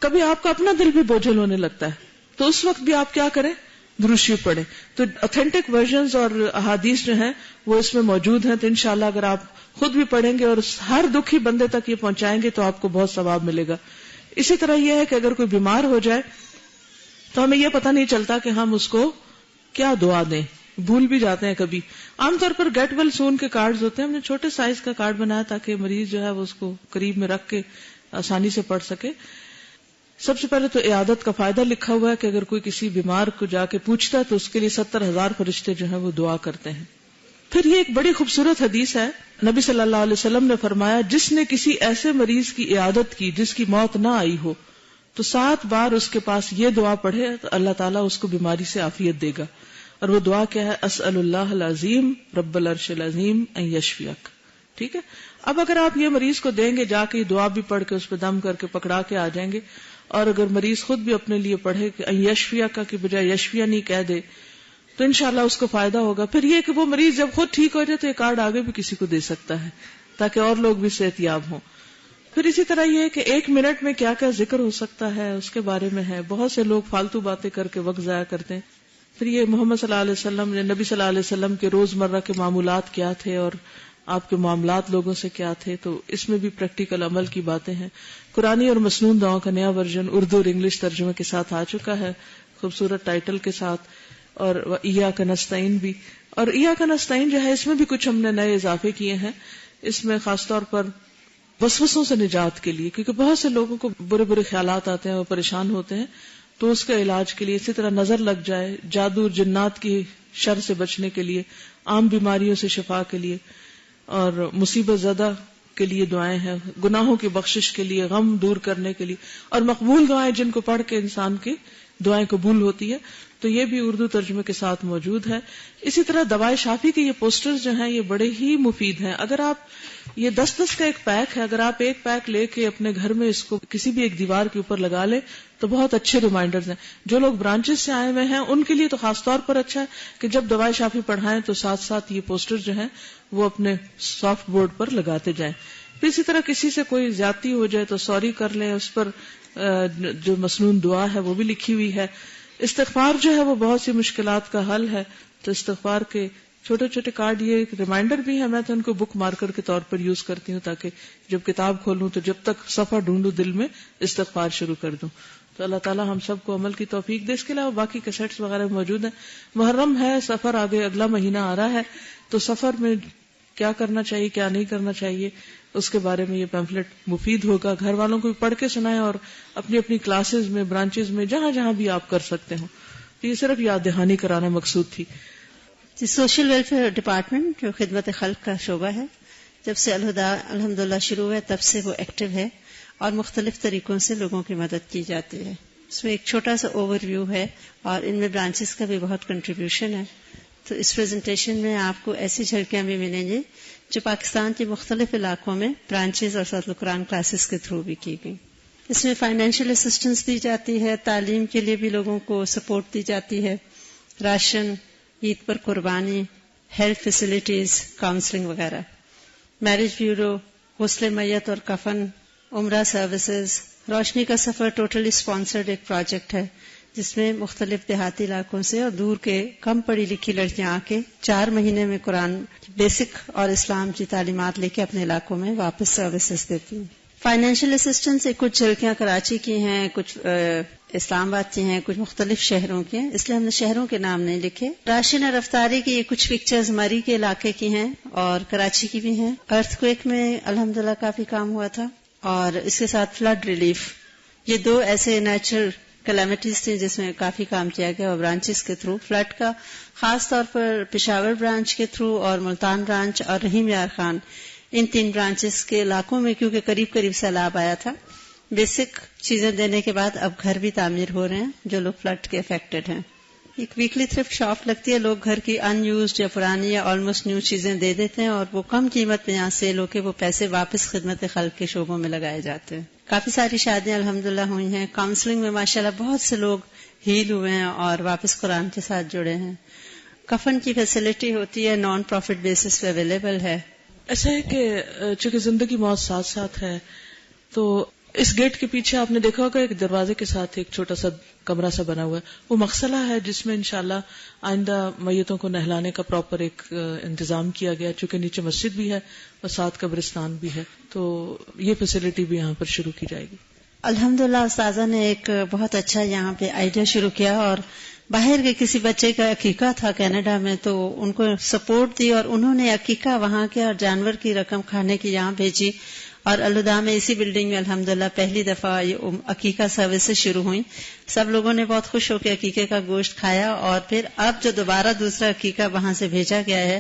کبھی آپ کا اپنا دل بھی بوجھل ہونے لگتا ہے تو اس وقت بھی آپ کیا کریں؟ درود شریف پڑھیں. تو اوتھینٹک ورژنز اور احادیث جو ہیں وہ اس میں موجود ہیں. تو انشاءاللہ اگر آپ خود بھی پڑھیں گے اور ہر دکھی بندے تک یہ پہنچائیں گے تو آپ کو بہت ثواب ملے گا. اسی طرح یہ ہے کہ اگر کوئی بیمار ہو جائے تو ہمیں یہ پتہ نہیں چلتا کہ ہم اس کو کیا دعا دیں، بھول بھی جاتے ہیں کبھی. عام طور پر گیٹ ویل سون کے کارڈز ہوتے ہیں. ہم نے چھوٹے سائز کا کارڈ بنایا تاکہ مریض جو ہے وہ اس کو قریب میں رکھ کے آسانی سے پڑھ سکے. سب سے پہلے تو عیادت کا فائدہ لکھا ہوا ہے کہ اگر کوئی کسی بیمار کو جا کے پوچھتا ہے تو اس کے لیے 70,000 فرشتے جو ہیں وہ دعا کرتے ہیں. پھر یہ ایک بڑی خوبصورت حدیث ہے. نبی صلی اللہ علیہ وسلم نے فرمایا جس نے کسی ایسے مریض کی عیادت کی جس کی موت نہ آئی ہو تو 7 بار اس کے پاس یہ دعا پڑھے تو اللہ تعالیٰ اس کو بیماری سے عافیت دے گا. اور وہ دعا کیا ہے؟ اسأل اللہ العظیم رب العرش العظیم ان یشفیک. ٹھیک ہے. اب اگر آپ یہ مریض کو دیں گے، جا کے دعا بھی پڑھ کے اس پہ دم کر کے پکڑا کے آ جائیں گے، اور اگر مریض خود بھی اپنے لیے پڑھے کہ ان یشفیک کی بجائے یشفیہ نہیں کہہ دے تو انشاءاللہ اس کو فائدہ ہوگا. پھر یہ کہ وہ مریض جب خود ٹھیک ہو جائے تو یہ کارڈ آگے بھی کسی کو دے سکتا ہے تاکہ اور لوگ بھی صحت یاب ہوں. پھر اسی طرح یہ کہ 1 منٹ میں کیا کیا ذکر ہو سکتا ہے اس کے بارے میں ہے. بہت سے لوگ فالتو باتیں کر کے وقت ضائع کرتے ہیں. پھر یہ محمد صلی اللہ علیہ وسلم نبی صلی اللہ علیہ وسلم کے روزمرہ کے معمولات کیا تھے اور آپ کے معاملات لوگوں سے کیا تھے, تو اس میں بھی پریکٹیکل عمل کی باتیں ہیں. قرآنی اور مسنون دعاؤں کا نیا ورژن اردو اور انگلش ترجمے کے ساتھ آ چکا ہے, خوبصورت ٹائٹل کے ساتھ, اور ایاک نستعین بھی. اور ایاک نستعین جو ہے اس میں بھی کچھ ہم نے نئے اضافے کیے ہیں. اس میں خاص طور پر وسوسوں سے نجات کے لیے, کیونکہ بہت سے لوگوں کو برے برے خیالات آتے ہیں, وہ پریشان ہوتے ہیں, تو اس کا علاج کے لیے, اسی طرح نظر لگ جائے, جادو اور جنات کی شر سے بچنے کے لیے, عام بیماریوں سے شفا کے لیے, اور مصیبت زدہ کے لیے دعائیں ہیں, گناہوں کی بخشش کے لیے, غم دور کرنے کے لیے, اور مقبول دعائیں جن کو پڑھ کے انسان کی دعائیں قبول ہوتی ہے, تو یہ بھی اردو ترجمے کے ساتھ موجود ہے. اسی طرح دوائے شافی کے یہ پوسٹرز جو ہیں یہ بڑے ہی مفید ہیں. اگر آپ یہ 10 کا ایک پیک ہے, اگر آپ ایک پیک لے کے اپنے گھر میں اس کو کسی بھی ایک دیوار کے اوپر لگا لیں تو بہت اچھے ریمائنڈرز ہیں. جو لوگ برانچز سے آئے ہوئے ہیں ان کے لیے تو خاص طور پر اچھا ہے کہ جب دوائے شافی پڑھائیں تو ساتھ ساتھ یہ پوسٹر جو ہیں وہ اپنے سافٹ بورڈ پر لگاتے جائیں. پھر اسی طرح کسی سے کوئی زیادتی ہو جائے تو سوری کر لیں, اس پر جو مسنون دعا ہے وہ بھی لکھی ہوئی ہے. استغفار جو ہے وہ بہت سی مشکلات کا حل ہے, تو استغفار کے چھوٹے چھوٹے کارڈ, یہ ایک ریمائنڈر بھی ہے. میں تو ان کو بک مارکر کے طور پر یوز کرتی ہوں تاکہ جب کتاب کھولوں تو جب تک صفحہ ڈھونڈوں دل میں استغفار شروع کر دوں. تو اللہ تعالی ہم سب کو عمل کی توفیق دے. اس کے علاوہ باقی کیسٹس وغیرہ موجود ہیں. محرم ہے, سفر آگے اگلا مہینہ آ رہا ہے, تو سفر میں کیا کرنا چاہیے کیا نہیں کرنا چاہیے اس کے بارے میں یہ پیمفلٹ مفید ہوگا. گھر والوں کو بھی پڑھ کے سنائیں اور اپنی اپنی کلاسز میں, برانچز میں, جہاں جہاں بھی آپ کر سکتے ہوں. یہ صرف یاد دہانی کرانا مقصود تھی. سوشل ویلفیئر ڈپارٹمنٹ جو خدمت خلق کا شعبہ ہے, جب سے الہدا الحمدللہ شروع ہوا تب سے وہ ایکٹیو ہے اور مختلف طریقوں سے لوگوں کی مدد کی جاتی ہے. اس میں ایک چھوٹا سا اوور ویو ہے اور ان میں برانچز کا بھی بہت کنٹریبیوشن ہے. تو اس پریزنٹیشن میں آپ کو ایسی جھلکیاں بھی ملیں گی جو پاکستان کے مختلف علاقوں میں برانچز اور سورۃ القرآن کلاسز کے تھرو بھی کی گئی. اس میں فائنینشیل اسسٹنس دی جاتی ہے, تعلیم کے لیے بھی لوگوں کو سپورٹ دی جاتی ہے, راشن, عید پر قربانی, ہیلتھ فیسلٹیز, کاؤنسلنگ وغیرہ. میرج بیورو, غسل میت اور کفن, عمرہ سروسز. روشنی کا سفر ٹوٹلی سپانسرڈ ایک پروجیکٹ ہے جس میں مختلف دیہاتی علاقوں سے اور دور کے کم پڑھی لکھی لڑکیاں آ کے 4 مہینے میں قرآن بیسک اور اسلام کی تعلیمات لے کے اپنے علاقوں میں واپس سروسز دیتی ہیں. فائنینشیل اسسٹنس سے کچھ جھلکیاں کراچی کی ہیں, کچھ اسلام آباد کی ہیں, کچھ مختلف شہروں کی ہیں, اس لیے ہم نے شہروں کے نام نہیں لکھے. راشن اور رفتاری کی یہ کچھ پکچرز مری کے علاقے کی ہیں اور کراچی کی بھی ہیں. ارتھ کویک میں الحمدللہ کافی کام ہوا تھا, اور اس کے ساتھ فلڈ ریلیف. یہ 2 ایسے نیچرل کلیمٹیز تھیں جس میں کافی کام کیا گیا اور برانچز کے تھرو. فلڈ کا خاص طور پر پشاور برانچ کے تھرو اور ملتان برانچ اور رحیم یار خان, ان 3 برانچز کے علاقوں میں کیونکہ قریب قریب سیلاب آیا تھا, بیسک چیزیں دینے کے بعد اب گھر بھی تعمیر ہو رہے ہیں جو لوگ فلڈ کے افیکٹڈ ہیں. ایک ویکلی تھرفٹ شاپ لگتی ہے, لوگ گھر کی ان یوزڈ یا پرانی یا آلموسٹ نیو چیزیں دے دیتے ہیں اور وہ کم قیمت میں یہاں سیل ہو کے وہ پیسے واپس خدمت خلق کے شعبوں میں لگائے جاتے ہیں. کافی ساری شادیاں الحمدللہ ہوئی ہیں. کاؤنسلنگ میں ماشاءاللہ بہت سے لوگ ہیل ہوئے ہیں اور واپس قرآن کے ساتھ جڑے ہیں. کفن کی فیسلٹی ہوتی ہے, نان پروفٹ بیسس پہ اویلیبل ہے. ایسا ہے کہ چونکہ زندگی موت ساتھ ساتھ ہے, تو اس گیٹ کے پیچھے آپ نے دیکھا ہوگا ایک دروازے کے ساتھ ایک چھوٹا سا کمرہ سا بنا ہوا ہے, وہ مغسلہ ہے جس میں انشاءاللہ آئندہ میتوں کو نہلانے کا پراپر ایک انتظام کیا گیا, چونکہ نیچے مسجد بھی ہے اور ساتھ قبرستان بھی ہے, تو یہ فیسلٹی بھی یہاں پر شروع کی جائے گی. الحمدللہ استاذہ نے ایک بہت اچھا یہاں پہ آئیڈیا شروع کیا, اور باہر کے کسی بچے کا عقیقہ تھا کینیڈا میں, تو ان کو سپورٹ دی اور انہوں نے عقیقہ وہاں کے اور جانور کی رقم کھانے کی یہاں بھیجی, اور الہدا میں اسی بلڈنگ میں الحمدللہ پہلی دفعہ یہ عقیقہ سروسز شروع ہوئی. سب لوگوں نے بہت خوش ہو کے عقیقے کا گوشت کھایا, اور پھر اب جو دوبارہ دوسرا عقیقہ وہاں سے بھیجا گیا ہے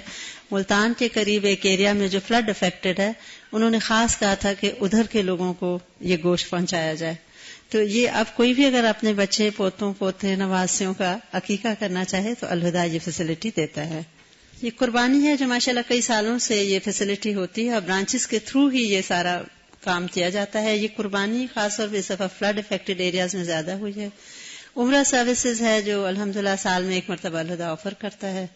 ملتان کے قریب ایک ایریا میں جو فلڈ افیکٹڈ ہے, انہوں نے خاص کہا تھا کہ ادھر کے لوگوں کو یہ گوشت پہنچایا جائے. تو یہ اب کوئی بھی اگر اپنے بچے پوتوں پوتے نواسیوں کا عقیقہ کرنا چاہے تو الہدا یہ فیسلٹی دیتا ہے. یہ قربانی ہے جو ماشاءاللہ کئی سالوں سے یہ فیسلٹی ہوتی ہے اور برانچز کے تھرو ہی یہ سارا کام کیا جاتا ہے. یہ قربانی خاص طور پہ اس دفعہ فلڈ افیکٹڈ ایریاز میں زیادہ ہوئی ہے. عمرہ سروسز ہے جو الحمدللہ سال میں 1 مرتبہ الہدا آفر کرتا ہے.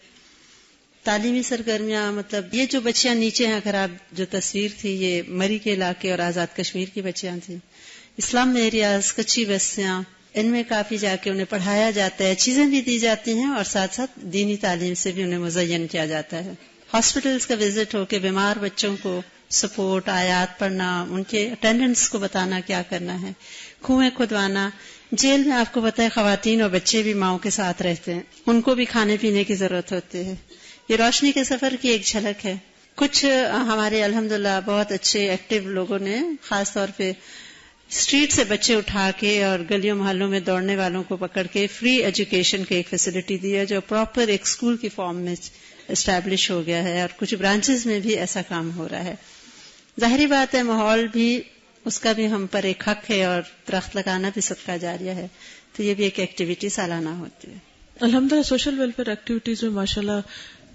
تعلیمی سرگرمیاں مطلب یہ جو بچیاں نیچے ہیں، اگر آپ جو تصویر تھی یہ مری کے علاقے اور آزاد کشمیر کی بچیاں تھیں. اسلام ایریاز، کچی بستیاں، ان میں کافی جا کے انہیں پڑھایا جاتا ہے، چیزیں بھی دی جاتی ہیں اور ساتھ ساتھ دینی تعلیم سے بھی انہیں مزین کیا جاتا ہے. ہاسپٹلس کا وزٹ ہو کے بیمار بچوں کو سپورٹ، آیات پڑھنا، ان کے اٹینڈنٹس کو بتانا کیا کرنا ہے، کنویں کھدوانا. جیل میں آپ کو پتہ ہے خواتین اور بچے بھی ماؤں کے ساتھ رہتے ہیں، ان کو بھی کھانے پینے کی ضرورت ہوتی ہے. یہ روشنی کے سفر کی ایک جھلک ہے. کچھ ہمارے الحمدللہ بہت اچھے ایکٹیو لوگوں نے خاص طور پہ اسٹریٹ سے بچے اٹھا کے اور گلیوں محلوں میں دوڑنے والوں کو پکڑ کے فری ایجوکیشن کی ایک فیسلٹی دی ہے جو پراپر ایک اسکول کی فارم میں اسٹیبلش ہو گیا ہے، اور کچھ برانچز میں بھی ایسا کام ہو رہا ہے. ظاہری بات ہے ماحول بھی اس کا بھی ہم پر ایک حق ہے، اور درخت لگانا بھی صدقہ جاریہ ہے، تو یہ بھی ایک ایکٹیویٹی سالانہ ہوتی ہے. الحمدللہ سوشل ویلفیئر ایکٹیویٹیز میں ماشاءاللہ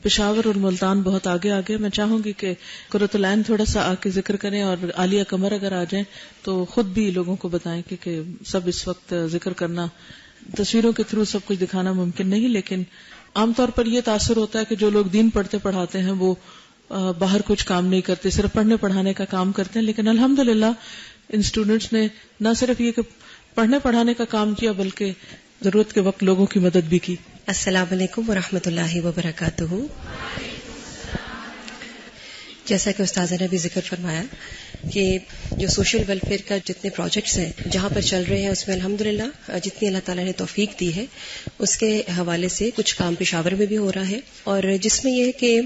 پشاور اور ملتان بہت آگے آگے. میں چاہوں گی کہ قرۃ العین تھوڑا سا آ کے ذکر کریں، اور عالیہ قمر اگر آ جائیں تو خود بھی لوگوں کو بتائیں کہ سب اس وقت ذکر کرنا، تصویروں کے تھرو سب کچھ دکھانا ممکن نہیں، لیکن عام طور پر یہ تاثر ہوتا ہے کہ جو لوگ دین پڑھتے پڑھاتے ہیں وہ باہر کچھ کام نہیں کرتے، صرف پڑھنے پڑھانے کا کام کرتے ہیں. لیکن الحمدللہ ان اسٹوڈینٹس نے نہ صرف یہ کہ پڑھنے پڑھانے کا کام کیا بلکہ ضرورت کے وقت لوگوں کی مدد بھی کی. السلام علیکم ورحمۃ اللہ وبرکاتہ. جیسا کہ استاذہ نے بھی ذکر فرمایا کہ جو سوشل ویلفیئر کا جتنے پروجیکٹس ہیں جہاں پر چل رہے ہیں، اس میں الحمدللہ جتنی اللہ تعالیٰ نے توفیق دی ہے اس کے حوالے سے کچھ کام پشاور میں بھی ہو رہا ہے، اور جس میں یہ ہے کہ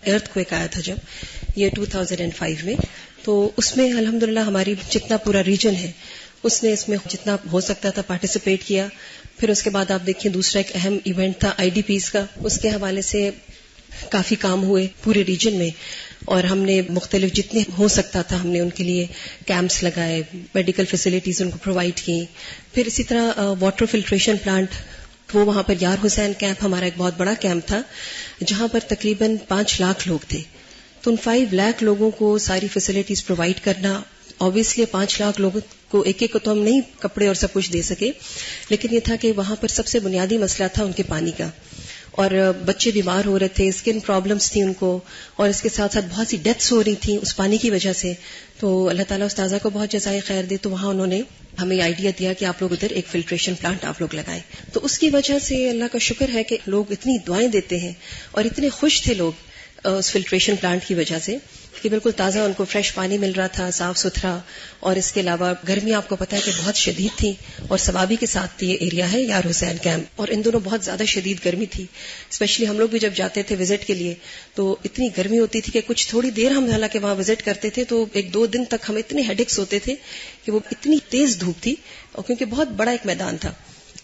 ارتھ کویک آیا تھا جب یہ 2005 میں، تو اس میں الحمدللہ ہماری جتنا پورا ریجن ہے اس نے اس میں جتنا ہو سکتا تھا پارٹیسپیٹ کیا. پھر اس کے بعد آپ دیکھیں دوسرا ایک اہم ایونٹ تھا آئی ڈی پیز کا، اس کے حوالے سے کافی کام ہوئے پورے ریجن میں، اور ہم نے مختلف جتنے ہو سکتا تھا ہم نے ان کے لیے کیمپس لگائے، میڈیکل فیسلٹیز ان کو پرووائڈ کی. پھر اسی طرح واٹر فلٹریشن پلانٹ، وہ وہاں پر یار حسین کیمپ ہمارا ایک بہت بڑا کیمپ تھا جہاں پر تقریباً 5 لاکھ لوگ تھے. تو ان 5 لاکھ لوگوں کو ساری فیسلٹیز پرووائڈ کرنا، obviously 5 لاکھ لوگوں کو ایک ایک کو تو ہم نہیں کپڑے اور سب کچھ دے سکے، لیکن یہ تھا کہ وہاں پر سب سے بنیادی مسئلہ تھا ان کے پانی کا، اور بچے بیمار ہو رہے تھے، اسکن پرابلمز تھی ان کو، اور اس کے ساتھ ساتھ بہت سی ڈیتھس ہو رہی تھیں اس پانی کی وجہ سے. تو اللہ تعالیٰ استاذہ کو بہت جزائے خیر دے، تو وہاں انہوں نے ہمیں آئیڈیا دیا کہ آپ لوگ ادھر ایک فلٹریشن پلانٹ آپ لوگ لگائیں. تو اس کی وجہ سے اللہ کا شکر ہے کہ لوگ اتنی دعائیں دیتے ہیں اور اتنے خوش تھے لوگ اس فلٹریشن پلانٹ کی وجہ سے کہ بالکل تازہ ان کو فریش پانی مل رہا تھا، صاف ستھرا. اور اس کے علاوہ گرمی آپ کو پتا ہے کہ بہت شدید تھی، اور ثوابی کے ساتھ یہ ایریا ہے یار حسین کیمپ، اور ان دونوں بہت زیادہ شدید گرمی تھی. اسپیشلی ہم لوگ بھی جب جاتے تھے وزٹ کے لیے تو اتنی گرمی ہوتی تھی کہ کچھ تھوڑی دیر ہم حالانکہ وہاں وزٹ کرتے تھے تو 1-2 دن تک ہمیں اتنے ہیڈیکس ہوتے تھے کہ وہ اتنی تیز دھوپ تھی، اور کیونکہ بہت بڑا ایک میدان تھا.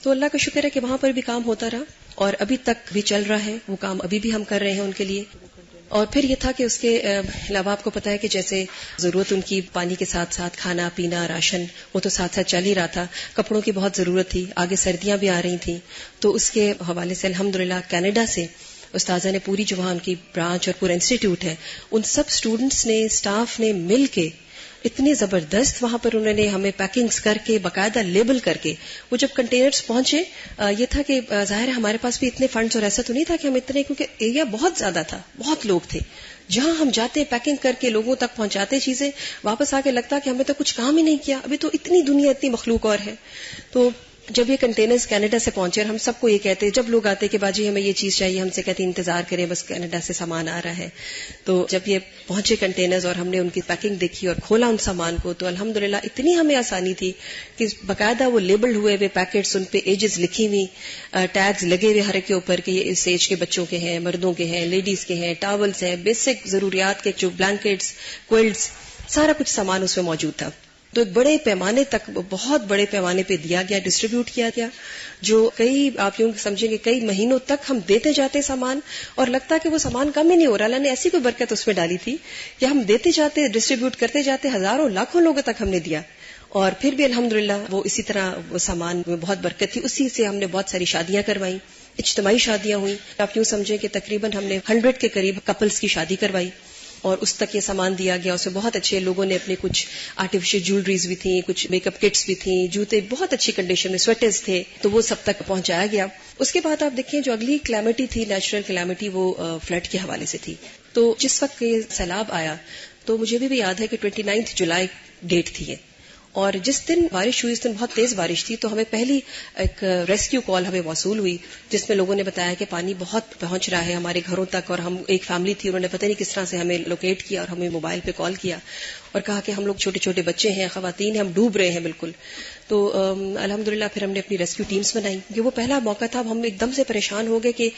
تو اللہ کا شکر ہے کہ وہاں پر بھی کام ہوتا رہا، اور ابھی تک بھی چل رہا ہے وہ کام، ابھی بھی ہم کر رہے ہیں ان کے لیے. اور پھر یہ تھا کہ اس کے علاوہ آپ کو پتا ہے کہ جیسے ضرورت ان کی پانی کے ساتھ ساتھ کھانا پینا راشن وہ تو ساتھ ساتھ چل ہی رہا تھا، کپڑوں کی بہت ضرورت تھی، آگے سردیاں بھی آ رہی تھیں. تو اس کے حوالے سے الحمدللہ کینیڈا سے استاذہ نے پوری جو وہاں ان کی برانچ اور پورا انسٹیٹیوٹ ہے ان سب اسٹوڈنٹس نے اسٹاف نے مل کے اتنے زبردست وہاں پر انہوں نے ہمیں پیکنگز کر کے باقاعدہ لیبل کر کے، وہ جب کنٹینرز پہنچے یہ تھا کہ ظاہر ہے ہمارے پاس بھی اتنے فنڈز اور ایسا تو نہیں تھا کہ ہم اتنے، کیونکہ ایریا بہت زیادہ تھا، بہت لوگ تھے. جہاں ہم جاتے پیکنگ کر کے لوگوں تک پہنچاتے چیزیں، واپس آ کے لگتا کہ ہمیں تو کچھ کام ہی نہیں کیا، ابھی تو اتنی دنیا اتنی مخلوق اور ہے. تو جب یہ کنٹینرز کینیڈا سے پہنچے اور ہم سب کو یہ کہتے جب لوگ آتے کہ باجی ہمیں یہ چیز چاہیے، ہم سے کہتے انتظار کریں بس کینیڈا سے سامان آ رہا ہے. تو جب یہ پہنچے کنٹینرز اور ہم نے ان کی پیکنگ دیکھی اور کھولا ان سامان کو تو الحمدللہ اتنی ہمیں آسانی تھی کہ باقاعدہ وہ لیبل ہوئے ہوئے پیکٹس، ان پہ ایجز لکھی ہوئی، ٹیگز لگے ہوئے ہر ایک کے اوپر کہ یہ اس ایج کے بچوں کے ہیں، مردوں کے ہیں، لیڈیز کے ہیں، ٹاولز ہیں، بیسک ضروریات کے جو بلینکٹس کوئلٹس سارا کچھ سامان اس میں موجود تھا. تو ایک بڑے پیمانے تک، بہت بڑے پیمانے پہ دیا گیا، ڈسٹریبیوٹ کیا گیا، جو کئی آپ یوں سمجھیں کہ کئی مہینوں تک ہم دیتے جاتے سامان، اور لگتا کہ وہ سامان کم ہی نہیں ہو رہا. اللہ نے ایسی کوئی برکت اس میں ڈالی تھی کہ ہم دیتے جاتے ڈسٹریبیوٹ کرتے جاتے، ہزاروں لاکھوں لوگوں تک ہم نے دیا. اور پھر بھی الحمدللہ وہ اسی طرح وہ سامان میں بہت برکت تھی. اسی سے ہم نے بہت ساری شادیاں کروائیں، اجتماعی شادیاں ہوئیں. آپ یوں سمجھیں کہ تقریباً ہم نے 100 کے قریب کپلز کی شادی کروائی. اور اس تک یہ سامان دیا گیا. اس میں بہت اچھے لوگوں نے اپنے کچھ آرٹیفیشل جیولریز بھی تھیں, کچھ میک اپ کٹس بھی تھیں, جوتے بہت اچھی کنڈیشن میں, سویٹرز تھے, تو وہ سب تک پہنچایا گیا. اس کے بعد آپ دیکھیں جو اگلی کلیمٹی تھی, نیچرل کلیمٹی, وہ فلڈ کے حوالے سے تھی. تو جس وقت یہ سیلاب آیا تو مجھے بھی یاد ہے کہ 29 جولائی ڈیٹ تھی یہ, اور جس دن بارش ہوئی اس دن بہت تیز بارش تھی. تو ہمیں پہلی ایک ریسکیو کال ہمیں موصول ہوئی جس میں لوگوں نے بتایا کہ پانی بہت پہنچ رہا ہے ہمارے گھروں تک, اور ہم ایک فیملی تھی, انہوں نے پتہ نہیں کس طرح سے ہمیں لوکیٹ کیا اور ہمیں موبائل پہ کال کیا اور کہا کہ ہم لوگ چھوٹے چھوٹے بچے ہیں, خواتین ہیں, ہم ڈوب رہے ہیں بالکل. تو الحمدللہ پھر ہم نے اپنی ریسکیو ٹیمز بنائی. یہ وہ پہلا موقع تھا, ہم ایک دم سے پریشان ہو گئے کہ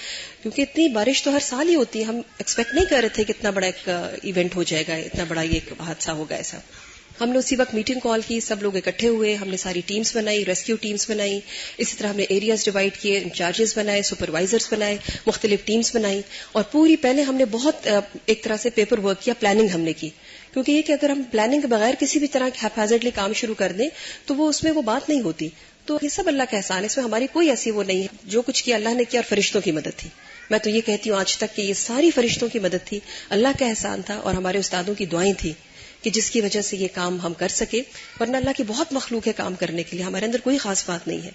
کیونکہ اتنی بارش تو ہر سال ہی ہوتی ہے, ہم ایکسپیکٹ نہیں کر رہے تھے کہ اتنا بڑا ایک ایونٹ ہو جائے گا, اتنا بڑا یہ ایک حادثہ ہوگا ایسا. ہم نے اسی وقت میٹنگ کال کی, سب لوگ اکٹھے ہوئے, ہم نے ساری ٹیمز بنائی, ریسکیو ٹیمز بنائی, اسی طرح ہم نے ایریاز ڈیوائڈ کیے, انچارجز بنائے, سپروائزرز بنائے, مختلف ٹیمز بنائی, اور پوری پہلے ہم نے بہت ایک طرح سے پیپر ورک کیا, پلاننگ ہم نے کی, کیونکہ یہ کہ اگر ہم پلاننگ کے بغیر کسی بھی طرح ہیپازڈلی کام شروع کر دیں تو وہ اس میں وہ بات نہیں ہوتی. تو یہ سب اللہ کا احسان ہے, اس میں ہماری کوئی ایسی وہ نہیں ہے, جو کچھ کیا اللہ نے کیا, اور فرشتوں کی مدد تھی. میں تو یہ کہتی ہوں آج تک کہ یہ ساری فرشتوں کی مدد تھی, اللہ کا احسان تھا, اور ہمارے استادوں کی دعائیں تھی کہ جس کی وجہ سے یہ کام ہم کر سکے. ورنہ اللہ کی بہت مخلوق ہے کام کرنے کے لیے, ہمارے اندر کوئی خاص بات نہیں ہے,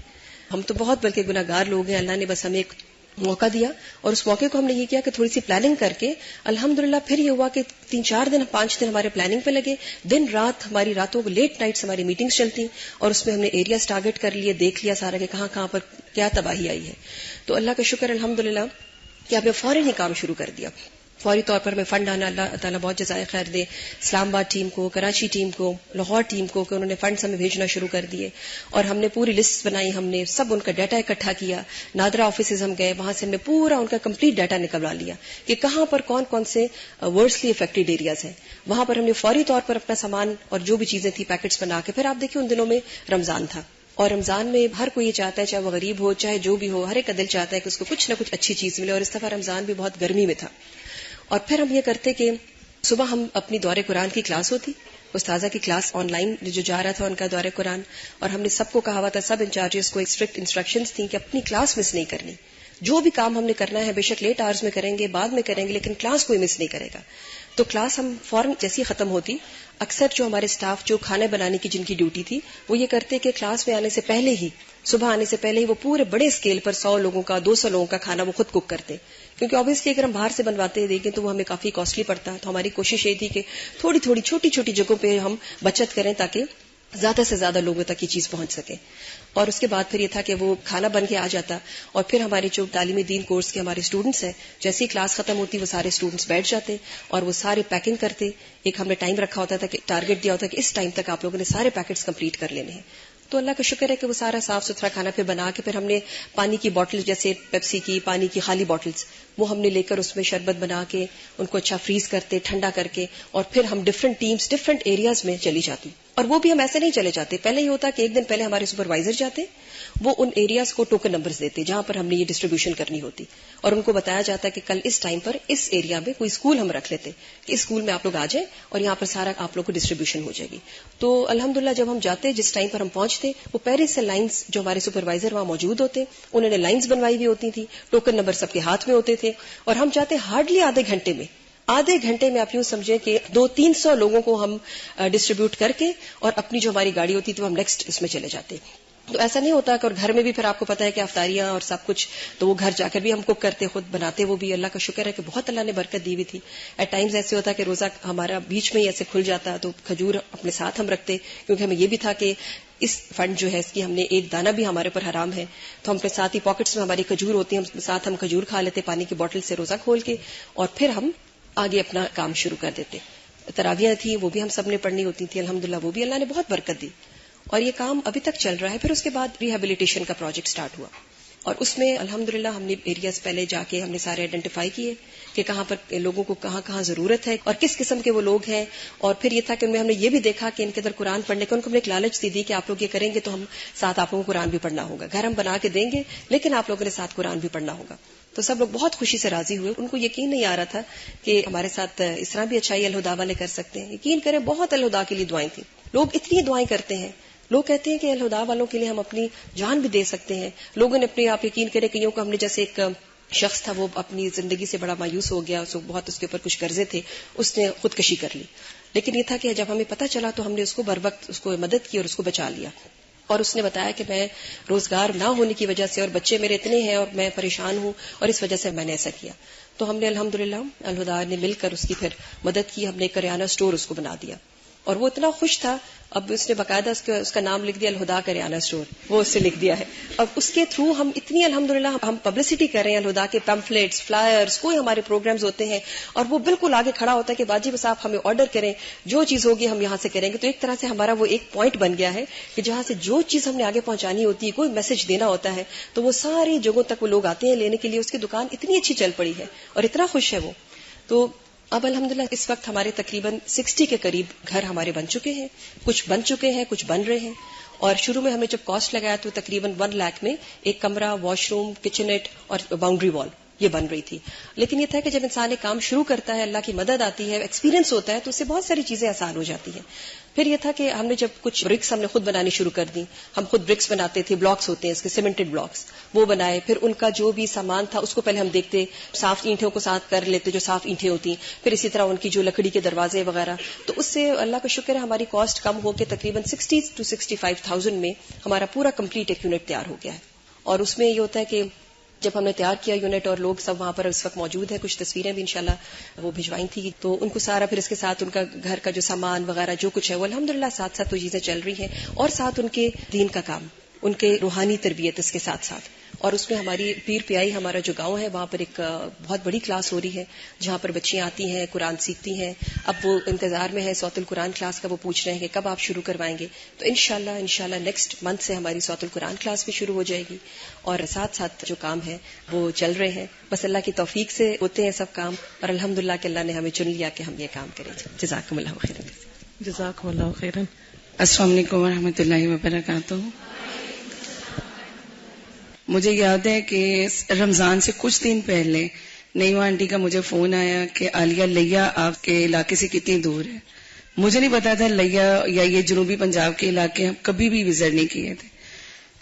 ہم تو بہت بلکہ گناہگار لوگ ہیں. اللہ نے بس ہمیں ایک موقع دیا, اور اس موقع کو ہم نے یہ کیا کہ تھوڑی سی پلاننگ کر کے الحمدللہ پھر یہ ہوا کہ 3-4 دن 5 دن ہمارے پلاننگ پہ لگے, دن رات ہماری راتوں کو لیٹ نائٹس ہماری میٹنگز چلتی, اور اس میں ہم نے ایریاز ٹارگٹ کر لیے, دیکھ لیا سارا کہ کہاں کہاں پر کیا تباہی آئی ہے. تو اللہ کا شکر الحمدللہ کہ ہم نے فوراً ہی کام شروع کر دیا. فوری طور پر ہمیں فنڈ آنا, اللہ تعالیٰ بہت جزائے خیر دے, اسلام آباد ٹیم کو, کراچی ٹیم کو, لاہور ٹیم کو, کہ انہوں نے فنڈز ہمیں بھیجنا شروع کر دیے, اور ہم نے پوری لسٹ بنائی, ہم نے سب ان کا ڈیٹا اکٹھا کیا. نادرا آفیسز ہم گئے, وہاں سے ہم نے پورا ان کا کمپلیٹ ڈیٹا نکلوا لیا کہ کہاں پر کون کون سے ورسٹلی افیکٹڈ ایریاز ہیں. وہاں پر ہم نے فوری طور پر اپنا سامان اور جو بھی چیزیں تھیں پیکٹس بنا کے, پھر آپ دیکھیں ان دنوں میں رمضان تھا, اور رمضان میں ہر کوئی یہ چاہتا ہے, چاہے وہ غریب ہو چاہے جو بھی ہو, ہر ایک کا دل چاہتا ہے کہ اس کو کچھ نہ کچھ اچھی چیز ملے, اور اس دفعہ رمضان بھی بہت گرمی میں تھا. اور پھر ہم یہ کرتے کہ صبح ہم اپنی دور قرآن کی کلاس ہوتی, استاذہ کی کلاس آن لائن جو جا رہا تھا ان کا دور قرآن, اور ہم نے سب کو کہا ہوا تھا, سب انچارجز کو اسٹرکٹ انسٹرکشنز تھیں کہ اپنی کلاس مس نہیں کرنی, جو بھی کام ہم نے کرنا ہے بے شک لیٹ آورز میں کریں گے, بعد میں کریں گے, لیکن کلاس کوئی مس نہیں کرے گا. تو کلاس ہم فوراً جیسی ختم ہوتی, اکثر جو ہمارے اسٹاف جو کھانا بنانے کی جن کی ڈیوٹی تھی وہ یہ کرتے کہ کلاس میں آنے سے پہلے ہی, صبح آنے سے پہلے ہی وہ پورے بڑے اسکیل پر 100 لوگوں کا 200 لوگوں کا کھانا وہ خود کوک کرتے, کیونکہ obviously اگر ہم باہر سے بنواتے دیکھیں تو وہ ہمیں کافی کاسٹلی پڑتا ہے. تو ہماری کوشش یہ تھی کہ تھوڑی تھوڑی چھوٹی چھوٹی جگہوں پہ ہم بچت کریں تاکہ زیادہ سے زیادہ لوگوں تک یہ چیز پہنچ سکے. اور اس کے بعد پھر یہ تھا کہ وہ کھانا بن کے آ جاتا, اور پھر ہمارے جو تعلیمی دین کورس کے ہمارے اسٹوڈنٹس ہیں, جیسے ہی کلاس ختم ہوتی وہ سارے اسٹوڈنٹس بیٹھ جاتے اور وہ سارے پیکنگ کرتے. ایک ہم نے ٹائم رکھا ہوتا تھا کہ ٹارگٹ دیا ہوتا کہ اس ٹائم تک آپ لوگوں نے سارے پیکٹس کمپلیٹ کر لینے ہیں. تو اللہ کا شکر ہے کہ وہ سارا صاف ستھرا کھانا پھر بنا کے, پھر ہم نے پانی کی بوٹل جیسے پیپسی کی پانی کی خالی بوٹلز وہ ہم نے لے کر اس میں شربت بنا کے ان کو اچھا فریز کرتے, ٹھنڈا کر کے, اور پھر ہم ڈفرنٹ ٹیمز ڈفرنٹ ایریاز میں چلی جاتی. اور وہ بھی ہم ایسے نہیں چلے جاتے, پہلے یہ ہوتا کہ ایک دن پہلے ہمارے سپروائزر جاتے, وہ ان ایریاز کو ٹوکن نمبرز دیتے جہاں پر ہم نے یہ ڈسٹریبیوشن کرنی ہوتی, اور ان کو بتایا جاتا کہ کل اس ٹائم پر اس ایریا میں کوئی اسکول ہم رکھ لیتے کہ اس اسکول میں آپ لوگ آ جائیں اور یہاں پر سارا آپ لوگ کو ڈسٹریبیوشن ہو جائے گی. تو الحمدللہ جب ہم جاتے, جس ٹائم پر ہم پہنچتے, وہ پہلے سے لائنز جو ہمارے سپروائزر وہاں موجود ہوتے, انہوں نے لائنز بنوائی ہوئی ہوتی تھی, ٹوکن نمبر سب کے ہاتھ میں ہوتے تھے, اور ہم جاتے ہارڈلی آدھے گھنٹے میں آپ یوں سمجھیں کہ 200-300 لوگوں کو ہم ڈسٹریبیوٹ کر کے, اور اپنی جو ہماری گاڑی ہوتی تھی وہ ہم نیکسٹ اس میں چلے جاتے. تو ایسا نہیں ہوتا کہ, اور گھر میں بھی پھر آپ کو پتا ہے کہ افطاریاں اور سب کچھ, تو وہ گھر جا کر بھی ہم کوک کرتے, خود بناتے. وہ بھی اللہ کا شکر ہے کہ بہت اللہ نے برکت دی ہوئی تھی. ایٹ ٹائمز ایسے ہوتا کہ روزہ ہمارا بیچ میں ہی ایسے کھل جاتا, تو کھجور اپنے ساتھ ہم رکھتے, کیونکہ ہمیں یہ بھی تھا کہ اس فنڈ جو ہے اس کی ہم نے ایک دانہ بھی ہمارے پر حرام ہے, تو ہم اپنے ساتھ ہی پاکٹس میں ہماری کھجور ہوتی ہے, ہم کھجور کھا لیتے پانی کی بوٹل سے روزہ کھول کے, اور پھر ہم آگے اپنا کام شروع کر دیتے. تراویاں تھیں وہ بھی ہم سب نے پڑھنی ہوتی تھی, الحمدللہ وہ بھی اللہ نے بہت برکت دی, اور یہ کام ابھی تک چل رہا ہے. پھر اس کے بعد ریہیبلیٹیشن کا پروجیکٹ سٹارٹ ہوا, اور اس میں الحمدللہ ہم نے ایریاز پہلے جا کے ہم نے سارے آئیڈینٹیفائی کیے کہ کہاں پر لوگوں کو کہاں کہاں ضرورت ہے اور کس قسم کے وہ لوگ ہیں. اور پھر یہ تھا کہ ان میں ہم نے یہ بھی دیکھا کہ ان کے اندر قرآن پڑھنے کا, ان کو ہم نے ایک لالچ دی کہ آپ لوگ یہ کریں گے تو ہم ساتھ آپ لوگوں کو قرآن بھی پڑھنا ہوگا, گھر ہم بنا کے دیں گے لیکن آپ لوگوں نے ساتھ قرآن بھی پڑھنا ہوگا. تو سب لوگ بہت خوشی سے راضی ہوئے. ان کو یقین نہیں آ رہا تھا کہ ہمارے ساتھ اس طرح بھی اچھائی الہدا والے کر سکتے ہیں. یقین کریں بہت الہدا کے لیے دعائیں تھیں, لوگ اتنی دعائیں کرتے ہیں. لوگ کہتے ہیں کہ الہدا والوں کے لیے ہم اپنی جان بھی دے سکتے ہیں. لوگوں نے اپنے, آپ یقین کریں کہ یوں کہ ہم نے جیسے ایک شخص تھا وہ اپنی زندگی سے بڑا مایوس ہو گیا, بہت اس کے اوپر کچھ قرضے تھے, اس نے خودکشی کر لی. لیکن یہ تھا کہ جب ہمیں پتہ چلا تو ہم نے اس کو بر وقت اس کو مدد کی اور اس کو بچا لیا. اور اس نے بتایا کہ میں روزگار نہ ہونے کی وجہ سے اور بچے میرے اتنے ہیں اور میں پریشان ہوں اور اس وجہ سے میں نے ایسا کیا. تو ہم نے الحمدللہ الہدیٰ نے مل کر اس کی پھر مدد کی. ہم نے کریانہ اسٹور اس کو بنا دیا اور وہ اتنا خوش تھا, اب اس نے باقاعدہ اس کا نام لکھ دیا الہدیٰ کریانہ اسٹور, وہ اس سے لکھ دیا ہے. اب اس کے تھرو ہم اتنی الحمدللہ ہم پبلسٹی کر رہے ہیں الہدیٰ کے پیمفلیٹس, فلائرز, کوئی ہمارے پروگرامز ہوتے ہیں اور وہ بالکل آگے کھڑا ہوتا ہے کہ باجی بس آپ ہمیں آرڈر کریں, جو چیز ہوگی ہم یہاں سے کریں گے. تو ایک طرح سے ہمارا وہ ایک پوائنٹ بن گیا ہے کہ جہاں سے جو چیز ہم نے آگے پہنچانی ہوتی ہے, کوئی میسج دینا ہوتا ہے, تو وہ ساری جگہوں تک وہ لوگ آتے ہیں لینے کے لیے. اس کی دکان اتنی اچھی چل پڑی ہے اور اتنا خوش ہے وہ. تو اب الحمدللہ اس وقت ہمارے تقریباً 60 کے قریب گھر ہمارے بن چکے ہیں, کچھ بن چکے ہیں, کچھ بن رہے ہیں. اور شروع میں ہم نے جب کاسٹ لگایا تو تقریباً 1 لاکھ میں ایک کمرہ, واش روم, کچنیٹ اور باؤنڈری وال یہ بن رہی تھی. لیکن یہ تھا کہ جب انسان ایک کام شروع کرتا ہے, اللہ کی مدد آتی ہے, ایکسپیرینس ہوتا ہے, تو اس سے بہت ساری چیزیں آسان ہو جاتی ہیں. پھر یہ تھا کہ ہم نے جب کچھ برکس ہم نے خود بنانی شروع کر دی. ہم خود برکس بناتے تھے, بلاکس ہوتے ہیں اس کے سیمنٹڈ بلاکس, وہ بنائے. پھر ان کا جو بھی سامان تھا اس کو پہلے ہم دیکھتے, صاف اینٹوں کو ساتھ کر لیتے جو صاف اینٹیں ہوتی, پھر اسی طرح ان کی جو لکڑی کے دروازے وغیرہ. تو اس سے اللہ کا شکر ہے ہماری کاسٹ کم ہو کے تقریباً 60 to 65,000 میں ہمارا پورا کمپلیٹ ایک یونٹ تیار ہو گیا ہے. اور اس میں یہ ہوتا ہے کہ جب ہم نے تیار کیا یونٹ اور لوگ سب وہاں پر اس وقت موجود ہیں, کچھ تصویریں بھی انشاءاللہ وہ بھجوائی تھی, تو ان کو سارا پھر اس کے ساتھ ان کا گھر کا جو سامان وغیرہ جو کچھ ہے وہ الحمدللہ ساتھ ساتھ وہ چیزیں چل رہی ہیں, اور ساتھ ان کے دین کا کام, ان کے روحانی تربیت اس کے ساتھ ساتھ. اور اس میں ہماری پیر پیائی ہمارا جو گاؤں ہے وہاں پر ایک بہت بڑی کلاس ہو رہی ہے جہاں پر بچیاں آتی ہیں, قرآن سیکھتی ہیں. اب وہ انتظار میں ہے صوت القرآن کلاس کا, وہ پوچھ رہے ہیں کہ کب آپ شروع کروائیں گے. تو انشاءاللہ نیکسٹ منتھ سے ہماری صوت القرآن کلاس بھی شروع ہو جائے گی, اور ساتھ ساتھ جو کام ہے وہ چل رہے ہیں. بس اللہ کی توفیق سے ہوتے ہیں سب کام, اور الحمدللہ کہ اللہ نے ہمیں چن لیا کہ ہم یہ کام کریں. جزاکم اللہ خیرا. جزاکم اللہ خیرا. السلام علیکم ورحمۃ اللہ وبرکاتہ. مجھے یاد ہے کہ رمضان سے کچھ دن پہلے نیو آنٹی کا مجھے فون آیا کہ عالیہ لیا آپ کے علاقے سے کتنی دور ہے. مجھے نہیں پتا تھا لیا یا یہ جنوبی پنجاب کے علاقے ہم کبھی بھی وزٹ نہیں کیے تھے.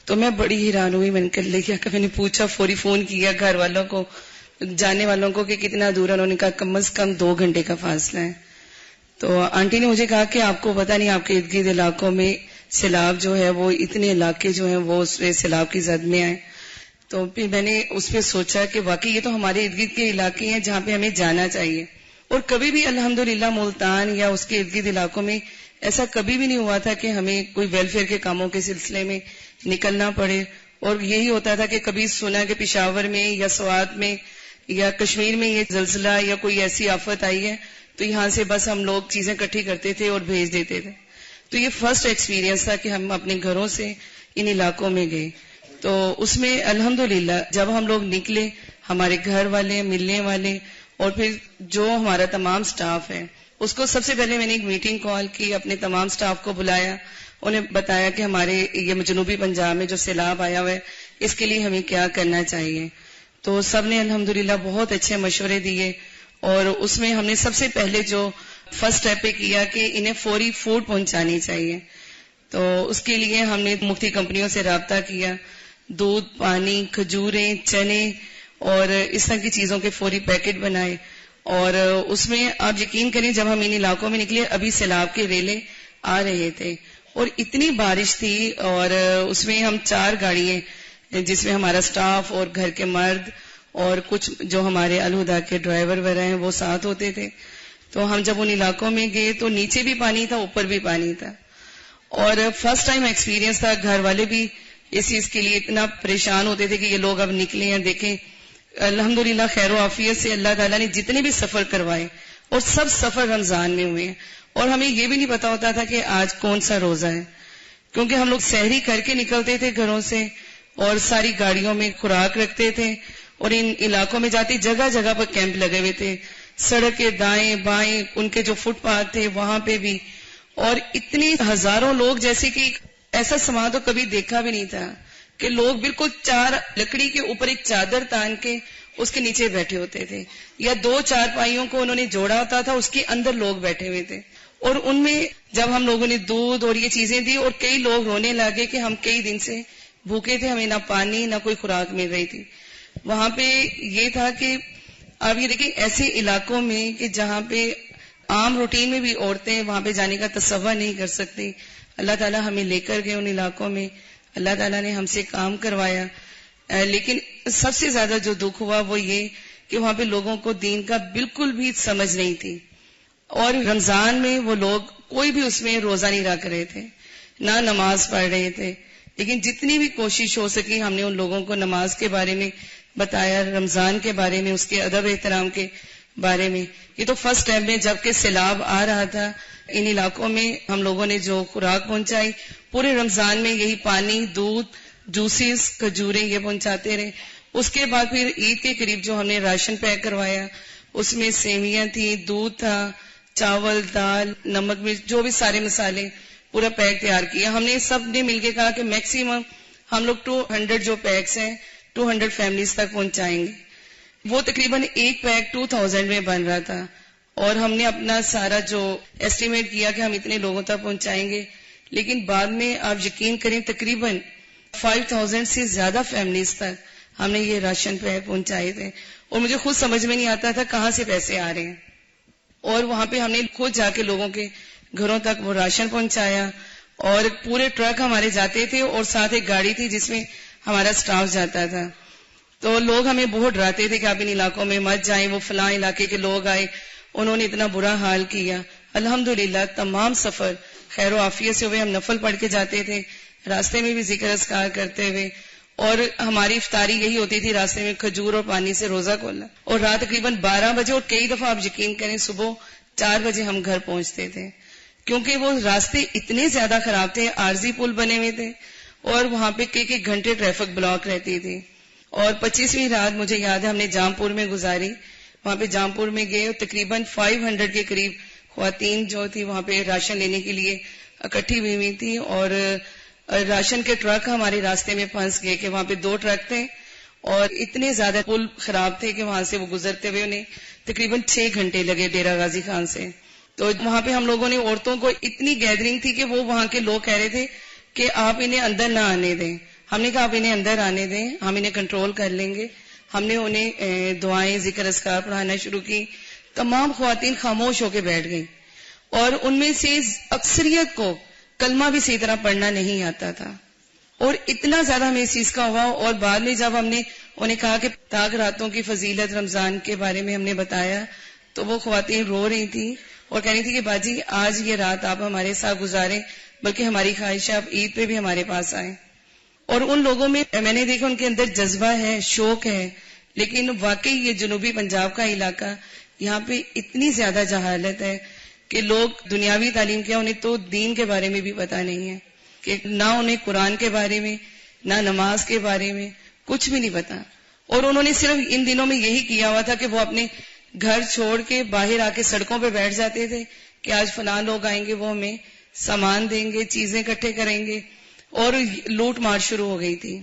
تو میں بڑی حیران ہوئی, میں نے کہا لیا کا, میں نے پوچھا, فوری فون کیا گھر والوں کو, جانے والوں کو کہ کتنا دور ہے. انہوں نے کہا کم از کم 2 گھنٹے کا فاصلہ ہے. تو آنٹی نے مجھے کہا کہ آپ کو پتا نہیں آپ کے ارد گرد علاقوں میں سیلاب جو ہے وہ اتنے علاقے جو ہیں وہ اس میں سیلاب کی زد میں آئے. تو پھر میں نے اس پہ سوچا کہ واقعی یہ تو ہمارے ارد گرد کے علاقے ہیں جہاں پہ ہمیں جانا چاہیے. اور کبھی بھی الحمدللہ ملتان یا اس کے ارد گرد علاقوں میں ایسا کبھی بھی نہیں ہوا تھا کہ ہمیں کوئی ویلفیئر کے کاموں کے سلسلے میں نکلنا پڑے. اور یہی ہوتا تھا کہ کبھی سنا کہ پشاور میں یا سوات میں یا کشمیر میں یہ زلزلہ یا کوئی ایسی آفت آئی ہے تو یہاں سے بس ہم لوگ چیزیں اکٹھی کرتے تھے اور بھیج دیتے تھے. تو یہ فرسٹ ایکسپیرینس تھا کہ ہم اپنے گھروں سے ان علاقوں میں گئے. تو اس میں الحمدللہ جب ہم لوگ نکلے, ہمارے گھر والے, ملنے والے, اور پھر جو ہمارا تمام سٹاف ہے اس کو سب سے پہلے میں نے ایک میٹنگ کال کی, اپنے تمام سٹاف کو بلایا, انہیں بتایا کہ ہمارے یہ جنوبی پنجاب میں جو سیلاب آیا ہوا ہے اس کے لیے ہمیں کیا کرنا چاہیے. تو سب نے الحمدللہ بہت اچھے مشورے دیے, اور اس میں ہم نے سب سے پہلے جو فرسٹ اسٹیپ پہ کیا کہ انہیں فوری فوڈ پہنچانی چاہیے. تو اس کے لیے ہم نے مختلف کمپنیوں سے رابطہ کیا, دودھ, پانی, کھجوریں, چنے اور اس طرح کی چیزوں کے فوری پیکٹ بنائے. اور اس میں آپ یقین کریں جب ہم ان علاقوں میں نکلے ابھی سیلاب کے ریلے آ رہے تھے اور اتنی بارش تھی, اور اس میں ہم 4 گاڑیاں جس میں ہمارا سٹاف اور گھر کے مرد اور کچھ جو ہمارے الہدیٰ کے ڈرائیور وغیرہ ہیں وہ ساتھ ہوتے تھے. تو ہم جب ان علاقوں میں گئے تو نیچے بھی پانی تھا, اوپر بھی پانی تھا, اور فرسٹ ٹائم ایکسپیرینس تھا. گھر والے بھی اس چیز کے لیے اتنا پریشان ہوتے تھے کہ یہ لوگ اب نکلے ہیں. دیکھیں الحمدللہ خیر و عافیت سے اللہ تعالیٰ نے جتنے بھی سفر کروائے اور سب سفر رمضان میں ہوئے ہیں, اور ہمیں یہ بھی نہیں پتا ہوتا تھا کہ آج کون سا روزہ ہے, کیونکہ ہم لوگ سحری کر کے نکلتے تھے گھروں سے اور ساری گاڑیوں میں خوراک رکھتے تھے, اور ان علاقوں میں جاتے جگہ جگہ پر کیمپ لگے ہوئے تھے, سڑک کے دائیں بائیں ان کے جو فٹ پاتھ تھے وہاں پہ بھی, اور اتنے ہزاروں لوگ, جیسے کہ ایسا سما تو کبھی دیکھا بھی نہیں تھا کہ لوگ بالکل 4 لکڑی کے اوپر ایک چادر تان کے اس کے نیچے بیٹھے ہوتے تھے, یا 2 چارپائیوں کو انہوں نے جوڑا ہوتا تھا, اس کے اندر لوگ بیٹھے ہوئے تھے. اور ان میں جب ہم لوگوں نے دودھ اور یہ چیزیں دی, اور کئی لوگ رونے لگے کہ ہم کئی دن سے بھوکے تھے, ہمیں نہ پانی نہ کوئی خوراک مل رہی تھی. وہاں پہ یہ تھا کہ آپ یہ دیکھیں ایسے علاقوں میں کہ جہاں پہ عام روٹین میں بھی عورتیں وہاں پہ جانے کا تصور نہیں کر سکتی، اللہ تعالیٰ ہمیں لے کر گئے ان علاقوں میں، اللہ تعالیٰ نے ہم سے کام کروایا. لیکن سب سے زیادہ جو دکھ ہوا وہ یہ کہ وہاں پہ لوگوں کو دین کا بالکل بھی سمجھ نہیں تھی، اور رمضان میں وہ لوگ کوئی بھی اس میں روزہ نہیں رکھ رہے تھے، نہ نماز پڑھ رہے تھے. لیکن جتنی بھی کوشش ہو سکی ہم نے ان لوگوں کو نماز کے بارے میں بتایا، رمضان کے بارے میں، اس کے ادب احترام کے بارے میں. یہ تو فرسٹ ٹائم میں جبکہ سیلاب آ رہا تھا ان علاقوں میں ہم لوگوں نے جو خوراک پہنچائی، پورے رمضان میں یہی پانی، دودھ، جوسز، کھجوریں یہ پہنچاتے رہے. اس کے بعد پھر عید کے قریب جو ہم نے راشن پیک کروایا اس میں سیویاں تھی، دودھ تھا، چاول، دال، نمک مرچ، جو بھی سارے مسالے، پورا پیک تیار کیا. ہم نے سب نے مل کے کہا کہ میکسیمم ہم لوگ 200 جو پیکس ہیں 200 فیملیز تک پہنچائیں گے. وہ تقریباً ایک پیک 2000 میں بن رہا تھا، اور ہم نے اپنا سارا جو ایسٹیمیٹ کیا کہ ہم اتنے لوگوں تک پہنچائیں گے. لیکن بعد میں آپ یقین کریں تقریباً 5000 سے زیادہ فیملیز تک ہم نے یہ راشن پیک پہنچائے تھے، اور مجھے خود سمجھ میں نہیں آتا تھا کہاں سے پیسے آ رہے ہیں. اور وہاں پہ ہم نے خود جا کے لوگوں کے گھروں تک وہ راشن پہنچایا، اور پورے ٹرک ہمارے جاتے تھے اور ساتھ ایک گاڑی تھی جس میں ہمارا سٹاف جاتا تھا. تو لوگ ہمیں بہت ڈراتے تھے کہ آپ ان علاقوں میں مت جائیں، وہ فلاں علاقے کے لوگ آئے انہوں نے اتنا برا حال کیا. الحمدللہ تمام سفر خیر و عافیت سے ہوئے. ہم نفل پڑھ کے جاتے تھے، راستے میں بھی ذکر اذکار کرتے ہوئے، اور ہماری افطاری یہی ہوتی تھی راستے میں کھجور اور پانی سے روزہ کھولنا. اور رات تقریباً 12 بجے، اور کئی دفعہ آپ یقین کریں صبح 4 بجے ہم گھر پہنچتے تھے، کیونکہ وہ راستے اتنے زیادہ خراب تھے، عارضی پل بنے ہوئے تھے، اور وہاں پہ کئی گھنٹے ٹریفک بلاک رہتی تھی. اور 25ویں رات مجھے یاد ہے ہم نے جام پور میں گزاری. وہاں پہ جام پور میں گئے اور تقریباً 500 کے قریب خواتین جو تھی وہاں پہ راشن لینے کے لیے اکٹھی ہوئی تھی، اور راشن کے ٹرک ہمارے راستے میں پھنس گئے کہ وہاں پہ 2 ٹرک تھے، اور اتنے زیادہ پل خراب تھے کہ وہاں سے وہ گزرتے ہوئے انہیں تقریباً 6 گھنٹے لگے ڈیرہ غازی خان سے. تو وہاں پہ ہم لوگوں نے عورتوں کو اتنی گیدرنگ تھی کہ وہ وہاں کے لوگ کہہ رہے تھے کہ آپ انہیں اندر نہ آنے دیں. ہم نے کہا آپ انہیں اندر آنے دیں، ہم انہیں کنٹرول کر لیں گے. ہم نے انہیں دعائیں ذکر اذکار پڑھانا شروع کی. تمام خواتین خاموش ہو کے بیٹھ گئیں، اور ان میں سے اکثریت کو کلمہ بھی صحیح طرح پڑھنا نہیں آتا تھا. اور اتنا زیادہ ہمیں اس چیز کا ہوا. اور بعد میں جب ہم نے انہیں کہا کہ تاک راتوں کی فضیلت رمضان کے بارے میں ہم نے بتایا تو وہ خواتین رو رہی تھی اور کہہ رہی تھی کہ باجی آج یہ رات آپ ہمارے ساتھ گزاریں، بلکہ ہماری خواہش ہے آپ عید پہ بھی ہمارے پاس آئیں. اور ان لوگوں میں نے دیکھا ان کے اندر جذبہ ہے، شوق ہے. لیکن واقعی یہ جنوبی پنجاب کا علاقہ، یہاں پہ اتنی زیادہ جہالت ہے کہ لوگ دنیاوی تعلیم کیا انہیں تو دین کے بارے میں بھی پتہ نہیں ہے، کہ نہ انہیں قرآن کے بارے میں نہ نماز کے بارے میں کچھ بھی نہیں پتا. اور انہوں نے صرف ان دنوں میں یہی کیا ہوا تھا کہ وہ اپنے گھر چھوڑ کے باہر آ کے سڑکوں پہ بیٹھ جاتے تھے کہ آج فلاں لوگ آئیں گے، وہ ہمیں سامان دیں گے، چیزیں اکٹھے کریں گے، اور لوٹ مار شروع ہو گئی تھی.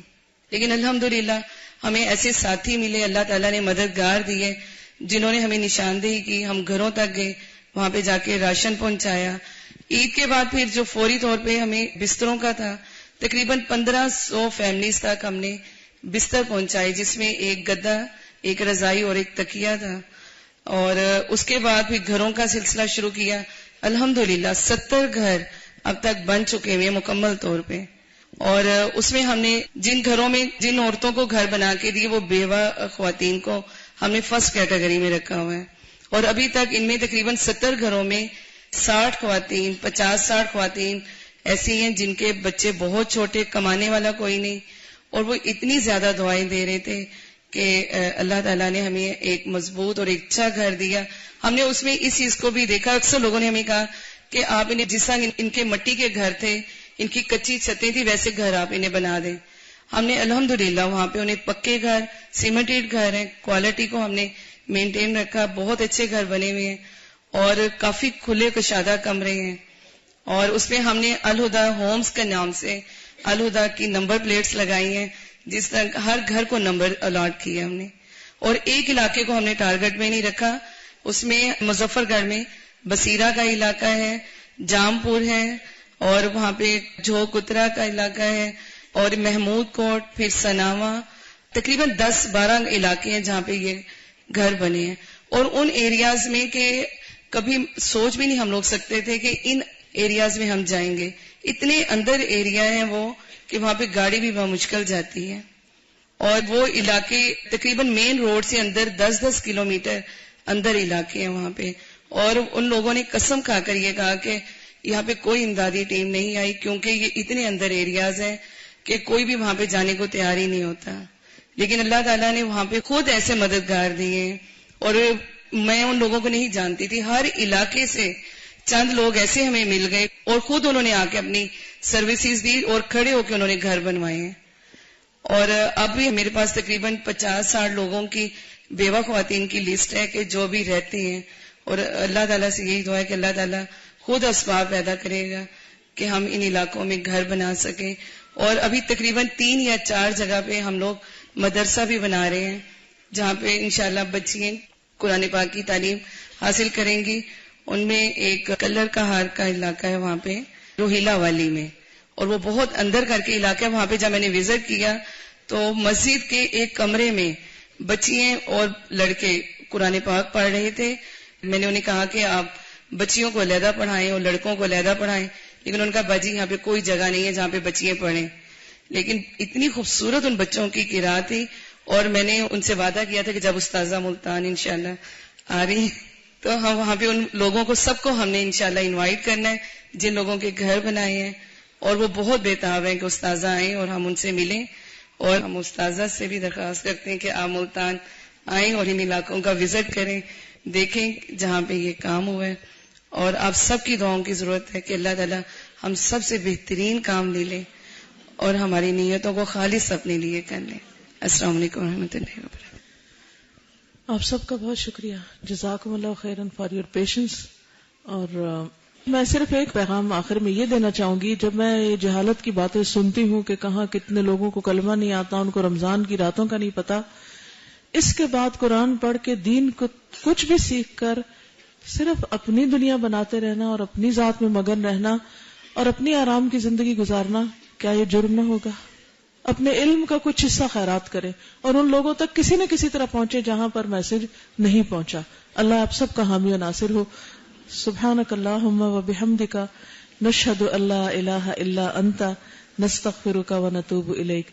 لیکن الحمدللہ ہمیں ایسے ساتھی ملے، اللہ تعالیٰ نے مددگار دیے جنہوں نے ہمیں نشاندہی کی. ہم گھروں تک گئے، وہاں پہ جا کے راشن پہنچایا. عید کے بعد پھر جو فوری طور پہ ہمیں بستروں کا تھا، تقریباً 1500 فیملیز تک ہم نے بستر پہنچائے، جس میں ایک گدا، ایک رضائی اور ایک تکیہ تھا. اور اس کے بعد پھر گھروں کا سلسلہ شروع کیا. الحمدللہ 70 گھر اب تک بن چکے ہوئے مکمل طور پہ. اور اس میں ہم نے جن گھروں میں جن عورتوں کو گھر بنا کے دیے وہ بیوہ خواتین کو ہم نے فرسٹ کیٹیگری میں رکھا ہوا ہے. اور ابھی تک ان میں تقریباً 70 گھروں میں 60 خواتین 50-60 خواتین ایسی ہیں جن کے بچے بہت چھوٹے، کمانے والا کوئی نہیں، اور وہ اتنی زیادہ دعائیں دے رہے تھے کہ اللہ تعالیٰ نے ہمیں ایک مضبوط اور ایک اچھا گھر دیا. ہم نے اس میں اس چیز کو بھی دیکھا. اکثر لوگوں نے ہمیں کہا کہ آپ انہیں جس طرح ان کے مٹی کے گھر تھے، ان کی کچی چھتیں تھی، ویسے گھر آپ انہیں بنا دیں. ہم نے الحمدللہ وہاں پہ انہیں پکے گھر، سیمنٹڈ گھر ہیں، کوالٹی کو ہم نے مینٹین رکھا. بہت اچھے گھر بنے ہوئے ہیں اور کافی کھلے کشادہ کمرے ہیں. اور اس میں ہم نے الہدا ہومز کے نام سے الہدا کی نمبر پلیٹس لگائی ہیں، جس طرح ہر گھر کو نمبر الاٹ کیا ہم نے. اور ایک علاقے کو ہم نے ٹارگٹ میں نہیں رکھا. اس میں مظفر گڑھ میں بصیرہ کا علاقہ ہے، جام پور ہے، اور وہاں پہ جھوک اترا کا علاقہ ہے، اور محمود کوٹ، پھر سناوا، تقریباً 10-12 علاقے ہیں جہاں پہ یہ گھر بنے ہیں، اور ان ایریاز میں کہ کبھی سوچ بھی نہیں ہم لوگ سکتے تھے کہ ان ایریاز میں ہم جائیں گے. اتنے اندر ایریا ہیں وہ کہ وہاں پہ گاڑی بھی بمشکل جاتی ہے، اور وہ علاقے تقریباً مین روڈ سے اندر 10-10 کلومیٹر اندر علاقے ہیں وہاں پہ. اور ان لوگوں نے قسم کھا کر یہ کہا کہ یہاں پہ کوئی امدادی ٹیم نہیں آئی، کیونکہ یہ اتنے اندر ایریاز ہیں کہ کوئی بھی وہاں پہ جانے کو تیار ہی نہیں ہوتا. لیکن اللہ تعالیٰ نے وہاں پہ خود ایسے مددگار دیے، اور میں ان لوگوں کو نہیں جانتی تھی. ہر علاقے سے چند لوگ ایسے ہمیں مل گئے اور خود انہوں نے آ کے اپنی سروسز دی اور کھڑے ہو کے انہوں نے گھر بنوائے ہیں. اور اب بھی میرے پاس تقریباً 50-60 لوگوں کی بیوہ خواتین کی لسٹ ہے کہ جو بھی رہتے ہیں، اور اللہ تعالیٰ سے یہی دعا ہے کہ اللہ تعالیٰ خود اسباب پیدا کرے گا کہ ہم ان علاقوں میں گھر بنا سکیں. اور ابھی تقریباً 3 یا 4 جگہ پہ ہم لوگ مدرسہ بھی بنا رہے ہیں جہاں پہ انشاءاللہ بچیاں قرآن پاک کی تعلیم حاصل کریں گی. ان میں ایک کلر کا ہار کا علاقہ ہے وہاں پہ روہیلا والی میں، اور وہ بہت اندر کر کے علاقہ ہے. وہاں پہ جب میں نے وزٹ کیا تو مسجد کے ایک کمرے میں بچیاں اور لڑکے قرآن پاک پڑھ رہے تھے. میں نے انہیں کہا کہ آپ بچیوں کو علیحدہ پڑھائیں اور لڑکوں کو علیحدہ پڑھائیں، لیکن ان کا باجی یہاں پہ کوئی جگہ نہیں ہے جہاں پہ بچیاں پڑھیں. لیکن اتنی خوبصورت ان بچوں کی قرات تھی، اور میں نے ان سے وعدہ کیا تھا کہ جب استاذہ ملتان انشاءاللہ آ رہی تو ہم وہاں پہ ان لوگوں کو سب کو ہم نے انشاءاللہ انوائٹ کرنا ہے جن لوگوں کے گھر بنائے ہیں. اور وہ بہت بےتاب ہیں کہ استاذہ آئیں اور ہم ان سے ملیں. اور ہم استاذہ سے بھی درخواست کرتے ہیں کہ آپ ملتان آئیں اور ان علاقوں کا وزٹ کریں، دیکھیں جہاں پہ یہ کام ہوا ہے. اور آپ سب کی دعاؤں کی ضرورت ہے کہ اللہ تعالیٰ ہم سب سے بہترین کام لے لیں اور ہماری نیتوں کو خالص اپنے لیے کر لیں. السلام علیکم ورحمۃ اللہ وبرکاتہ. آپ سب کا بہت شکریہ، جزاکم اللہ خیرن فار یور پیشنس. اور میں صرف ایک پیغام آخر میں یہ دینا چاہوں گی، جب میں یہ جہالت کی باتیں سنتی ہوں کہ کہاں کتنے لوگوں کو کلمہ نہیں آتا، ان کو رمضان کی راتوں کا نہیں پتا، اس کے بعد قرآن پڑھ کے دین کو کچھ بھی سیکھ کر صرف اپنی دنیا بناتے رہنا اور اپنی ذات میں مگن رہنا اور اپنی آرام کی زندگی گزارنا، کیا یہ جرم نہ ہوگا؟ اپنے علم کا کچھ حصہ خیرات کرے اور ان لوگوں تک کسی نہ کسی طرح پہنچے جہاں پر میسج نہیں پہنچا. اللہ آپ سب کا حامی و ناصر ہو. سبحانک اللہم و بحمدک نشہد ان لا الہ الا انت نستغفرک و نتوب الیک.